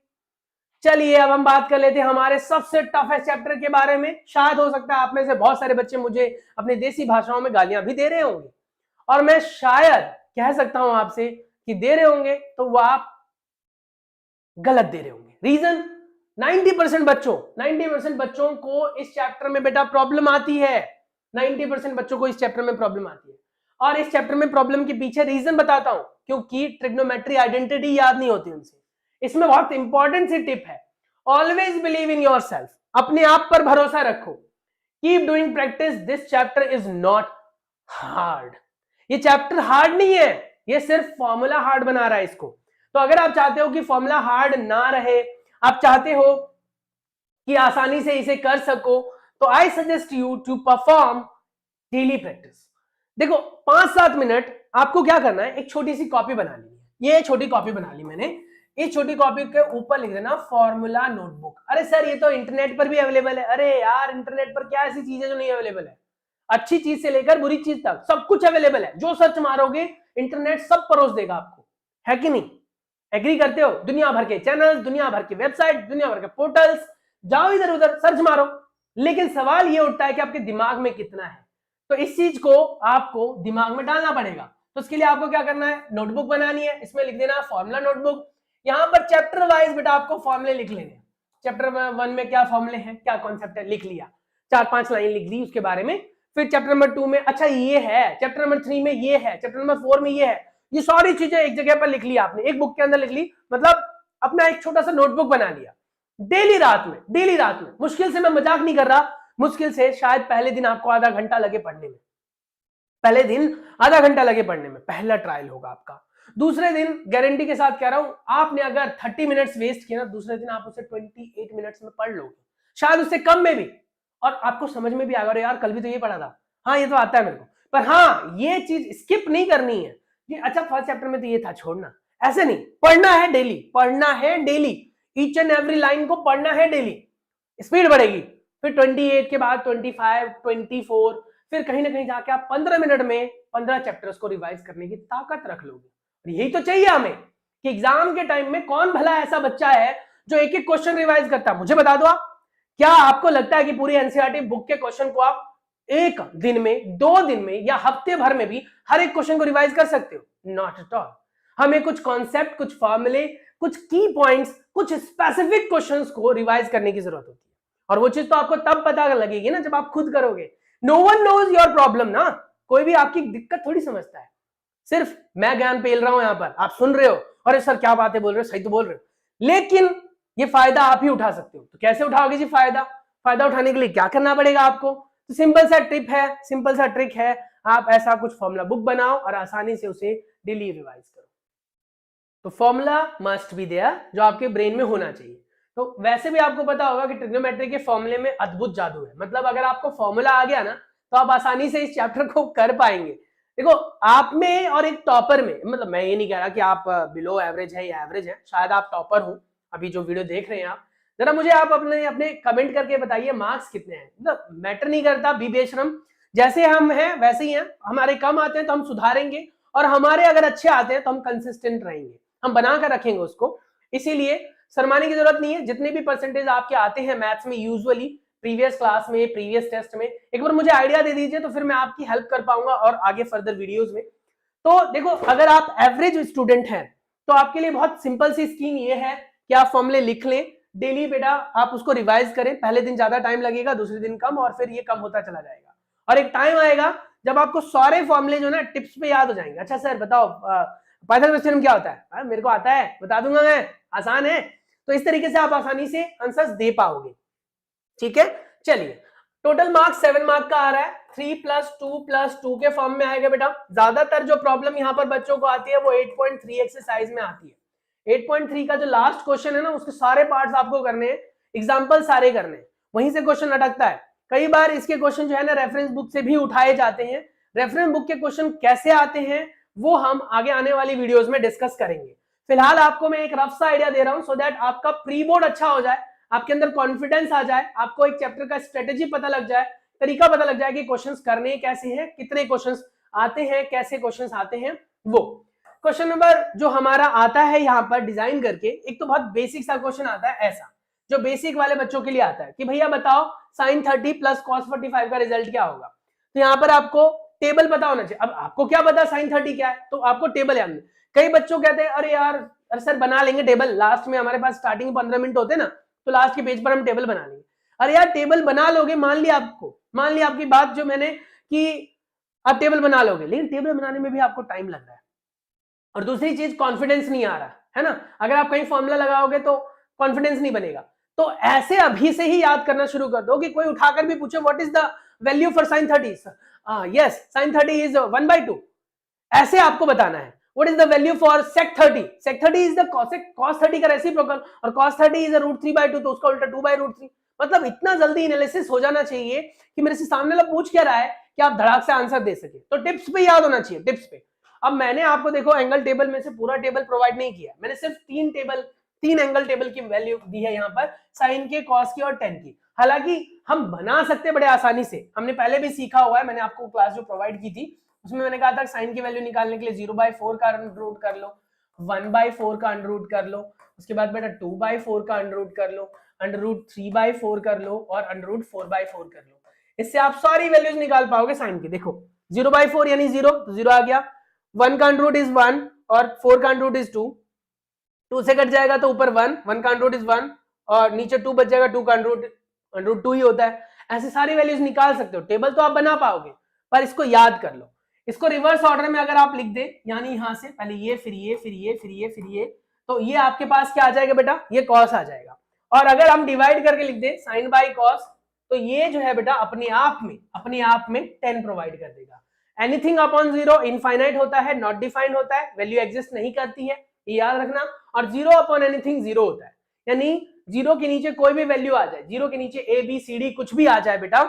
चलिए अब हम बात कर लेते हैं हमारे सबसे टफेस्ट चैप्टर के बारे में। शायद हो सकता है आप में से बहुत सारे बच्चे मुझे अपनी देसी भाषाओं में गालियां भी दे रहे होंगे, और मैं शायद कह सकता हूं आपसे कि दे रहे होंगे तो वो आप गलत दे रहे होंगे। रीजन, 90% बच्चों को इस चैप्टर में बेटा प्रॉब्लम आती है, 90% बच्चों को इस चैप्टर में प्रॉब्लम आती है। और इस चैप्टर में प्रॉब्लम के पीछे रीजन बताता हूं, क्योंकि ट्रिग्नोमेट्री आइडेंटिटी याद नहीं होती उनसे। इसमें बहुत इंपॉर्टेंट सी टिप है, ऑलवेज बिलीव इन योरसेल्फ, अपने आप पर भरोसा रखो, keep doing practice, this chapter is not hard. ये चैप्टर हार्ड नहीं है, ये सिर्फ फॉर्मूला हार्ड बना रहा है इसको। तो अगर आप चाहते हो कि फॉर्मूला हार्ड ना रहे, आप चाहते हो कि आसानी से इसे कर सको, तो I suggest you to perform daily practice. देखो 5-7 मिनट आपको क्या करना है, एक छोटी सी कॉपी बना ली है, ये छोटी कॉपी बना ली मैंने, इस छोटी कॉपी के ऊपर लिख देना फॉर्मूला नोटबुक। अरे सर ये तो इंटरनेट पर भी अवेलेबल है, अरे यार इंटरनेट पर क्या ऐसी चीज है जो नहीं अवेलेबल है, अच्छी चीज से लेकर बुरी चीज तक सब कुछ अवेलेबल है, जो सर्च मारोगे इंटरनेट सब परोस देगा आपको, है कि नहीं, एग्री करते हो? दुनिया भर के चैनल्स, दुनिया भर की वेबसाइट, दुनिया भर के पोर्टल्स, जाओ इधर उधर सर्च मारो, लेकिन सवाल ये उठता है कि आपके दिमाग में कितना है, तो इस चीज को आपको दिमाग में डालना पड़ेगा। तो इसके लिए आपको क्या करना है, नोटबुक बनानी है, इसमें लिख देना फॉर्मूला नोटबुक। यहां पर चैप्टर वाइज बेटा आपको फॉर्मूले लिख लेने, चैप्टर 1 में क्या फॉर्मूले हैं, क्या कॉन्सेप्ट है, लिख लिया, 4-5 लाइन लिख दी उसके बारे में। फिर चैप्टर नंबर 2 में अच्छा ये है, चैप्टर नंबर 3 में ये है, चैप्टर नंबर 4 में ये है, ये सारी चीजें एक जगह पर लिख ली आपने, एक बुक के अंदर लिख ली, मतलब अपना एक छोटा सा नोटबुक बना लिया। डेली रात में, मुश्किल से मैं मजाक नहीं कर रहा, मुश्किल से शायद पहले दिन आपको आधा घंटा लगे पढ़ने में, पहले दिन आधा घंटा लगे पढ़ने में, पहला ट्रायल होगा आपका। दूसरे दिन गारंटी के साथ कह रहा हूं, आपने अगर 30 मिनट्स वेस्ट किया ना, दूसरे दिन आप उसे 28 मिनट्स में पढ़ लोगे, शायद उससे कम में भी, और आपको समझ में भी आएगा, अरे यार कल भी तो ये पढ़ा था, हाँ ये तो आता है मेरे को। पर हाँ, ये चीज स्किप नहीं करनी है कि अच्छा फर्स्ट चैप्टर में तो ये था, छोड़ना, ऐसे नहीं, पढ़ना है डेली, पढ़ना है daily, each and every line को पढ़ना है डेली। स्पीड बढ़ेगी, फिर 28 के बाद 25, 24, फिर कहीं ना कहीं जाके आप 15 मिनट में 15 चैप्टर्स को रिवाइज करने की ताकत रख लोगे। और यही तो चाहिए हमें कि एग्जाम के टाइम में कौन भला ऐसा बच्चा है जो एक एक क्वेश्चन रिवाइज करता है। मुझे बता दो आप, क्या आपको लगता है कि पूरी एनसीईआरटी बुक के क्वेश्चन को आप एक दिन में, 2 दिन में या हफ्ते भर में भी हर एक क्वेश्चन को रिवाइज कर सकते हो? Not at all. हमें कुछ कॉन्सेप्ट, कुछ फॉर्मूले, कुछ की पॉइंट्स, कुछ स्पेसिफिक क्वेश्चंस को रिवाइज करने की जरूरत होती है। और वो चीज तो आपको तब पता लगेगी ना जब आप खुद करोगे। No one knows your problem ना, कोई भी आपकी दिक्कत थोड़ी समझता है। सिर्फ मैं ज्ञान पेल रहा हूं, यहां पर आप सुन रहे हो, अरे सर क्या बातें बोल रहे हो, सही तो बोल रहे हो, लेकिन ये फायदा आप ही उठा सकते हो। तो कैसे उठाओगे जी फायदा? फायदा उठाने के लिए क्या करना पड़ेगा आपको? तो सिंपल सा टिप है, सिंपल सा ट्रिक है, आप ऐसा कुछ फॉर्मूला बुक बनाओ और आसानी से उसे डेली रिवाइज करो। तो फॉर्मूला मस्ट बी देयर, जो आपके ब्रेन में होना चाहिए। तो वैसे भी आपको पता होगा कि ट्रिग्नोमेट्री के फॉर्मूले में अद्भुत जादू है। मतलब अगर आपको फॉर्मूला आ गया ना, तो आप आसानी से इस चैप्टर को कर पाएंगे। देखो, आप में और एक टॉपर में, मतलब मैं ये नहीं कह रहा कि आप बिलो एवरेज है या एवरेज है, शायद आप टॉपर हो अभी जो वीडियो देख रहे हैं आप, जरा मुझे आप अपने अपने कमेंट करके बताइए मार्क्स कितने हैं। मतलब मैटर नहीं करता, बी बेशरम, जैसे हम हैं वैसे ही हैं। हमारे कम आते हैं तो हम सुधारेंगे, और हमारे अगर अच्छे आते हैं तो हम कंसिस्टेंट रहेंगे, हम बना कर रखेंगे उसको। इसीलिए शर्माने की जरूरत नहीं है। जितने भी परसेंटेज आपके आते हैं मैथ्स में यूजुअली, प्रीवियस क्लास में, प्रीवियस टेस्ट में, एक बार मुझे आइडिया दे दीजिए, तो फिर मैं आपकी हेल्प कर पाऊंगा और आगे फर्दर वीडियोस में। तो देखो, अगर आप एवरेज स्टूडेंट हैं तो आपके लिए बहुत सिंपल सी स्कीम ये है कि आप फॉर्मूले लिख लें डेली, बेटा आप उसको रिवाइज करें। पहले दिन ज्यादा टाइम लगेगा, दूसरे दिन कम, और फिर ये कम होता चला जाएगा। और एक टाइम आएगा जब आपको सारे फॉर्मूले जो ना टिप्स पे याद हो जाएंगे। अच्छा सर बताओ पाइथागोरस क्या होता है? मेरे को आता है, बता दूंगा मैं, आसान है। तो इस तरीके से आप आसानी से आंसर्स दे पाओगे। ठीक है, चलिए, टोटल मार्क्स 7 मार्क का आ रहा है। 3+2+2 के फॉर्म में आएगा बेटा। ज्यादातर जो प्रॉब्लम यहाँ पर बच्चों को आती है वो 8.3 एक्सरसाइज में आती है। 8.3 का जो लास्ट क्वेश्चन है ना, उसके सारे पार्ट्स आपको करने हैं, एग्जाम्पल सारे करने हैं, वहीं से क्वेश्चन अटकता है। कई बार इसके क्वेश्चन जो है ना रेफरेंस बुक से भी उठाए जाते हैं। रेफरेंस बुक के क्वेश्चन कैसे आते हैं वो हम आगे आने वाली वीडियोस में डिस्कस करेंगे। फिलहाल आपको मैं एक रफ सा आइडिया दे रहा हूं, सो दैट आपका प्री बोर्ड अच्छा हो जाए, आपके अंदर कॉन्फिडेंस आ जाए, आपको एक चैप्टर का स्ट्रेटेजी पता लग जाए, तरीका पता लग जाए कि क्वेश्चंस करने कैसे हैं, कितने क्वेश्चंस आते हैं, कैसे क्वेश्चंस आते हैं। वो क्वेश्चन नंबर जो हमारा आता है यहाँ पर डिजाइन करके, एक तो बहुत बेसिक सा क्वेश्चन आता है ऐसा, जो बेसिक वाले बच्चों के लिए आता है कि भैया बताओ sin 30 + cos 45 का रिजल्ट क्या होगा। तो यहाँ पर आपको टेबल पता होना चाहिए। अब आपको क्या पता sin 30 क्या है, तो आपको टेबल याद नहीं। कई बच्चों कहते हैं अरे यार, अरे सर बना लेंगे टेबल, लास्ट में हमारे पास स्टार्टिंग 15 मिनट होते ना, तो लास्ट के पेज पर हम टेबल बना लेंगे। अरे यार टेबल बना लोगे, मान लिया आपकी बात जो मैंने कि आप टेबल बना लोगे, लेकिन टेबल बनाने में भी आपको टाइम लग रहा है। और दूसरी चीज, कॉन्फिडेंस नहीं आ रहा है ना। अगर आप कहीं फॉर्मूला लगाओगे तो कॉन्फिडेंस नहीं बनेगा। तो ऐसे अभी से ही याद करना शुरू कर दो कि कोई उठाकर भी पूछे what is the value for sin 30, yes sin 30 is 1/2, ऐसे आपको बताना है। What is the value for sec 30? Sec 30 is the cos 30 का रेसिप्रोकल, और cos 30 is a √3/2, तो उसका उल्टा 2/√3। मतलब इतना जल्दी एनालिसिस हो जाना चाहिए कि मेरे से सामने वाला पूछ क्या रहा है कि आप धड़ाक से आंसर दे सके। तो टिप्स पे याद होना चाहिए, टिप्स पे। अब मैंने आपको देखो एंगल टेबल में से पूरा टेबल प्रोवाइड नहीं किया, मैंने सिर्फ 3 एंगल टेबल की वैल्यू दी है यहाँ पर, साइन के, कॉस की और टेन की। हालांकि हम बना सकते बड़े आसानी से, हमने पहले भी सीखा हुआ है, मैंने आपको क्लास जो प्रोवाइड की थी उसमें मैंने कहा था साइन की वैल्यू निकालने के लिए 0/4 का अंडर रूट कर लो, 1/4 का अंडर रूट कर लो, उसके बाद बेटा 2/4 का अंडर रूट कर लो, अंडर रूट 3/4 कर लो, और अंडर रूट 4/4 कर लो। इससे आप सारी वैल्यूज निकाल पाओगे साइन की। देखो 0/4 यानी 0, तो 0 आ गया, 1 का अंडर रूट इज 1 और 4 का अंडर रूट इज 2, 2 से कट जाएगा तो ऊपर 1, 1 का अंडर रूट इज 1 और नीचे 2 बच जाएगा, 2 का अंडर रूट 2 ही होता है। ऐसे सारी वैल्यूज निकाल सकते हो। टेबल तो आप बना पाओगे, पर इसको याद कर लो। इसको रिवर्स ऑर्डर में अगर आप लिख दे, यानी यहां से पहले ये, फिर ये, फिर ये, फिर ये, फिर ये, तो ये आपके पास क्या आ जाएगा बेटा, ये कॉस आ जाएगा। और अगर हम डिवाइड करके लिख दे साइन बाय कॉस, तो ये जो है बेटा अपने आप में 10 प्रोवाइड कर देगा। एनीथिंग अपॉन जीरो इनफाइनाइट होता है, नॉट डिफाइंड होता है, वैल्यू एग्जिस्ट नहीं करती है, ये याद रखना। और जीरो अपॉन एनीथिंग जीरो होता है, यानी जीरो के नीचे कोई भी वैल्यू आ जाए, जीरो के नीचे ए बी सी डी कुछ भी आ जाए बेटा,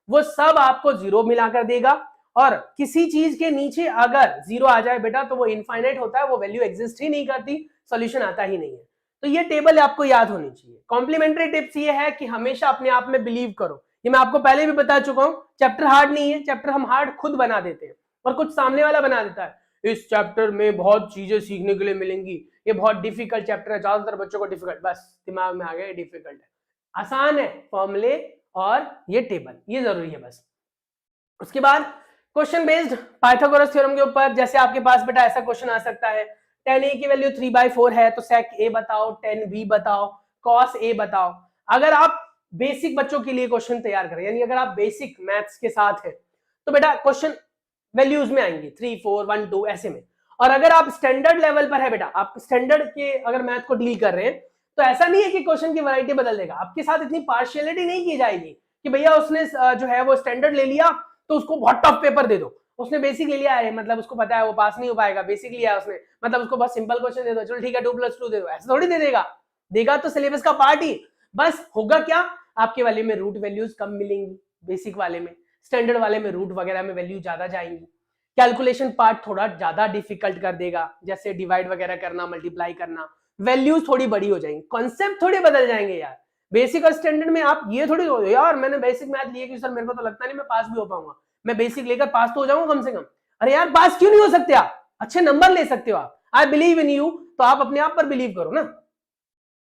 वो सब आपको जीरो मिलाकर देगा। और किसी चीज के नीचे अगर जीरो आ जाए बेटा तो वो इनफाइनाइट होता है, वो वैल्यू एग्जिस्ट ही नहीं करती, सॉल्यूशन आता ही नहीं है। तो ये टेबल आपको याद होनी चाहिए। कॉम्प्लीमेंट्री टिप्स ये है कि हमेशा अपने आप में बिलीव करो, ये मैं आपको पहले भी बता चुका हूं। चैप्टर हार्ड नहीं है, चैप्टर हम हार्ड खुद बना देते हैं और कुछ सामने वाला बना देता है। इस चैप्टर में बहुत चीजें सीखने के लिए मिलेंगी, ये बहुत डिफिकल्ट चैप्टर है, ज्यादातर बच्चों को डिफिकल्ट, बस दिमाग में आ गया डिफिकल्ट है। आसान है, फॉर्मूले और ये टेबल, ये जरूरी है बस। उसके बाद क्वेश्चन बेस्ड पाइथागोरस थ्योरम के ऊपर, जैसे आपके पास बेटा ऐसा क्वेश्चन आ सकता है, tan a की वैल्यू 3/4 है तो sec a बताओ, tan b बताओ, cos a बताओ। अगर आप बेसिक बच्चों के लिए क्वेश्चन तैयार करें, यानी अगर आप बेसिक मैथ्स के साथ है तो बेटा क्वेश्चन वैल्यूज में आएंगे 3 4 1 2 ऐसे में। और अगर आप स्टैंडर्ड लेवल पर है बेटा, आप स्टैंडर्ड के अगर मैथ को डील कर रहे हैं तो ऐसा नहीं है कि क्वेश्चन की वैरायटी बदल देगा, आपके साथ इतनी पार्शियलिटी नहीं की जाएगी कि भैया उसने जो है वो स्टैंडर्ड ले लिया तो उसको बहुत टफ पेपर दे दो, उसने बेसिक ले लिया है मतलब उसको पता है वो पास नहीं हो पाएगा, बेसिक लिया है उसने मतलब उसको बस सिंपल क्वेश्चन दे दो, चलो ठीक है 2+2 दे दो, ऐसा थोड़ी दे देगा। देगा तो सिलेबस का पार्ट ही, बस होगा क्या, आपके वाले में रूट वैल्यूज कम मिलेंगी, बेसिक वाले में, स्टैंडर्ड वाले में रूट वगैरह में वैल्यू ज्यादा जाएंगी, कैलकुलेशन पार्ट थोड़ा ज्यादा डिफिकल्ट कर देगा, जैसे डिवाइड वगैरह करना, मल्टीप्लाई करना, वैल्यूज थोड़ी बड़ी हो जाएंगी, कॉन्सेप्ट थोड़े बदल जाएंगे यार। बेसिक और स्टैंडर्ड में आप ये थोड़ी हो यार मैंने बेसिक मैथ लिए कि सर मेरे को तो लगता नहीं मैं पास भी हो पाऊंगा, मैं बेसिक लेकर पास तो हो जाऊंगा कम से कम। अरे यार पास क्यों नहीं हो सकते आप, अच्छे नंबर ले सकते हो आप, आई बिलीव इन यू, तो आप अपने आप पर बिलीव करो ना।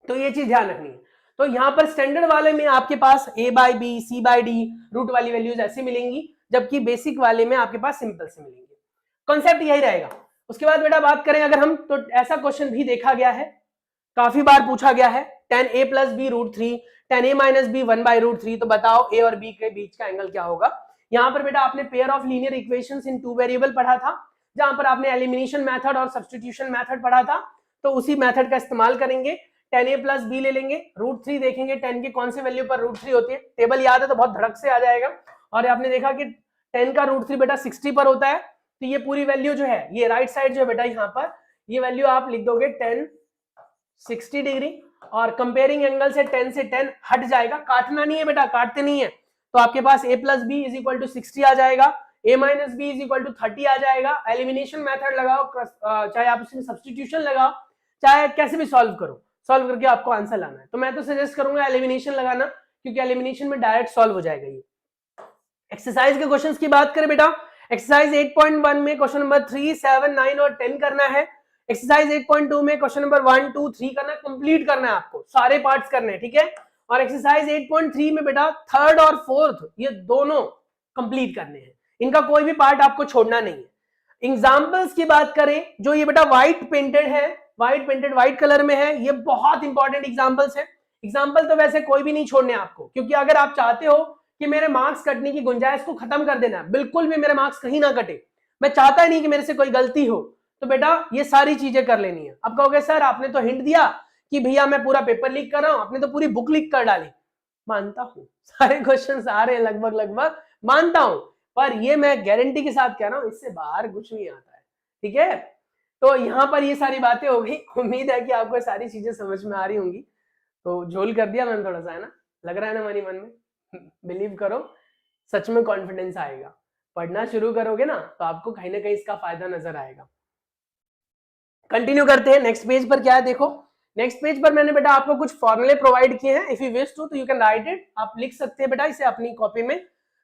तो ये चीज ध्यान रखनी है। तो यहाँ पर स्टैंडर्ड वाले में आपके पास a/b c/d रूट वाली वैल्यूज ऐसी मिलेंगी, जबकि बेसिक वाले में आपके पास सिंपल से मिलेंगे। कॉन्सेप्ट यही रहेगा। उसके बाद बेटा बात करें अगर हम, तो ऐसा क्वेश्चन भी देखा गया है, काफी बार पूछा गया है, tan a + b √3 tan a - b 1/√3, तो बताओ a और b के बीच का एंगल क्या होगा। यहाँ पर बेटा आपने pair of linear equations in 2 variable पढ़ा था, जहां पर आपने एलिमिनेशन मेथड और सब्स्टिट्यूशन मेथड पढ़ा था, तो उसी मेथड का इस्तेमाल करेंगे। tan a + b ले लेंगे, √3 देखेंगे tan के कौन से वैल्यू पर √3 होती है, टेबल याद है तो बहुत धड़क से आ जाएगा। और आपने देखा कि tan का √3 बेटा 60 पर होता है, तो ये पूरी वैल्यू जो है, ये राइट साइड जो है बेटा यहाँ पर ये वैल्यू आप लिख दोगे tan 60 डिग्री, और कंपेयरिंग एंगल से 10 से 10 हट जाएगा, काटना नहीं है बेटा, काटते नहीं है, तो आपके पास a + b = 60 आ जाएगा, a - b = 30 आ जाएगा। एलिमिनेशन मेथड लगाओ, चाहे आप उसमें सब्स्टिट्यूशन लगाओ, चाहे कैसे भी सॉल्व करो, सॉल्व करके आपको आंसर लाना है। तो मैं तो सजेस्ट करूंगा एलिमिनेशन लगाना, क्योंकि एलिमिनेशन में डायरेक्ट सॉल्व हो जाएगा ये। एक्सरसाइज के क्वेश्चंस की बात करें बेटा, एक्सरसाइज 8.1 में क्वेश्चन नंबर 3, 7, 9 और 10 करना है। एक्सरसाइज 8.2 में क्वेश्चन नंबर 1, 2, 3 करना, कंप्लीट करना है आपको, सारे पार्ट्स करने हैं, ठीक है। और एक्सरसाइज 8.3 में बेटा थर्ड और फोर्थ ये दोनों कंप्लीट करने हैं, इनका कोई भी पार्ट आपको छोड़ना नहीं है। एग्जाम्पल्स की बात करें, जो ये बेटा व्हाइट पेंटेड है, व्हाइट पेंटेड व्हाइट कलर में है, ये बहुत इंपॉर्टेंट एग्जाम्पल्स है। एग्जाम्पल तो वैसे कोई भी नहीं छोड़ने आपको, क्योंकि अगर आप चाहते हो कि मेरे मार्क्स कटने की गुंजाइश को खत्म कर देना, बिल्कुल भी मेरे मार्क्स कहीं ना कटे, मैं चाहता ही नहीं कि मेरे से कोई गलती हो, तो बेटा ये सारी चीजें कर लेनी है। अब कहोगे सर आपने तो हिंट दिया कि भैया मैं पूरा पेपर लीक कर रहा हूं, आपने तो पूरी बुक लीक कर डाली, मानता हूं सारे क्वेश्चन आ रहे हैं लगभग लगभग, मानता हूं, पर ये मैं गारंटी के साथ कह रहा हूं इससे बाहर कुछ नहीं आता है, ठीक है। तो यहाँ पर ये सारी बातें हो गई, उम्मीद है कि आपको सारी चीजें समझ में आ रही होंगी। तो झोल कर दिया मैंने थोड़ा सा, है ना, लग रहा है ना हमारी मन में, बिलीव करो सच में कॉन्फिडेंस आएगा, पढ़ना शुरू करोगे ना तो आपको कहीं ना कहीं इसका फायदा नजर आएगा। कंटिन्यू करते हैं, नेक्स्ट पेज पर क्या है देखो। नेक्स्ट पेज पर मैंने बेटा आपको कुछ फॉर्मूले प्रोवाइड किए हैं, इफ यू विश टू तो यू कैन राइट इट, आप लिख सकते हैं बेटा इसे अपनी कॉपी में।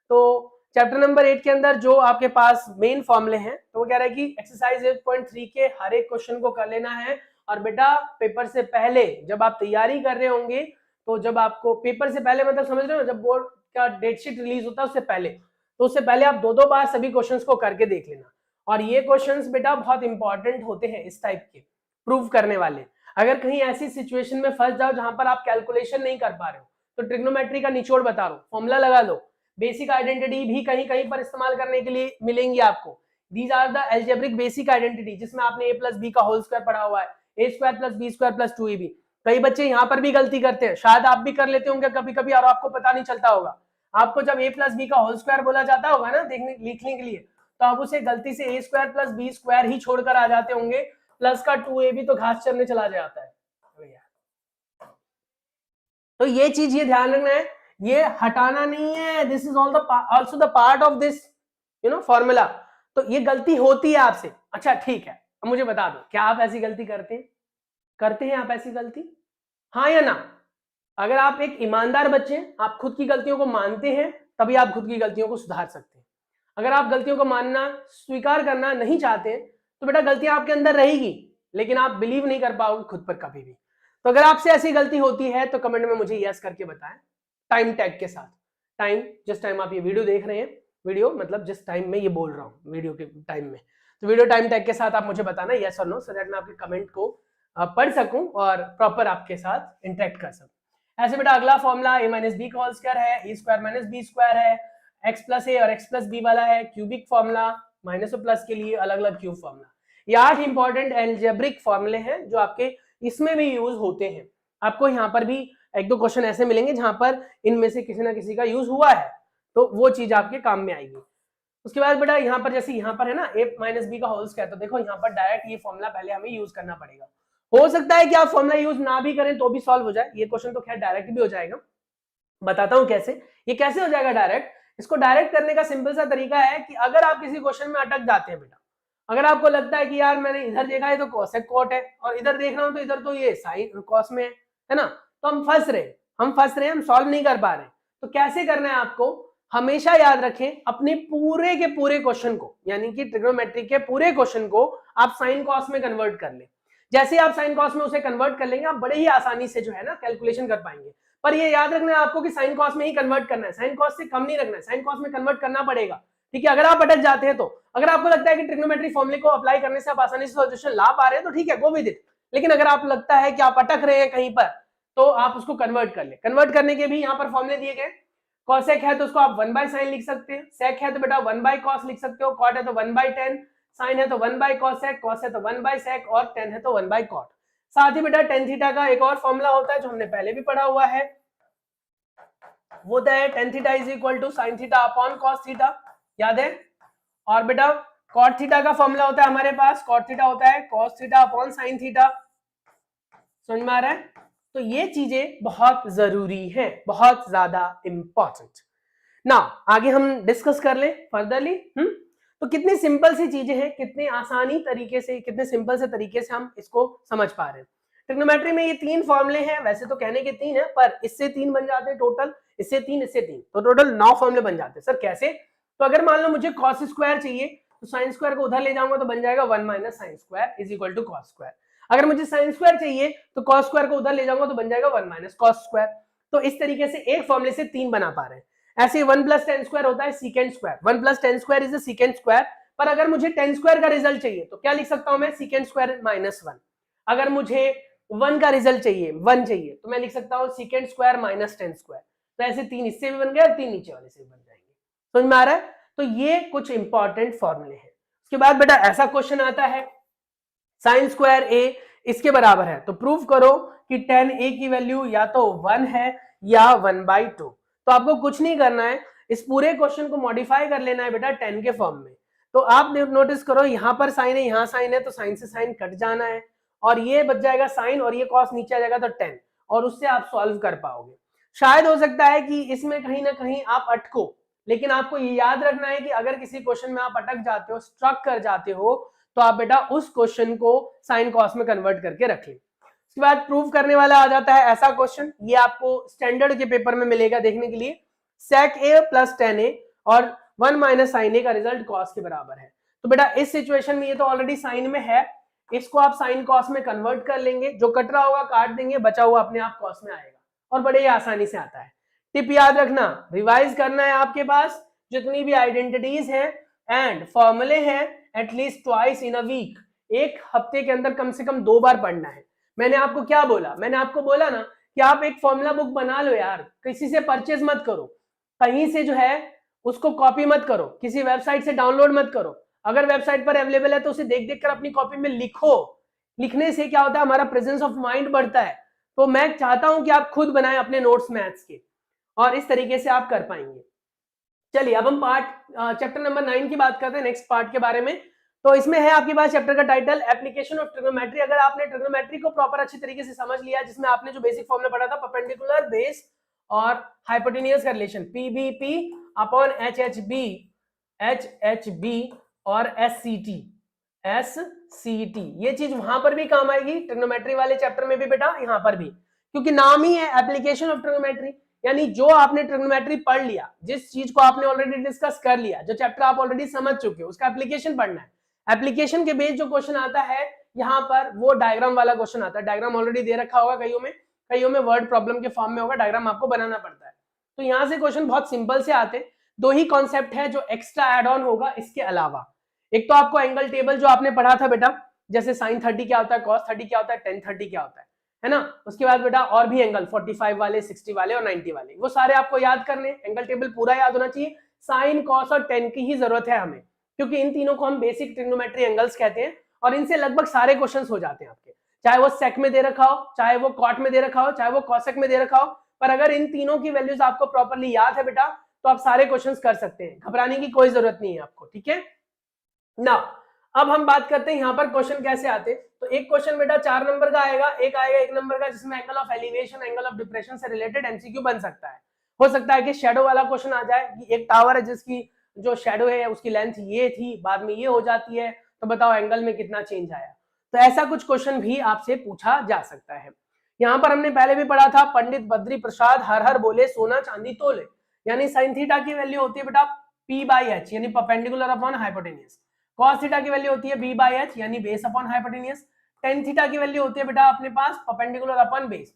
तो चैप्टर नंबर 8 के अंदर जो आपके पास मेन फॉर्मूले हैं, तो वो कह रहा है कि एक्सरसाइज 8.3 के हर एक क्वेश्चन को कर लेना है, और बेटा पेपर से पहले जब आप तैयारी कर रहे होंगे, तो जब आपको पेपर से पहले मतलब समझ रहे हो, जब बोर्ड का डेट शीट रिलीज होता है उससे पहले, तो उससे पहले आप 2-2 बार सभी क्वेश्चंस को करके देख लेना। और ये क्वेश्चंस बेटा बहुत इंपॉर्टेंट होते हैं इस टाइप के, प्रूव करने वाले। अगर कहीं ऐसी सिचुएशन में फंस जाओ जहां पर आप कैलकुलेशन नहीं कर पा रहे हो, तो ट्रिग्नोमेट्री का निचोड़ बता रहा हूं, फॉर्मूला लगा लो, बेसिक आइडेंटिटी भी कहीं कहीं पर इस्तेमाल करने के लिए मिलेंगी आपको। These are the algebraic basic identity, जिसमें आपने a + b का होल स्क्वायर पढ़ा हुआ है, a² + b² + 2ab। कई बच्चे यहाँ पर भी गलती करते हैं, शायद आप भी कर लेते होंगे कभी कभी और आपको पता नहीं चलता होगा। आपको जब a + b का होल स्क्वायर बोला जाता होगा ना देखने लिखने के लिए, तो आप उसे गलती से a square plus b square ही छोड़कर आ जाते होंगे, प्लस का 2a भी तो घास चरने चला जाता है। तो ये चीज ये ध्यान रखना है, ये हटाना नहीं है, this is also the part of this formula. तो ये गलती होती है आपसे। अच्छा ठीक है, अब मुझे बता दो, क्या आप ऐसी गलती करते हैं आप ऐसी गलती, हाँ या ना? अगर आप एक ईमानदार बच्चे, आप खुद की गलतियों को मानते हैं, तभी आप खुद की गलतियों को सुधार सकते हैं। अगर आप गलतियों को मानना, स्वीकार करना नहीं चाहते, तो बेटा गलतियां आपके अंदर रहेगी, लेकिन आप बिलीव नहीं कर पाओगे खुद पर कभी भी। तो अगर आपसे ऐसी गलती होती है तो कमेंट में मुझे यस करके बताएं, टाइम टैग के साथ। टाइम, जिस टाइम आप ये वीडियो देख रहे हैं, वीडियो मतलब जिस टाइम में ये बोल रहा हूँ वीडियो के टाइम में, तो वीडियो टाइम टैग के साथ आप मुझे बताना यस और नो, सो दैट मैं आपके कमेंट को पढ़ सकूं और प्रॉपर आपके साथ इंटरेक्ट कर सकूं। ऐसे बेटा अगला फॉर्मूला a माइनस बी का होल स्क्वायर है, ए स्क्वायर माइनस बी स्क्वायर है, x प्लस ए और x प्लस बी वाला है, क्यूबिक फॉर्मूला, माइनस और प्लस के लिए अलग अलग क्यूब फॉर्मूला। ये 8 इंपॉर्टेंट एल्जेब्रिक फॉर्मूले हैं जो आपके इसमें भी यूज होते हैं। आपको यहाँ पर भी एक दो क्वेश्चन ऐसे मिलेंगे जहां पर इनमें से किसी ना किसी का यूज हुआ है, तो वो चीज आपके काम में आएगी। उसके बाद बेटा यहाँ पर जैसे यहाँ पर है ना a माइनस बी का होल स्क्वायर, तो देखो यहाँ पर डायरेक्ट ये फॉर्मूला पहले हमें यूज करना पड़ेगा। हो सकता है कि आप फॉर्मूला यूज ना भी करें तो भी सॉल्व हो जाए, ये क्वेश्चन तो खैर डायरेक्ट भी हो जाएगा। बताता हूं कैसे, ये कैसे हो जाएगा डायरेक्ट। इसको डायरेक्ट करने का सिंपल सा तरीका है कि अगर आप किसी क्वेश्चन में अटक जाते हैं बेटा, अगर आपको लगता है कि यार मैंने इधर देखा है तो कोसेक कोट है, और इधर देख रहा हूं तो इधर तो ये साइन कॉस में है ना, तो हम फंस रहे, हम सॉल्व नहीं कर पा रहे। तो कैसे करना है आपको, हमेशा याद रखें, अपने पूरे के पूरे क्वेश्चन को, यानी कि ट्रिग्नोमेट्री के पूरे क्वेश्चन को आप साइन कॉस में कन्वर्ट कर ले। जैसे आप साइन कॉस में उसे कन्वर्ट कर लेंगे, आप बड़े ही आसानी से जो है ना कैलकुलेशन कर पाएंगे। पर ये याद रखना है आपको कि साइन कॉस में ही कन्वर्ट करना है, साइन कॉस से कम नहीं रखना है, साइन कॉस में कन्वर्ट करना पड़ेगा। ठीक है, अगर आप अटक जाते हैं तो, अगर आपको लगता है कि ट्रिग्नोमेट्री फॉर्मूले को अप्लाई करने से आप आसानी से सॉल्यूशन ला पा रहे हैं तो ठीक है, गो विद इट। लेकिन अगर आप लगता है कि आप अटक रहे हैं कहीं पर, तो आप उसको कन्वर्ट कर ले। कन्वर्ट करने के भी यहाँ पर फॉर्मूले दिए गए। कॉसेक है तो उसको आप 1 बाय साइन लिख सकते हैं, सेक है तो बेटा 1 बाय कॉस लिख सकते हो, कॉट है तो 1 बाय टेन, साइन है तो 1 बाय कॉसेक, कॉस है तो 1 बाय सेक, और टेन है तो 1 बाय कॉट। साथ ही बेटा टेन थीटा का एक और फॉर्मूला होता है जो हमने पहले भी पढ़ा हुआ है, वो होता है tan theta is equal to sine theta upon cos theta, याद है। और बेटा कॉट थीटा का फॉर्मूला होता है हमारे पास, कॉट थीटा होता है cos theta upon sine theta. समझ में आ रहा है? तो ये चीजें बहुत जरूरी है, बहुत ज्यादा इंपॉर्टेंट। ना आगे हम डिस्कस कर ले फर्दरली। तो कितनी सिंपल सी चीजें हैं, कितने आसानी तरीके से, कितने सिंपल से तरीके से हम इसको समझ पा रहे हैं। ट्रिग्नोमेट्री में ये 3 फॉर्मूले हैं, वैसे तो कहने के 3 है, पर इससे 3 बन जाते हैं टोटल, इससे 3 इससे 3, तो टोटल 9 फॉर्मूले बन जाते हैं। सर कैसे? तो अगर मान लो मुझे कॉस स्क्वायर चाहिए, तो साइन स्क्वायर को उधर ले जाऊंगा तो बन जाएगा 1 minus sine square is equal to cos square. अगर मुझे साइन स्क्वायर चाहिए तो कॉस स्क्वायर को उधर ले जाऊंगा तो बन जाएगा 1 माइनस कॉस स्क्वायर। तो इस तरीके से एक फॉर्मूले से 3 बना पा रहे हैं। ऐसे 1 प्लस टेन स्क्वायर होता है secant square, 1 plus ten square is a secant square. पर अगर मुझे टेन स्क्वायर का रिजल्ट चाहिए तो क्या लिख सकता हूं मैं, सीकेंड स्क्वायर माइनस 1। अगर मुझे 1 का रिजल्ट चाहिए, 1 चाहिए, तो मैं लिख सकता हूं secant square minus ten square. तो ऐसे 3 इससे भी बन गए और 3 नीचे वाले से भी बन जाएंगे। समझ में आ रहा है? तो ये कुछ इंपॉर्टेंट फॉर्मूले हैं। उसके बाद बेटा ऐसा क्वेश्चन आता है, साइन स्क्वायर ए इसके बराबर है, तो प्रूव करो कि tan a की वैल्यू या तो 1 है या 1/2। तो आपको कुछ नहीं करना है, इस पूरे क्वेश्चन को मॉडिफाई कर लेना है बेटा tan के फॉर्म में। तो आप नोटिस करो, यहां पर साइन है, यहां साइन है, तो साइन से साइन कट जाना है, और ये बच जाएगा साइन, और ये कॉस नीचे आ जाएगा तो tan, और उससे आप सॉल्व कर पाओगे। शायद हो सकता है कि इसमें कहीं ना कहीं आप अटको, लेकिन आपको ये याद रखना है कि अगर किसी क्वेश्चन में आप अटक जाते हो, स्ट्रक कर जाते हो, तो आप बेटा उस क्वेश्चन को साइन कॉस में कन्वर्ट करके रख लें। उसके बाद प्रूव करने वाला आ जाता है ऐसा क्वेश्चन, ये आपको स्टैंडर्ड के पेपर में मिलेगा देखने के लिए, sec a plus tan a और 1 माइनस साइन a का रिजल्ट कॉस के बराबर है। तो बेटा इस सिचुएशन में ये तो ऑलरेडी साइन में है, इसको आप साइन कॉस में कन्वर्ट कर लेंगे, जो कट रहा होगा काट देंगे, बचा हुआ अपने आप कॉस में आएगा, और बड़े ही आसानी से आता है। टिप याद रखना, रिवाइज करना है आपके पास जितनी भी आइडेंटिटीज हैं एंड फॉर्मूले हैं, at least twice in a week, एक हफ्ते के अंदर कम से कम 2 बार पढ़ना है। मैंने आपको क्या बोला, मैंने आपको बोला ना कि आप एक फॉर्मूला बुक बना लो यार, किसी से परचेज मत करो, कहीं से जो है उसको कॉपी मत करो, किसी वेबसाइट से डाउनलोड मत करो। अगर वेबसाइट पर अवेलेबल है तो उसे देख देख कर अपनी कॉपी में लिखो। लिखने से क्या होता है, हमारा प्रेजेंस ऑफ माइंड बढ़ता है। तो मैं चाहता हूं कि आप खुद बनाएं अपने नोट्स मैथ्स के, और इस तरीके से आप कर पाएंगे। चलिए अब हम चैप्टर नंबर 9 की बात करते हैं, नेक्स्ट पार्ट के बारे में। तो इसमें है आपके पास चैप्टर का टाइटल एप्लीकेशन ऑफ ट्रिग्नोमेट्री। अगर आपने ट्रिग्नोमेट्री को प्रॉपर अच्छी तरीके से समझ लिया, जिसमें आपने जो बेसिक फॉर्मूला पढ़ा था परपेंडिकुलर, बेस और हाइपोटेन्यूज का रिलेशन, पीबीपी अपॉन एचएचबी और एससीटी, ये चीज वहां पर भी काम आएगी, ट्रिग्नोमेट्री वाले चैप्टर में भी बेटा, यहां पर भी, क्योंकि नाम ही है एप्लीकेशन ऑफ ट्रिग्नोमेट्री। यानी जो आपने ट्रिग्नोमेट्री पढ़ लिया, जिस चीज को आपने ऑलरेडी डिस्कस कर लिया, जो चैप्टर आप ऑलरेडी समझ चुके हो, उसका एप्लीकेशन पढ़ना है। एप्लीकेशन के बेस जो क्वेश्चन आता है यहाँ पर, वो डायग्राम वाला क्वेश्चन आता है। डायग्राम ऑलरेडी दे रखा होगा, कईयों में वर्ड प्रॉब्लम के फॉर्म में होगा, डायग्राम आपको बनाना पड़ता है। तो यहाँ से क्वेश्चन बहुत सिंपल से आते। दो ही कॉन्सेप्ट है जो एक्स्ट्रा एड ऑन होगा इसके अलावा। एक तो आपको एंगल टेबल जो आपने पढ़ा था बेटा, जैसे sin 30 क्या होता है, cos 30 क्या होता है, tan 30 क्या होता है ना। उसके बाद बेटा और भी एंगल 45 वाले, 60 वाले और 90 वाले, वो सारे आपको याद करने। एंगल टेबल पूरा याद होना चाहिए। साइन, कॉस और टेन की ही जरूरत है हमें, क्योंकि इन तीनों को हम बेसिक ट्रिग्नोमेट्री एंगल्स कहते हैं, और इनसे लगभग सारे क्वेश्चंस हो जाते हैं आपके, चाहे वो सेक में दे रखा हो, चाहे वो कॉट में दे रखा हो, चाहे वो कॉसेक में दे रखा हो। पर अगर इन तीनों की वैल्यूज आपको प्रॉपरली याद है बेटा, तो आप सारे क्वेश्चंस कर सकते हैं, घबराने की कोई जरूरत नहीं है आपको, ठीक है ना। अब हम बात करते हैं यहाँ पर क्वेश्चन कैसे आते। तो एक क्वेश्चन बेटा 4 नंबर का आएगा, एक आएगा 1 नंबर का, जिसमें angle of elevation, angle of depression से रिलेटेड एमसीक्यू बन सकता है। हो सकता है कि शेडो वाला क्वेश्चन आ जाए कि एक टावर है जिसकी जो शेडो है उसकी लेंथ ये थी, बाद में ये हो जाती है, तो बताओ एंगल में कितना चेंज आया। तो ऐसा कुछ क्वेश्चन भी आपसे पूछा जा सकता है। यहाँ पर हमने पहले भी पढ़ा था, पंडित बद्री प्रसाद हर हर बोले सोना चांदी तोले, यानी साइन थीटा की वैल्यू होती है बेटा p/h, यानी perpendicular upon hypotenuse. cos theta की वैल्यू होती है b/h, यानी base upon hypotenuse. tan theta की वैल्यू होती है बेटा अपने पास परपेंडिकुलर अपॉन बेस।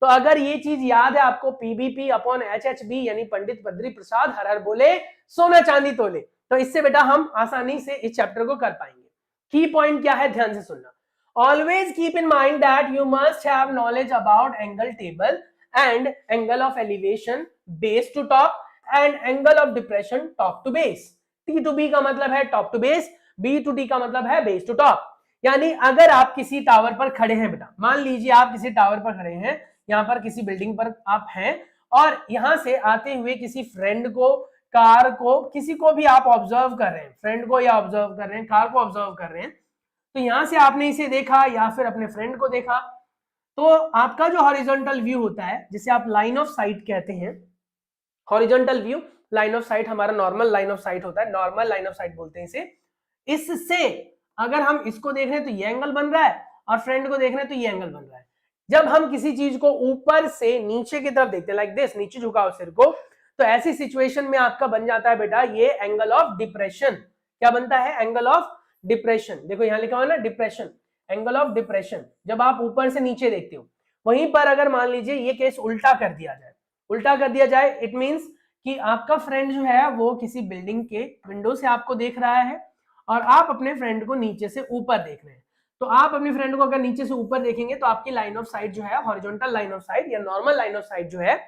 तो अगर ये चीज याद है आपको, pbp अपॉन hhb, यानी पंडित बद्री प्रसाद हर हर बोले सोना चांदी तोले, तो इससे बेटा हम आसानी से इस चैप्टर को कर पाएंगे। की पॉइंट क्या है, ध्यान से सुनना। Always keep in mind that you must have knowledge about angle table and angle of elevation base to top and angle of depression top to base. T to B का मतलब है top to base, B to D का मतलब है base to top। यानी अगर आप किसी टावर पर खड़े हैं बेटा, मान लीजिए आप किसी टावर पर खड़े हैं, यहाँ पर किसी बिल्डिंग पर आप हैं, और यहाँ से आते हुए किसी फ्रेंड को, कार को, किसी को भी आप ऑब्जर्व कर रहे हैं, फ्रेंड को या ऑब्जर्व कर रहे हैं, कार को ऑब्जर्व कर रहे हैं। तो यहां से आपने इसे देखा या फिर अपने फ्रेंड को देखा, तो आपका जो हॉरिजॉन्टल व्यू होता है, जिसे आप लाइन ऑफ साइट कहते हैं, horizontal view, line of site हमारा नॉर्मल लाइन ऑफ साइट होता है, नॉर्मल लाइन ऑफ साइट बोलते हैं इसे। इससे अगर हम इसको देख रहे हैं तो ये एंगल बन रहा है, और फ्रेंड को देख रहे हैं तो ये एंगल बन रहा है। जब हम किसी चीज को ऊपर से नीचे की तरफ देखते हैं, लाइक दिस, नीचे झुकाओ सिर को, तो ऐसी सिचुएशन में आपका बन जाता है बेटा ये एंगल ऑफ डिप्रेशन। क्या बनता है, एंगल ऑफ डिप्रेशन। देखो यहां लिखा हुआ ना डिप्रेशन, एंगल ऑफ डिप्रेशन, जब आप ऊपर से नीचे देखते हो। वहीं पर अगर मान लीजिए ये केस उल्टा कर दिया जाए, उल्टा कर दिया जाए, इट मींस कि आपका फ्रेंड जो है वो किसी बिल्डिंग के विंडो से आपको देख रहा है, और आप अपने फ्रेंड को नीचे से ऊपर देख रहे हैं। तो आप अपने फ्रेंड को अगर नीचे से ऊपर देखेंगे तो आपकी लाइन ऑफ साइट जो है, हॉरिजॉन्टल लाइन ऑफ साइट या नॉर्मल लाइन ऑफ साइट जो है,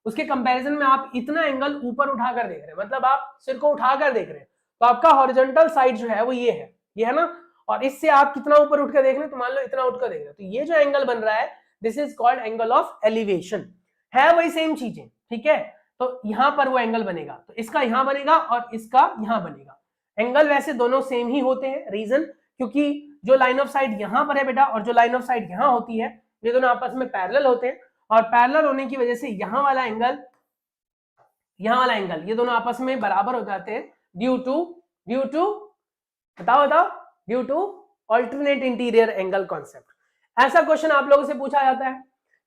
उसके कंपैरिजन में आप इतना एंगल ऊपर उठाकर देख रहे हैं, मतलब आप सिर को उठाकर देख रहे हैं, तो आपका हॉरिजॉन्टल साइड जो है वो ये है ना। और इससे आप कितना ऊपर उठकर देख रहे हैं, तो मान लो इतना उठकर देख रहे हैं, तो ये जो एंगल बन रहा है, this is called angle of elevation. है वही सेम चीजें, ठीक है। तो यहां पर वो एंगल बनेगा, तो इसका यहां बनेगा और इसका यहां बनेगा। एंगल वैसे दोनों सेम ही होते हैं, रीजन क्योंकि जो लाइन ऑफ साइट यहां पर है बेटा, और जो लाइन ऑफ साइट यहां होती है, ये दोनों आपस में पैरेलल होते हैं, और पैरेलल होने की वजह से यहां वाला एंगल, ये दोनों आपस में बराबर हो जाते हैं ड्यू टू बताओ due to alternate interior angle concept. ऐसा क्वेश्चन आप लोगों से पूछा जाता है।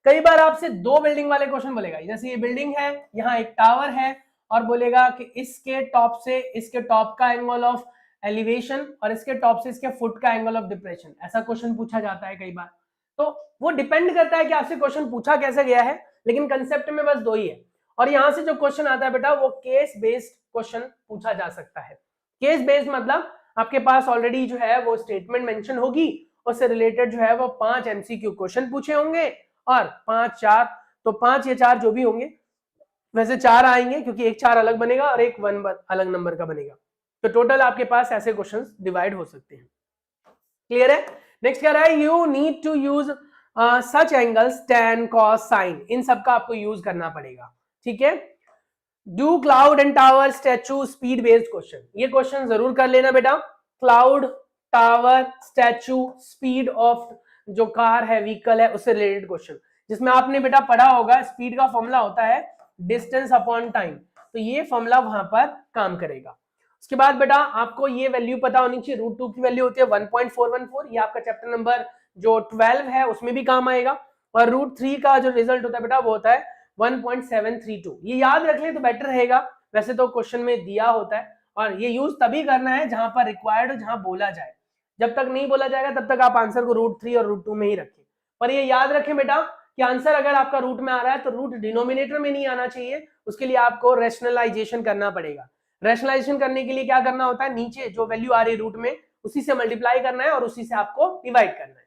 कई बार आपसे दो बिल्डिंग वाले क्वेश्चन बोलेगा, जैसे ये बिल्डिंग है, यहाँ एक टावर है, और बोलेगा कि इसके टॉप से इसके टॉप का एंगल ऑफ एलिवेशन और इसके टॉप से इसके फुट का एंगल ऑफ डिप्रेशन। ऐसा क्वेश्चन पूछा जाता है कई बार। तो वो डिपेंड करता है कि आपसे क्वेश्चन पूछा कैसे गया है, लेकिन कंसेप्ट में बस दो ही है। और यहां से जो क्वेश्चन आता है बेटा, वो केस बेस्ड क्वेश्चन पूछा जा सकता है। केस बेस्ड मतलब आपके पास ऑलरेडी जो है वो स्टेटमेंट मेंशन होगी, उससे रिलेटेड जो है वो 5 एमसीक्यू क्वेश्चन पूछे होंगे, और 5 4, तो 5 या 4 जो भी होंगे, वैसे 4 आएंगे क्योंकि एक 4 अलग बनेगा और एक 1 अलग नंबर का बनेगा। तो टोटल आपके पास ऐसे क्वेश्चंस डिवाइड हो सकते हैं। क्लियर है। नेक्स्ट कह रहा है you need to use such angles tan cos sin, इन सब का आपको यूज करना पड़ेगा, ठीक है। Do cloud and tower statue speed based question, ये क्वेश्चन जरूर कर लेना बेटा। Cloud tower statue speed of जो कार है व्हीकल है उससे रिलेटेड क्वेश्चन, जिसमें आपने बेटा पढ़ा होगा स्पीड का फॉर्मूला होता है डिस्टेंस अपॉन टाइम, तो ये फॉर्मूला वहां पर काम करेगा। उसके बाद बेटा आपको ये वैल्यू पता होनी चाहिए, √2 की वैल्यू होती है 1.414, ये आपका चैप्टर नंबर जो 12 है उसमें भी काम आएगा। और √3 का जो रिजल्ट होता है बेटा वो होता है 1.732, ये याद रख ले तो बेटर रहेगा, वैसे तो क्वेश्चन में दिया होता है। और ये यूज तभी करना है जहां पर रिक्वायर्ड हो, जहां बोला जाए, जब तक नहीं बोला जाएगा तब तक आप आंसर को √3 और √2 में ही रखें। पर ये याद रखें बेटा कि आंसर अगर आपका रूट में आ रहा है तो रूट डिनोमिनेटर में नहीं आना चाहिए, उसके लिए आपको रैशनलाइजेशन करना पड़ेगा। रैशनलाइजेशन करने के लिए क्या करना होता है, नीचे जो वैल्यू आ रही है रूट में उसी से मल्टीप्लाई करना है और उसी से आपको डिवाइड करना है।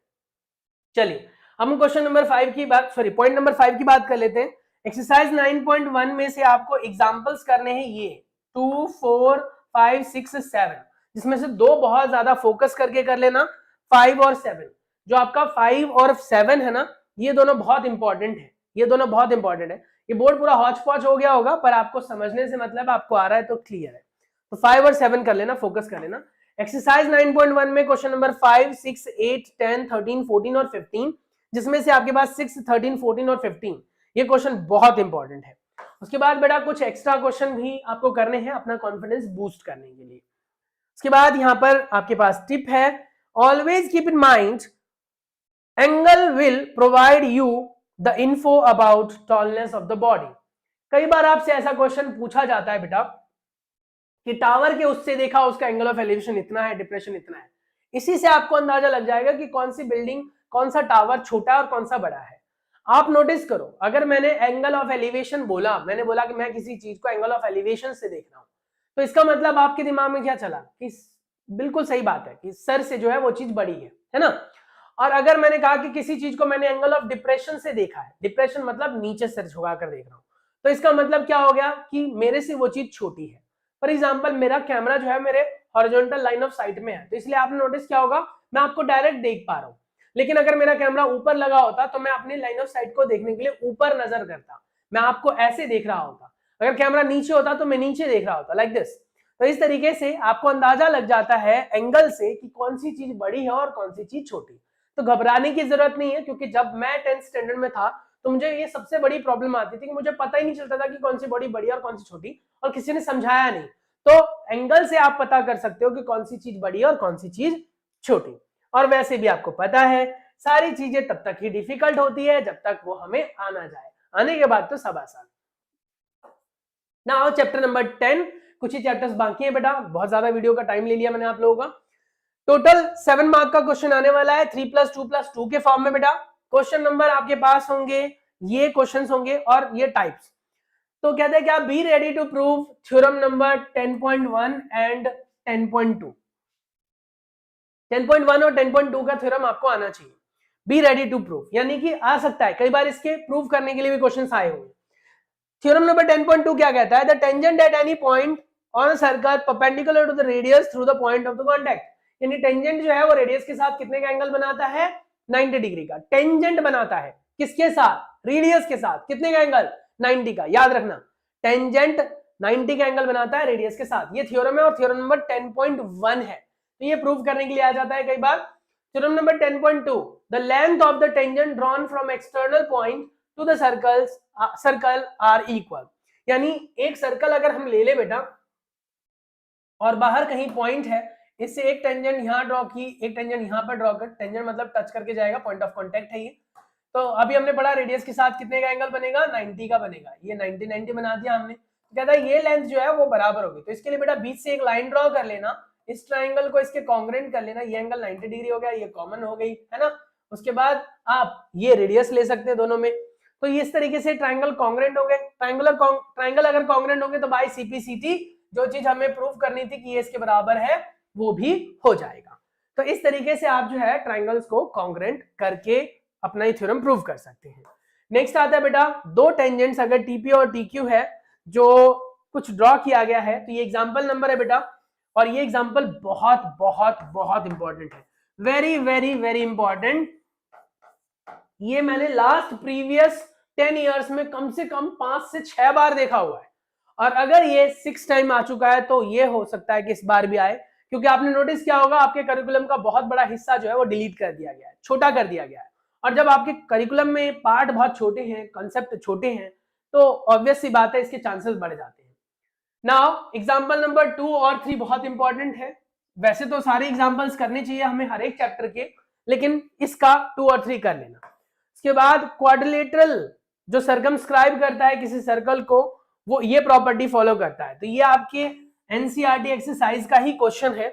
चलिए हम क्वेश्चन नंबर 5 की बात, सॉरी पॉइंट नंबर 5 की बात कर लेते हैं। एक्सरसाइज 9.1 में से आपको एग्जांपल्स करने हैं ये 2, 4, 5, 6, 7, जिसमें से दो बहुत ज्यादा फोकस करके कर लेना, 5 और 7। जो आपका 5 और 7 है ना, ये दोनों बहुत इंपॉर्टेंट है, ये दोनों बहुत इंपॉर्टेंट है। ये बोर्ड पूरा हौच पौच हो गया होगा पर आपको समझने से मतलब आपको आ रहा है तो क्लियर है। तो 5 और 7 कर लेना, फोकस कर लेना। एक्सरसाइज 9.1 में क्वेश्चन नंबर 5, 6, 8, 10, 13, 14 और 15, जिसमें से आपके पास 6, 13, 14 और 15 ये क्वेश्चन बहुत इंपॉर्टेंट है। उसके बाद बेटा कुछ एक्स्ट्रा क्वेश्चन भी आपको करने हैं अपना कॉन्फिडेंस बूस्ट करने के लिए। उसके बाद यहां पर आपके पास टिप है, always keep in mind angle will provide you the info about tallness of the body. कई बार आपसे ऐसा क्वेश्चन पूछा जाता है बेटा कि टावर के उससे देखा उसका एंगल ऑफ एलिवेशन इतना है, डिप्रेशन इतना है, इसी से आपको अंदाजा लग जाएगा कि कौन सी बिल्डिंग, कौन सा टावर छोटा है और कौन सा बड़ा है। आप नोटिस करो, अगर मैंने एंगल ऑफ एलिवेशन बोला, मैंने बोला कि मैं किसी चीज को एंगल ऑफ एलिवेशन से देख रहा हूं, तो इसका मतलब आपके दिमाग में क्या चला कि बिल्कुल सही बात है कि सर से जो है वो चीज बड़ी है ना। और अगर मैंने कहा कि किसी चीज को मैंने एंगल ऑफ डिप्रेशन से देखा है, डिप्रेशन मतलब नीचे सिर झुकाकर देख रहा हूं, तो इसका मतलब क्या हो गया कि मेरे से वो चीज छोटी है। फॉर एग्जाम्पल मेरा कैमरा जो है मेरे हॉरिजॉन्टल लाइन ऑफ साइट में है, तो इसलिए आपने नोटिस क्या होगा, मैं आपको डायरेक्ट देख पा रहा हूं। लेकिन अगर मेरा कैमरा ऊपर लगा होता तो मैं अपनी लाइन ऑफ साइट को देखने के लिए ऊपर नजर करता, मैं आपको ऐसे देख रहा होता। अगर कैमरा नीचे होता तो मैं नीचे देख रहा होता, लाइक दिस। तो इस तरीके से आपको अंदाजा लग जाता है एंगल से कि कौन सी चीज बड़ी है और कौन सी चीज छोटी। तो घबराने की जरूरत नहीं है, क्योंकि जब मैं 10th स्टैंडर्ड में था तो मुझे ये सबसे बड़ी प्रॉब्लम आती थी कि मुझे पता ही नहीं चलता था कि कौन सी बड़ी बड़ी और कौन सी छोटी, और किसी ने समझाया नहीं। तो एंगल से आप पता कर सकते हो कि कौन सी चीज बड़ी है और कौन सी चीज छोटी। और वैसे भी आपको पता है सारी चीजें तब तक ही डिफिकल्ट होती है जब तक वो हमें आना जाए, आने के बाद तो सब आसान। नाउ चैप्टर नंबर 10, कुछ ही चैप्टर्स बाकी है बेटा, बहुत ज्यादा वीडियो का टाइम ले लिया मैंने आप लोगों का। टोटल 7 मार्क का क्वेश्चन आने वाला है 3+2+2 के फॉर्म में बेटा। क्वेश्चन नंबर आपके पास होंगे, ये क्वेश्चंस होंगे और ये टाइप्स। तो कहते हैं कि आप be ready to prove theorem number 10.1 and 10.2। 10.1 और 10.2 का थ्योरम आपको आना चाहिए, बी रेडी टू प्रूव, यानी कि आ सकता है कई बार इसके प्रूव करने के लिए भी क्वेश्चंस आए होंगे। थ्योरम नंबर 10.2 क्या कहता है, the tangent at any point on a circle perpendicular to the radius through the point of the contact. यानी टेंजेंट जो है वो रेडियस के साथ कितने का एंगल बनाता है, 90 डिग्री का। टेंजेंट बनाता है किसके साथ, रेडियस के साथ, कितने का एंगल, 90 का। याद रखना टेंजेंट 90 का एंगल बनाता है रेडियस के साथ, ये थ्योरम है और थ्योरम नंबर 10.1 है। तो ये प्रूव करने के लिए आ जाता है कई बार। Theorem number 10.2, the length of the tangent drawn from external point to the circle are equal. यानी एक सर्कल अगर हम ले ले बेटा और बाहर कहीं पॉइंट है, इससे एक टेंजेंट यहां ड्रॉ की, एक टेंजेंट यहां पर ड्रॉ कर, टेंजेंट मतलब टच करके जाएगा, पॉइंट ऑफ कांटेक्ट है ये। तो अभी हमने पढ़ा रेडियस के साथ कितने का एंगल बनेगा, 90 का बनेगा। ये 90 बना दिया हमने। तो कहता है ये लेंथ जो है वो बराबर होगी। तो इसके लिए बेटा बीच से एक लाइन ड्रॉ कर लेना, इस ट्राइंगल को इसके कॉन्ग्रेंट कर लेना, ये एंगल 90 डिग्री हो गया, ये कॉमन हो गई है ना। उसके बाद आप ये रेडियस ले सकते हैं दोनों में। तो इस तरीके से ट्राइंगल कॉन्ग्रेंट हो गए। ट्राइंगल अगर कॉन्ग्रेंट होंगे तो बाय सीपीसीटी जो चीज हमें प्रूव करनी थी कि ये इसके बराबर है वो भी हो जाएगा। तो इस तरीके से आप जो है ट्राइंगल्स को कॉन्ग्रेंट करके अपना ये थ्योरम प्रूव कर सकते हैं। नेक्स्ट आता है बेटा दो टेंजेंट्स अगर टीपी और टीक्यू है जो कुछ ड्रॉ किया गया है, तो ये एग्जांपल नंबर है बेटा, और ये एग्जांपल बहुत बहुत बहुत इंपॉर्टेंट है, वेरी वेरी वेरी इंपॉर्टेंट। ये मैंने लास्ट प्रीवियस 10 इयर्स में कम से कम 5 से 6 बार देखा हुआ है, और अगर ये 6 टाइम आ चुका है तो ये हो सकता है कि इस बार भी आए, क्योंकि आपने नोटिस किया होगा आपके करिकुलम का बहुत बड़ा हिस्सा जो है वो डिलीट कर दिया गया है, छोटा कर दिया गया है। और जब आपके करिकुलम में पार्ट बहुत छोटे हैं, कंसेप्ट छोटे हैं, तो ऑब्वियस सी बात है इसके चांसेस बढ़ जाते हैं। नाउ एग्जांपल नंबर 2 और 3 बहुत इंपॉर्टेंट है। वैसे तो सारे एग्जांपल्स करने चाहिए हमें हर एक चैप्टर के, लेकिन इसका 2 और 3 कर लेना। इसके बाद क्वाड्रिलेटरल जो सर्कमस्क्राइब करता है किसी सर्कल को, वो ये प्रॉपर्टी फॉलो करता है। तो ये आपके एनसीईआरटी एक्सरसाइज का ही क्वेश्चन है,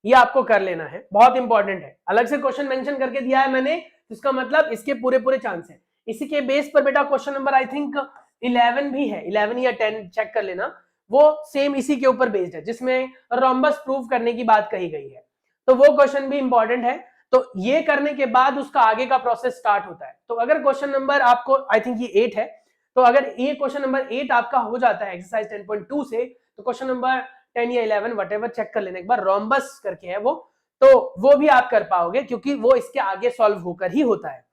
ये आपको कर लेना है, बहुत इंपॉर्टेंट है। अलग से क्वेश्चन मेंशन करके दिया है मैंने, इसका मतलब इसके पूरे पूरे चांस है। इसी के बेस पर बेटा क्वेश्चन नंबर आई थिंक 11 भी है, 11 या 10 चेक कर लेना, वो सेम इसी के ऊपर बेस्ड है, जिसमें रोम्बस प्रूव करने की बात कही गई है। तो वो क्वेश्चन भी इंपॉर्टेंट है। तो ये करने के बाद उसका आगे का प्रोसेस स्टार्ट होता है। तो अगर क्वेश्चन नंबर आपको आई थिंक ये 8 है, तो अगर ये क्वेश्चन नंबर 8 आपका हो जाता है एक्सरसाइज 10.2 से, तो क्वेश्चन नंबर 10 या 11 व्हाटएवर चेक कर लेना एक बार, रोम्बस करके है वो, तो वो भी आप कर पाओगे, क्योंकि वो इसके आगे सॉल्व होकर ही होता है।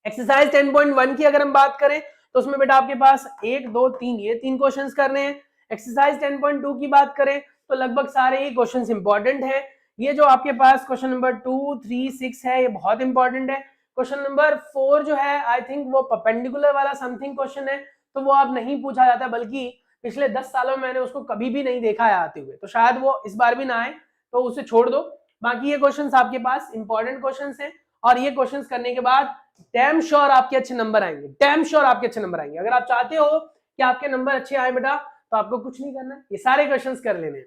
एक्सरसाइज 10.1 की अगर हम बात करें तो उसमें बेटा आपके पास 1 2 3 ये 3 क्वेश्चंस करने हैं। एक्सरसाइज 10.2 की बात करें तो लगभग सारे ही क्वेश्चंस इंपॉर्टेंट है। ये जो आपके पास क्वेश्चन नंबर 2 3 6 है, ये बहुत इंपॉर्टेंट है। क्वेश्चन नंबर 4 जो है आई थिंक वो परपेंडिकुलर वाला समथिंग क्वेश्चन है, तो वो आप नहीं पूछा जाता, बल्कि पिछले 10 सालों में मैंने उसको कभी भी नहीं देखा है आते हुए, तो शायद वो इस बार भी ना आए, तो उसे छोड़ दो। बाकी ये क्वेश्चंस आपके पास इंपॉर्टेंट क्वेश्चंस हैं, और ये क्वेश्चंस करने के बाद डैम श्योर आपके अच्छे नंबर आएंगे, डैम श्योर आपके अच्छे नंबर आएंगे। अगर आप चाहते हो कि आपके नंबर अच्छे आए बेटा, तो आपको कुछ नहीं करना है, ये सारे क्वेश्चंस कर लेने।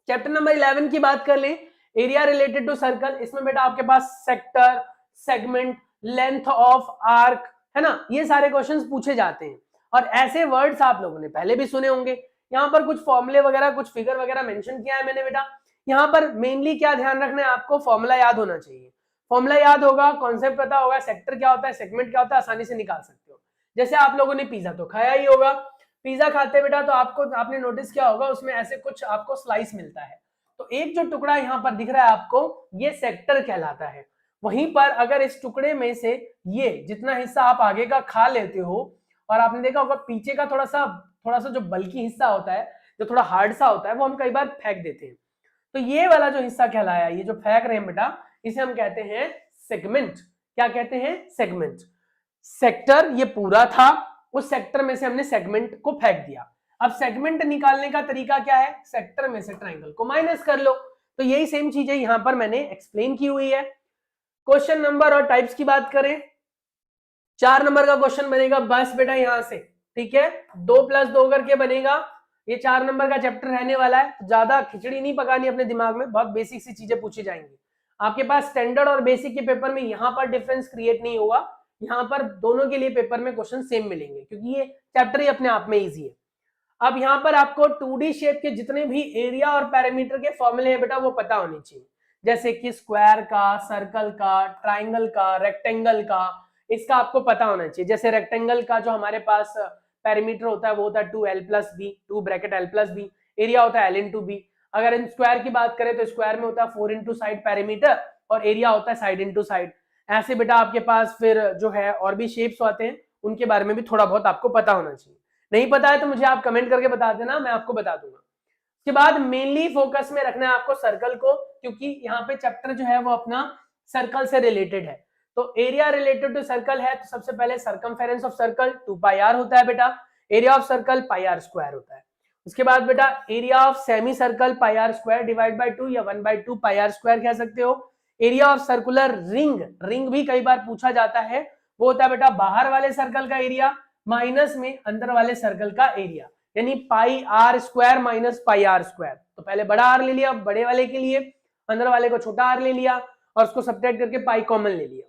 चैप्टर नंबर 11 की बात कर लें, एरिया रिलेटेड टू सर्कल। इसमें बेटा आपके पास sector, segment, length of arc, है ना, ये सारे क्वेश्चंस पूछे जाते हैं। और ऐसे वर्ड्स आप लोगों ने पहले भी सुने होंगे। यहाँ पर कुछ फॉर्मूले वगैरह, कुछ फिगर वगैरह मेंशन किया है मैंने बेटा। यहाँ पर मेनली क्या ध्यान रखना है आपको, फॉर्मूला याद होना चाहिए। फॉर्मूला याद होगा, कॉन्सेप्ट पता होगा, सेक्टर क्या होता है, सेगमेंट क्या होता है, आसानी से निकाल सकते हो। जैसे आप लोगों ने पिज्जा तो खाया ही होगा, पिज्जा खाते बेटा तो आपने नोटिस किया होगा उसमें ऐसे कुछ आपको स्लाइस मिलता है, तो एक जो टुकड़ा यहाँ पर दिख रहा है आपको, ये सेक्टर कहलाता है। वहीं पर अगर इस टुकड़े में से ये जितना हिस्सा आप आगे का खा लेते हो, और आपने देखा होगा पीछे का थोड़ा सा जो बल्कि हिस्सा होता है, जो थोड़ा हार्ड सा होता है, वो हम कई बार फेंक देते हैं। तो ये वाला जो हिस्सा कहलाया, ये जो फेंक रहे हैं बेटा, इसे हम कहते हैं सेगमेंट। क्या कहते हैं, सेगमेंट। सेक्टर ये पूरा था, उस सेक्टर में से हमने सेगमेंट को फेंक दिया। अब सेगमेंट निकालने का तरीका क्या है, सेक्टर में से ट्राइंगल को माइनस कर लो। तो यही सेम चीज है यहां पर मैंने एक्सप्लेन की हुई है। क्वेश्चन नंबर और टाइप्स की बात करें, 4 नंबर का क्वेश्चन बनेगा बस बेटा यहां से, ठीक है, 2 + 2 करके बनेगा। ये 4 नंबर का चैप्टर रहने वाला है, ज्यादा खिचड़ी नहीं पकानी अपने दिमाग में, बहुत बेसिक सी चीजें पूछी जाएंगी आपके पास। स्टैंडर्ड और बेसिक के पेपर में यहां पर डिफरेंस क्रिएट नहीं होगा, यहाँ पर दोनों के लिए पेपर में क्वेश्चन सेम मिलेंगे, क्योंकि ये चैप्टर ही अपने आप में इजी है। अब यहाँ पर आपको 2D शेप के जितने भी एरिया और पैरामीटर के फॉर्मूले हैं बेटा, वो पता होने चाहिए, जैसे कि स्क्वायर का, सर्कल का, ट्राइंगल का, रेक्टेंगल का, इसका आपको पता होना चाहिए। जैसे रेक्टेंगल का जो हमारे पास पैरामीटर होता है वो होता है 2l+b, 2 ब्रैकेट l+b, एरिया होता है l×b। अगर इन स्क्वायर की बात करें तो स्क्वायर में होता है 4 × साइड पैरामीटर, और एरिया होता है साइड × साइड। ऐसे बेटा आपके पास फिर जो है और भी शेप्स आते हैं, उनके बारे में भी थोड़ा बहुत आपको पता होना चाहिए। नहीं पता है तो मुझे आप कमेंट करके बता देना, मैं आपको बता दूंगा। उसके बाद मेनली फोकस में रखना है आपको सर्कल को, क्योंकि यहाँ पे चैप्टर जो है वो अपना सर्कल से रिलेटेड है। तो एरिया रिलेटेड टू सर्कल है, तो सबसे पहले सर्कमफेरेंस ऑफ सर्कल 2πr होता है बेटा, एरिया ऑफ सर्कल πr² होता है। उसके बाद बेटा area of semi circle πr² divide by 2 या 1/2 πr² कह सकते हो। Area of circular ring, ring भी कई बार पूछा जाता है, वो होता है बेटा बाहर वाले सर्कल का एरिया माइनस में अंदर वाले सर्कल का एरिया, यानी πr² माइनस πr²। तो पहले बड़ा आर ले लिया बड़े वाले के लिए, अंदर वाले को छोटा आर ले लिया, और उसको सब्ट्रैक्ट करके पाई कॉमन ले लिया।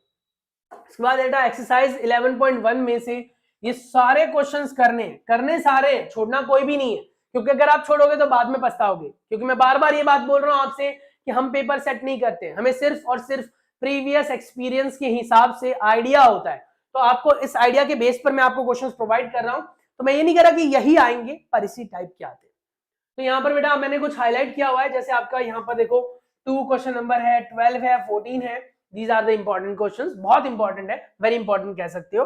इसके बाद बेटा एक्सरसाइज 11.1 में से ये सारे क्वेश्चंस करने सारे, छोड़ना कोई भी नहीं है, क्योंकि अगर आप छोड़ोगे तो बाद में पछताओगे। क्योंकि मैं बार बार ये बात बोल रहा हूं आपसे कि हम पेपर सेट नहीं करते, हमें सिर्फ और सिर्फ प्रीवियस एक्सपीरियंस के हिसाब से आइडिया होता है। तो आपको इस आइडिया के बेस पर मैं आपको क्वेश्चंस प्रोवाइड कर रहा हूं, तो मैं ये नहीं कह रहा कि यही आएंगे, पर इसी टाइप के आते हैं। तो यहाँ पर बेटा मैंने कुछ हाईलाइट किया हुआ है, जैसे आपका यहाँ पर देखो 2 क्वेश्चन नंबर है, 12 है, 14 है। These are the important questions, बहुत इंपॉर्टेंट है, वेरी इंपॉर्टेंट कह सकते हो।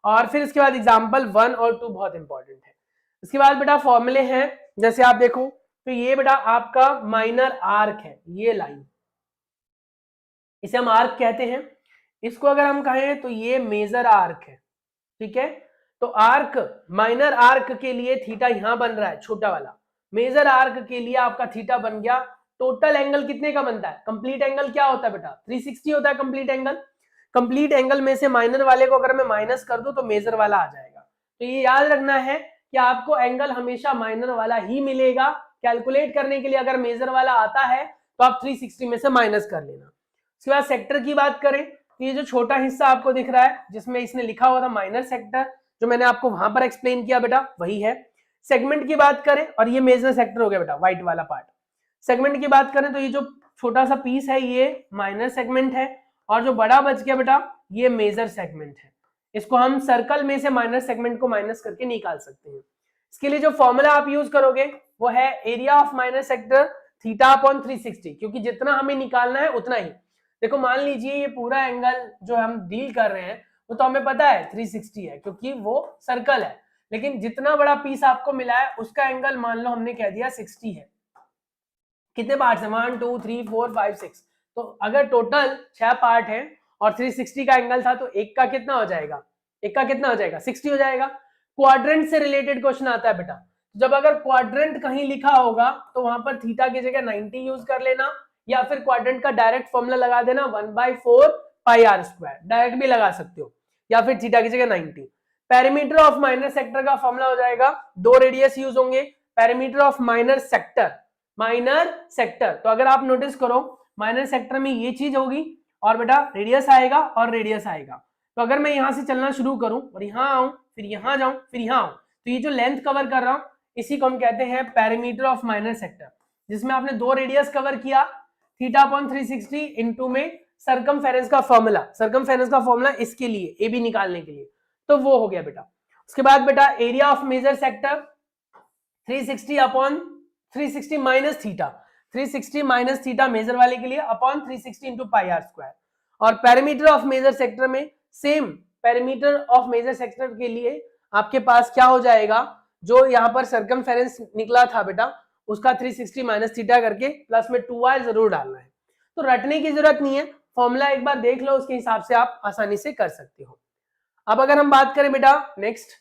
और फिर इसके बाद एग्जाम्पल 1 और 2 बहुत इंपॉर्टेंट है। इसके बाद बेटा फॉर्मूले हैं, जैसे आप देखो तो ये बेटा आपका माइनर आर्क है, ये लाइन इसे हम आर्क कहते हैं। इसको अगर हम कहें तो ये मेजर आर्क है, ठीक है। तो आर्क, माइनर आर्क के लिए थीटा यहां बन रहा है छोटा वाला, मेजर आर्क के लिए आपका थीटा बन गया। टोटल एंगल कितने का बनता है? कंप्लीट एंगल क्या होता है बेटा? 360 होता है कंप्लीट एंगल। कंप्लीट एंगल में से माइनर वाले को अगर मैं माइनस कर दूं तो मेजर वाला आ जाएगा। तो ये याद रखना है कि आपको एंगल हमेशा माइनर वाला ही मिलेगा। कैलकुलेट करने के लिए अगर मेजर वाला आता है तो आप 360 में से माइनस कर लेना। उसके बाद सेक्टर की बात करें तो ये जो छोटा हिस्सा आपको दिख रहा है जिसमें इसने लिखा हुआ था माइनर सेक्टर, जो मैंने आपको वहां पर एक्सप्लेन किया बेटा वही है। सेगमेंट की बात करें, और ये मेजर सेक्टर हो गया बेटा, व्हाइट वाला पार्ट। सेगमेंट की बात करें तो ये जो छोटा सा पीस है ये माइनर सेगमेंट है, और जो बड़ा बच गया बेटा ये मेजर सेगमेंट है। इसको हम सर्कल में से माइनर सेगमेंट को माइनस करके निकाल सकते हैं। इसके लिए जो फॉर्मूला आप यूज करोगे वो है area of minor sector theta upon 360, क्योंकि जितना हमें निकालना है उतना ही। देखो मान लीजिए ये पूरा एंगल जो हम डील कर रहे हैं वो तो हमें पता है 360 है क्योंकि वो सर्कल है, लेकिन जितना बड़ा पीस आपको मिला है उसका एंगल मान लो हमने कह दिया 60 है। कितने पार्ट्स हैं? 1 2 3 4 5 6। तो अगर टोटल 6 पार्ट है और 360 का एंगल था तो एक का कितना हो जाएगा? एक का कितना हो जाएगा? 60 हो जाएगा। क्वाड्रेंट से रिलेटेड क्वेश्चन आता है बेटा, जब अगर क्वाड्रेंट कहीं लिखा होगा तो वहां पर थीटा की जगह 90 यूज कर लेना, या फिर क्वाड्रेंट का डायरेक्ट फॉर्मूला लगा देना 1/4 पाई आर स्क्वायर, डायरेक्ट भी लगा सकते हो, या फिर थीटा की जगह 90। पेरीमीटर ऑफ माइनर सेक्टर का फॉर्मूला हो जाएगा, 2 रेडियस यूज होंगे। Perimeter of minor sector, minor sector, तो अगर आप नोटिस करो माइनर सेक्टर में ये चीज होगी और बेटा रेडियस आएगा और रेडियस आएगा। तो अगर मैं यहां से चलना शुरू करूं और यहां आऊं फिर यहां जाऊं फिर यहां आऊं, तो ये जो लेंथ कवर कर रहा हूं इसी को हम कहते हैं पेरीमीटर ऑफ माइनर सेक्टर, जिसमें आपने 2 रेडियस कवर किया। थीटा अपॉन 360 इनटू में सर्कमफेरेंस का फॉर्मूला, सर्कमफेरेंस का फॉर्मूला इसके लिए ए बी निकालने के लिए, तो वो हो गया बेटा। उसके बाद बेटा area of major sector 360 upon 360 minus theta, 360 minus theta major वाले के लिए upon 360 into pi r square. और पेरीमीटर ऑफ मेजर सेक्टर में same, perimeter of major sector के लिए आपके पास क्या हो जाएगा, जो यहाँ पर सर्कमफेरेंस निकला था बेटा उसका 360 माइनस थीटा करके प्लस में 2r जरूर डालना है। तो रटने की जरूरत नहीं है, फॉर्मूला एक बार देख लो, उसके हिसाब से आप आसानी से कर सकते हो। अब अगर हम बात करें बेटा नेक्स्ट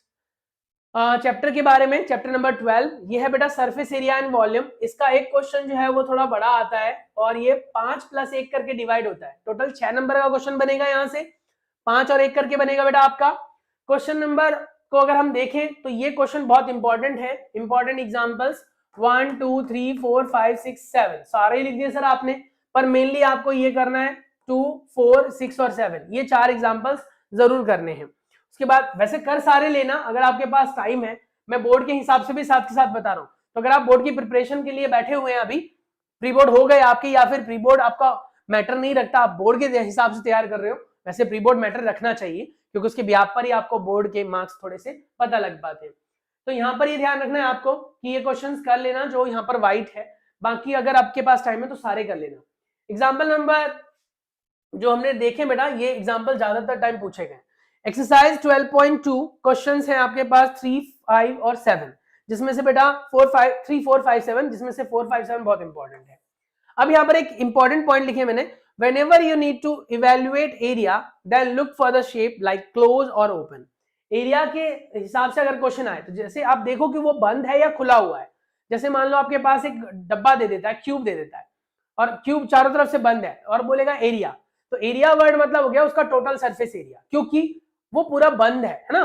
चैप्टर के बारे में, चैप्टर नंबर 12, ये है बेटा सरफेस एरिया एंड वॉल्यूम। इसका एक क्वेश्चन जो है वो थोड़ा बड़ा आता है और ये 5 + 1 करके डिवाइड होता है। टोटल 6 नंबर का क्वेश्चन बनेगा, यहाँ से 5 और 1 करके बनेगा बेटा आपका। क्वेश्चन नंबर को अगर हम देखें तो ये क्वेश्चन बहुत इंपॉर्टेंट है। इंपॉर्टेंट एग्जांपल्स 1 2 3 4 5 6 7 सारे लिख दिए सर आपने, पर मेनली आपको ये करना है 2 4 6 और 7, ये 4 एग्जांपल्स जरूर करने हैं। उसके बाद वैसे कर सारे लेना अगर आपके पास टाइम है, मैं बोर्ड के हिसाब से भी साथ के साथ बता रहा हूँ। तो अगर आप बोर्ड की प्रिपरेशन के लिए बैठे हुए हैं, अभी प्री बोर्ड हो गए आपके या फिर प्री बोर्ड आपका मैटर नहीं रखता, आप बोर्ड के हिसाब से तैयार कर रहे हो, वैसे प्री बोर्ड मैटर रखना चाहिए क्योंकि उसके ब्याह पर ही आपको बोर्ड के मार्क्स थोड़े से पता लग पाते हैं। तो यहाँ पर ये ध्यान रखना है आपको कि ये क्वेश्चंस कर लेना जो यहाँ पर व्हाइट है, बाकी अगर आपके पास टाइम है तो सारे कर लेना। एग्जाम्पल नंबर जो हमने देखे बेटा, ये एग्जाम्पल ज्यादातर टाइम पूछे गए। एक्सरसाइज 12.2 क्वेश्चंस हैं आपके पास 3 5 और 7, जिसमें से बेटा 3 4 5 7, जिसमें से 4 5 7 बहुत इंपॉर्टेंट है। अब यहाँ पर एक इंपॉर्टेंट पॉइंट लिखे मैंने, whenever you need to evaluate area then look for the shape like close or open। Area के हिसाब से अगर क्वेश्चन आए तो जैसे आप देखो कि वो बंद है या खुला हुआ है। जैसे मान लो आपके पास एक डब्बा दे देता है, क्यूब दे देता है, और क्यूब चारों तरफ से बंद है और बोलेगा एरिया, तो एरिया वर्ड मतलब हो गया उसका टोटल सरफेस एरिया, क्योंकि वो पूरा बंद है ना।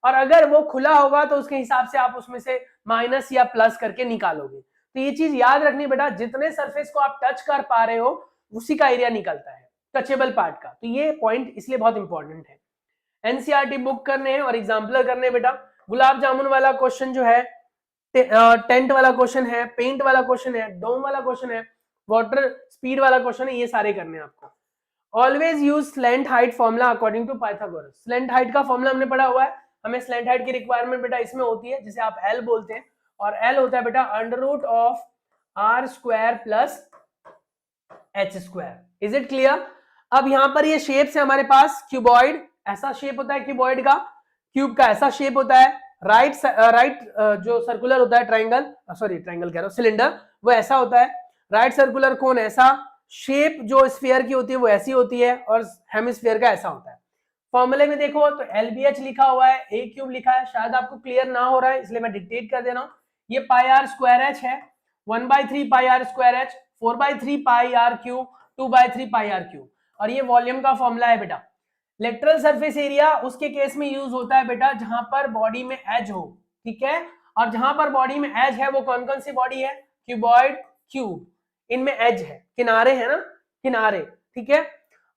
और अगर वो खुला होगा तो उसके हिसाब से आप उसमें से माइनस या प्लस करके निकालोगे। तो ये चीज याद रखनी बेटा, जितने सरफेस को आप टच कर पा रहे हो उसी का एरिया निकलता है, टचेबल पार्ट का। तो ये पॉइंट इसलिए बहुत इंपॉर्टेंट है। एनसीईआरटी बुक करने हैं और एग्जाम्पलर करने हैं बेटा। गुलाब जामुन वाला क्वेश्चन जो है, टेंट वाला क्वेश्चन है, पेंट वाला क्वेश्चन है, डोम वाला क्वेश्चन है, वाटर स्पीड वाला क्वेश्चन है, ये सारे करने हैं आपको। Always use slant height formula according to Pythagoras. Slant height का फॉर्मूला हमने पढ़ा हुआ है, हमें स्लैंट हाइट की रिक्वायरमेंट बेटा इसमें होती है जिसे आप एल बोलते हैं, और एल होता है बेटा √r² plus h²। Is it clear? अब यहां पर ये शेप है हमारे पास क्यूबॉइड, ऐसा शेप होता है क्यूबॉइड का, क्यूब का ऐसा शेप होता है, राइट जो सर्कुलर होता है ट्राइंगल, सॉरी ट्राइंगल कह रहा हूं, सिलेंडर, वो ऐसा होता है, राइट सर्कुलर कोन ऐसा, शेप जो स्फीयर की होती है वो ऐसी होती है, और हेमिस्फीयर का ऐसा होता है। फॉर्मूले में देखो तो LBH लिखा हुआ है, a क्यूब लिखा है, शायद आपको क्लियर ना हो रहा है इसलिए मैं डिक्टेट कर दे रहा हूं। ये पाई आर स्क्वायर एच है, 1/3 pi r square h, 4/3 pi r cube, 2/3 pi r cube, और ये वॉल्यूम का फॉर्मूला है बेटा। लेटरल सरफेस एरिया उसके केस में यूज होता है बेटा जहां पर बॉडी में एज हो, ठीक है, और जहां पर बॉडी में एज है वो कौन कौन सी बॉडी है, क्यूबॉइड, क्यूब, इनमें एज है, किनारे है ना, किनारे, ठीक है।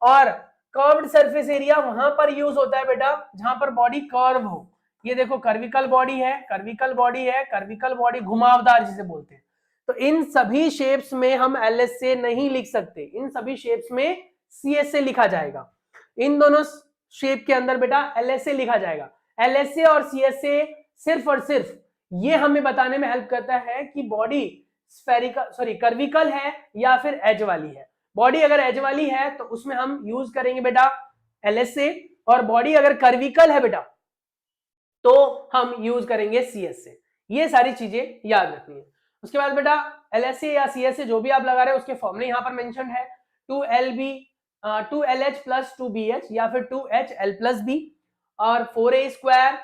और कर्व्ड सरफेस एरिया वहां पर यूज होता है बेटा जहां पर बॉडी कर्व हो, ये देखो कर्विकल बॉडी है, कर्विकल बॉडी है, कर्विकल बॉडी घुमावदार जिसे बोलते हैं। तो इन सभी शेप्स में हम एलएस से नहीं लिख सकते, इन सभी शेप्स में सीएस से लिखा जाएगा। इन दोनों शेप के अंदर बेटा एलएसए लिखा जाएगा। एलएसए और सीएसए सिर्फ और सिर्फ ये हमें बताने में हेल्प करता है कि बॉडी स्फेरिकल सॉरी कर्विकल है या फिर एज वाली है। बॉडी अगर एज वाली है तो उसमें हम यूज करेंगे बेटा एलएसए, और बॉडी अगर कर्विकल है बेटा तो हम यूज करेंगे सीएसए। ये सारी चीजें याद रखनी है। उसके बाद बेटा एलएसए या सीएसए जो भी आप लगा रहे हो उसके फॉर्मूले यहां पर मेंशन है, 2LH प्लस 2BH या फिर 2HL प्लस बी, और 4A square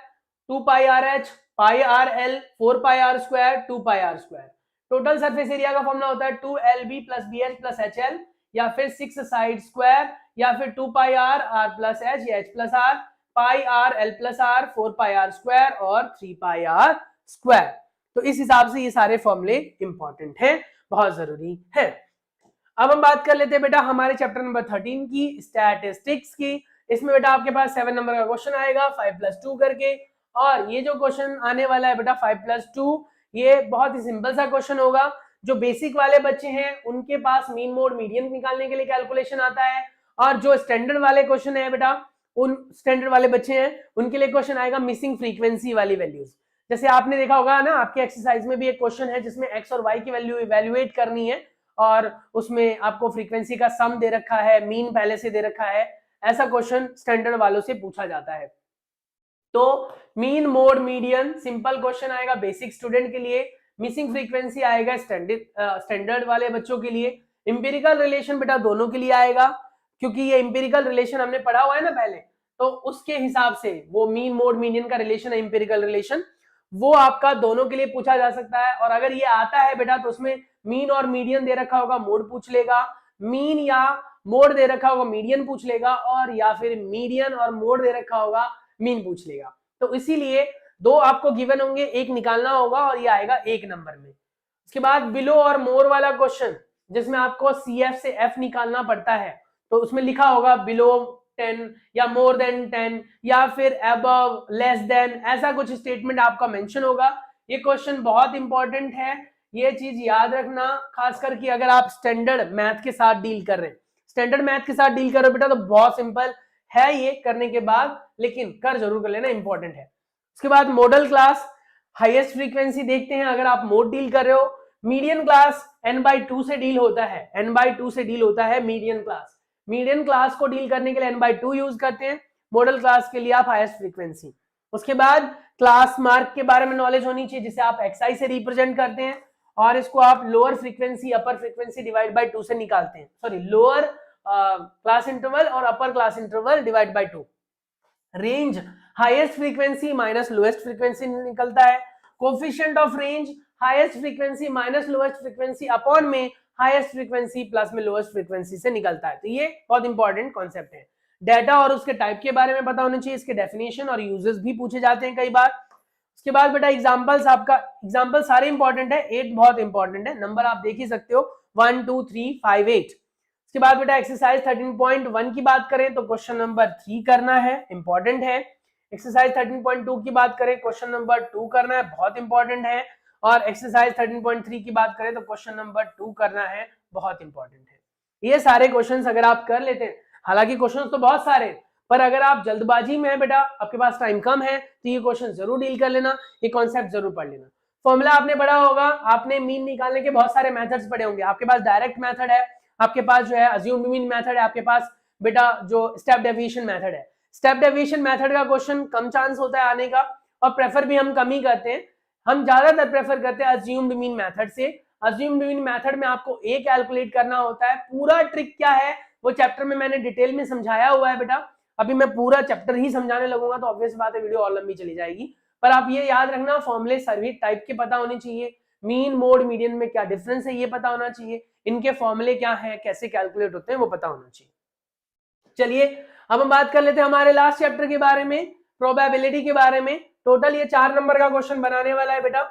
2 pi r h pi r l 4 pi r square 2 pi r square. Total surface area का फॉर्मूला होता है 2LB plus BH plus HL, या फिर 6 साइड स्क्वायर, या फिर 2 pi r r plus h या h plus r, pi r l plus r, 4 pi r square और 3 पाई r square. तो इस हिसाब से ये सारे फॉर्मूले इंपॉर्टेंट है, बहुत जरूरी है। अब हम बात कर लेते हैं बेटा हमारे चैप्टर नंबर 13 की, स्टैटिस्टिक्स की। इसमें बेटा आपके पास 7 नंबर का क्वेश्चन आएगा 5+2 करके, और ये जो क्वेश्चन आने वाला है बेटा 5+2, ये बहुत ही सिंपल सा क्वेश्चन होगा। जो बेसिक वाले बच्चे हैं उनके पास मीन मोड मीडियन निकालने के लिए कैलकुलेशन आता है, और जो स्टैंडर्ड वाले क्वेश्चन है बेटा उन स्टैंडर्ड वाले बच्चे हैं उनके लिए क्वेश्चन आएगा मिसिंग फ्रीक्वेंसी वाली वैल्यूज। जैसे आपने देखा होगा ना, आपके एक्सरसाइज में भी एक क्वेश्चन है जिसमें एक्स और वाई की वैल्यू इवेल्युएट करनी है, और उसमें आपको फ्रीक्वेंसी का सम दे रखा है, मीन पहले से दे रखा है। ऐसा क्वेश्चन स्टैंडर्ड वालों से पूछा जाता है। तो mean mode median simple question आएगा बेसिक स्टूडेंट के लिए, मिसिंग फ्रीक्वेंसी आएगा स्टैंडर्ड वाले बच्चों के लिए, इंपेरिकल रिलेशन बेटा दोनों के लिए आएगा, क्योंकि ये इंपेरिकल रिलेशन हमने पढ़ा हुआ है ना पहले, तो उसके हिसाब से वो मीन मोड मीडियन का रिलेशन है, इंपेरिकल रिलेशन, वो आपका दोनों के लिए पूछा जा सकता है। और अगर ये आता है बेटा तो उसमें मीन और मीडियन दे रखा होगा, मोड पूछ लेगा, मीन या मोड दे रखा होगा, मीडियन पूछ लेगा, और या फिर मीडियन और मोड दे रखा होगा, मीन पूछ लेगा। तो इसीलिए दो आपको गिवन होंगे, एक निकालना होगा और ये आएगा 1 नंबर में। उसके बाद बिलो और मोर वाला क्वेश्चन जिसमें आपको CF से F निकालना पड़ता है, तो उसमें लिखा होगा बिलो 10 या मोर देन 10 या फिर अबव लेस देन, ऐसा कुछ स्टेटमेंट आपका मेंशन होगा। ये क्वेश्चन बहुत इंपॉर्टेंट है, ये चीज याद रखना, खासकर कि अगर आप स्टैंडर्ड मैथ के साथ डील कर रहे हैं। स्टैंडर्ड मैथ के साथ डील कर रहे हो बेटा तो बहुत सिंपल है ये करने के बाद, लेकिन कर जरूर कर लेना, इंपॉर्टेंट है। उसके बाद मॉडल क्लास हाईएस्ट फ्रीक्वेंसी देखते हैं अगर आप मोड डील कर रहे हो। मीडियन क्लास n/2 से डील होता है, n/2 से डील होता है मीडियन क्लास। मीडियन क्लास को डील करने के लिए n/2 यूज करते हैं, मॉडल क्लास के लिए आप हाईएस्ट फ्रीक्वेंसी। उसके बाद क्लास मार्क के बारे में नॉलेज होनी चाहिए, जिसे आप xi से रिप्रेजेंट करते हैं, और इसको आप lower frequency upper frequency divide by 2 से निकालते हैं, सॉरी लोअर क्लास इंटरवल और upper class interval divide by 2। Range highest frequency minus lowest frequency निकलता है, coefficient of range highest frequency minus lowest frequency upon में हाईएस्ट फ्रीक्वेंसी प्लस में lowest frequency से निकलता है। तो ये बहुत इंपॉर्टेंट कॉन्सेप्ट है। डाटा और उसके टाइप के बारे में पता होना चाहिए, इसके डेफिनेशन और यूजेस भी पूछे जाते हैं कई बार। उसके बाद बेटा एग्जांपल्स, आपका एग्जांपल सारे इंपॉर्टेंट है, 8 बहुत इंपॉर्टेंट है, नंबर आप देख ही सकते हो 1 2 3 5 8। उसके बाद बेटा एक्सरसाइज 13.1 की बात करें तो क्वेश्चन नंबर 3 करना है, इंपॉर्टेंट है। एक्सरसाइज 13.2 की बात करें क्वेश्चन नंबर 2 करना है, बहुत इंपॉर्टेंट है। और एक्सरसाइज 13.3 की बात करें तो क्वेश्चन नंबर 2 करना है, बहुत इंपॉर्टेंट है। ये सारे क्वेश्चंस अगर आप कर लेते हैं, हालांकि क्वेश्चंस तो बहुत सारे, पर अगर आप जल्दबाजी में है बेटा, आपके पास टाइम कम है, तो ये क्वेश्चन जरूर डील कर लेना, ये कॉन्सेप्ट जरूर पढ़ लेना। फॉर्मूला आपने पढ़ा होगा, आपने मीन निकालने के बहुत सारे मेथड्स पढ़े होंगे। आपके पास डायरेक्ट मेथड है, आपके पास जो है अज्यूम्ड मीन मेथड है, आपके पास बेटा जो स्टेप डेविएशन मेथड है। स्टेप डेविएशन मेथड का क्वेश्चन कम चांस होता है आने का, और प्रेफर भी हम कम ही करते हैं। हम ज्यादातर प्रेफर करते हैं अज्यूम्ड मीन मेथड से। अज्यूम्ड मीन मेथड में आपको ए कैलकुलेट करना होता है। पूरा ट्रिक क्या है वो चैप्टर में मैंने डिटेल में समझाया हुआ है बेटा। अभी मैं पूरा चैप्टर ही समझाने लगूंगा तो ऑब्वियस बात है वीडियो और लंबी चली जाएगी। पर आप ये याद रखना, फॉर्मूले सभी टाइप के पता होने चाहिए, मीन मोड मीडियन में क्या डिफरेंस है ये पता होना चाहिए, इनके फॉर्मूले क्या है, कैसे कैलकुलेट होते हैं वो पता होना चाहिए। चलिए अब हम बात कर लेते हैं हमारे लास्ट चैप्टर के बारे में, प्रोबेबिलिटी के बारे में। टोटल ये 4 नंबर का क्वेश्चन बनाने वाला है बेटा,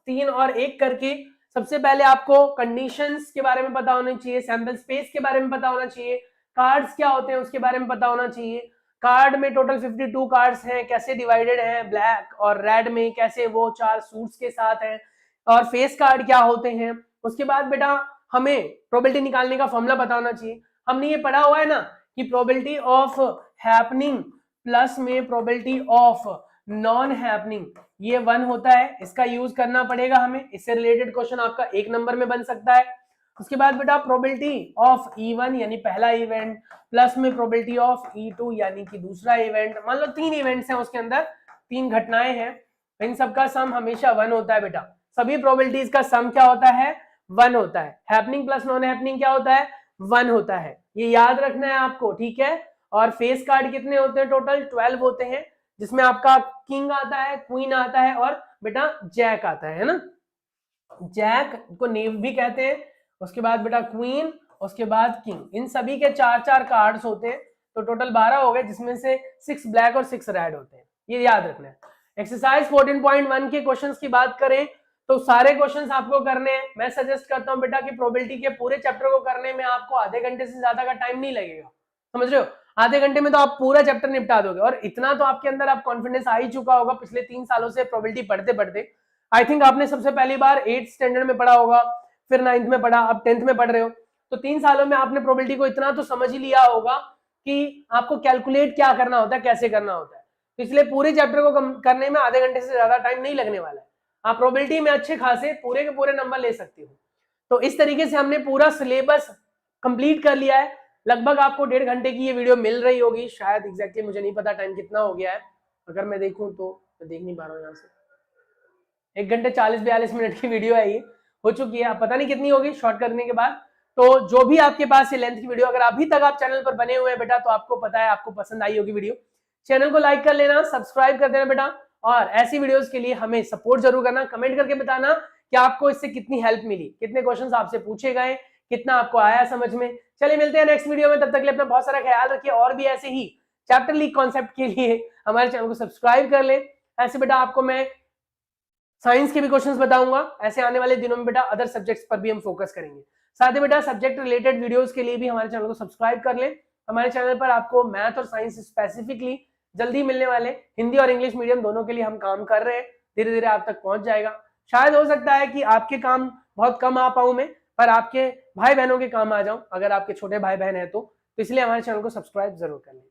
3 और 1 करके। सबसे पहले आपको कंडीशंस के बारे में पता होना चाहिए, सैंपल स्पेस के बारे में पता होना चाहिए, कार्ड्स क्या होते हैं उसके बारे में पता होना चाहिए। कार्ड में टोटल 52 कार्ड्स हैं, कैसे डिवाइडेड हैं, ब्लैक और रेड में कैसे वो 4 सूट्स के साथ हैं, और फेस कार्ड क्या होते हैं। उसके बाद बेटा हमें प्रोबेबिलिटी निकालने का फॉर्मूला पता होना चाहिए। हमने ये पढ़ा हुआ है ना कि प्रोबेबिलिटी ऑफ हैपनिंग प्लस में प्रोबेबिलिटी ऑफ नॉन हैपनिंग ये 1 होता है, इसका यूज करना पड़ेगा हमें। इससे रिलेटेड क्वेश्चन आपका 1 नंबर में बन सकता है। उसके बाद बेटा प्रोबेबिलिटी ऑफ E1 यानी पहला इवेंट प्लस में प्रोबेबिलिटी ऑफ E2 यानी कि दूसरा इवेंट। मान लो 3 इवेंट्स हैं, उसके अंदर 3 घटनाएं हैं, इन सबका सम हमेशा 1 होता है बेटा। सभी प्रोबेबिलिटीज का सम क्या होता है, 1 होता है। हैपनिंग प्लस नॉन हैपनिंग क्या होता है, 1 होता है, ये याद रखना है आपको, ठीक है। और फेस कार्ड कितने होते हैं, टोटल 12 होते हैं, जिसमें आपका किंग आता है, क्वीन आता है और बेटा जैक आता है ना। जैक को नेव भी कहते हैं, उसके बाद बेटा क्वीन, उसके बाद किंग, इन सभी के 4-4 कार्ड्स होते हैं, तो टोटल 12 हो गए, जिसमें से 6 ब्लैक और 6 रेड होते हैं, ये याद रखना है। एक्सरसाइज 14.1 के क्वेश्चंस की बात करें तो सारे क्वेश्चंस आपको करने हैं। मैं सजेस्ट करता हूं बेटा कि प्रोबेबिलिटी के पूरे चैप्टर को करने में आपको आधे घंटे से ज्यादा का टाइम नहीं लगेगा, समझ रहे हो। आधे घंटे में तो आप पूरा चैप्टर निपटा दोगे, और इतना तो आपके अंदर आप कॉन्फिडेंस आ ही चुका होगा पिछले 3 सालों से प्रोबेबिलिटी पढ़ते पढ़ते। आई थिंक आपने सबसे पहली बार 8th स्टैंडर्ड में पढ़ा होगा, फिर 9th में पढ़ा, अब 10th में पढ़ रहे हो, तो 3 सालों में आपने प्रोबेबिलिटी को इतना तो समझ ही लिया होगा कि आपको कैलकुलेट क्या करना होता है, कैसे करना होता है। तो इसलिए पूरे चैप्टर को करने में आधे घंटे से ज्यादा टाइम नहीं लगने वाला है। आप प्रोबेबिलिटी में अच्छे खासे पूरे के पूरे नंबर ले सकते हो। तो इस तरीके से हमने पूरा सिलेबस कंप्लीट कर लिया है। लगभग आपको 1.5 घंटे की ये वीडियो मिल रही होगी शायद, एग्जैक्टली मुझे नहीं पता टाइम कितना हो गया है, अगर मैं देखूं तो मैं देख नहीं पा रहा हूँ यहाँ से। 1 घंटे 40-42 मिनट की वीडियो है, ये हो चुकी है, अब पता नहीं कितनी होगी शॉर्ट करने के बाद। तो जो भी आपके पास ये लेंथ की वीडियो, अगर अभी तक आप चैनल पर बने हुए हैं बेटा तो आपको पता है आपको पसंद आई होगी वीडियो। चैनल को लाइक कर लेना, सब्सक्राइब कर देना बेटा, और ऐसी वीडियोस के लिए हमें सपोर्ट जरूर करना। कमेंट करके बताना कि आपको इससे कितनी हेल्प मिली, कितने क्वेश्चंस आपसे पूछे गए, कितना आपको आया समझ में। चलिए मिलते हैं नेक्स्ट वीडियो में, तब तक के लिए अपना बहुत सारा ख्याल रखिए, और भी ऐसे ही चैप्टर लीक कॉन्सेप्ट के लिए हमारे चैनल को सब्सक्राइब कर ले। ऐसे बेटा आपको मैं साइंस के भी क्वेश्चंस बताऊंगा, ऐसे आने वाले दिनों में बेटा अदर सब्जेक्ट्स पर भी हम फोकस करेंगे। साथ ही बेटा सब्जेक्ट रिलेटेड वीडियोस के लिए भी हमारे चैनल को सब्सक्राइब कर ले। हमारे चैनल पर आपको मैथ और साइंस स्पेसिफिकली जल्दी मिलने वाले, हिंदी और इंग्लिश मीडियम दोनों के लिए हम काम कर रहे हैं, धीरे धीरे आप तक पहुंच जाएगा। शायद हो सकता है कि आपके काम बहुत कम आ पाऊं मैं, पर आपके भाई बहनों के काम आ जाऊं, अगर आपके छोटे भाई बहन है तो इसलिए हमारे चैनल को सब्सक्राइब जरूर कर लें।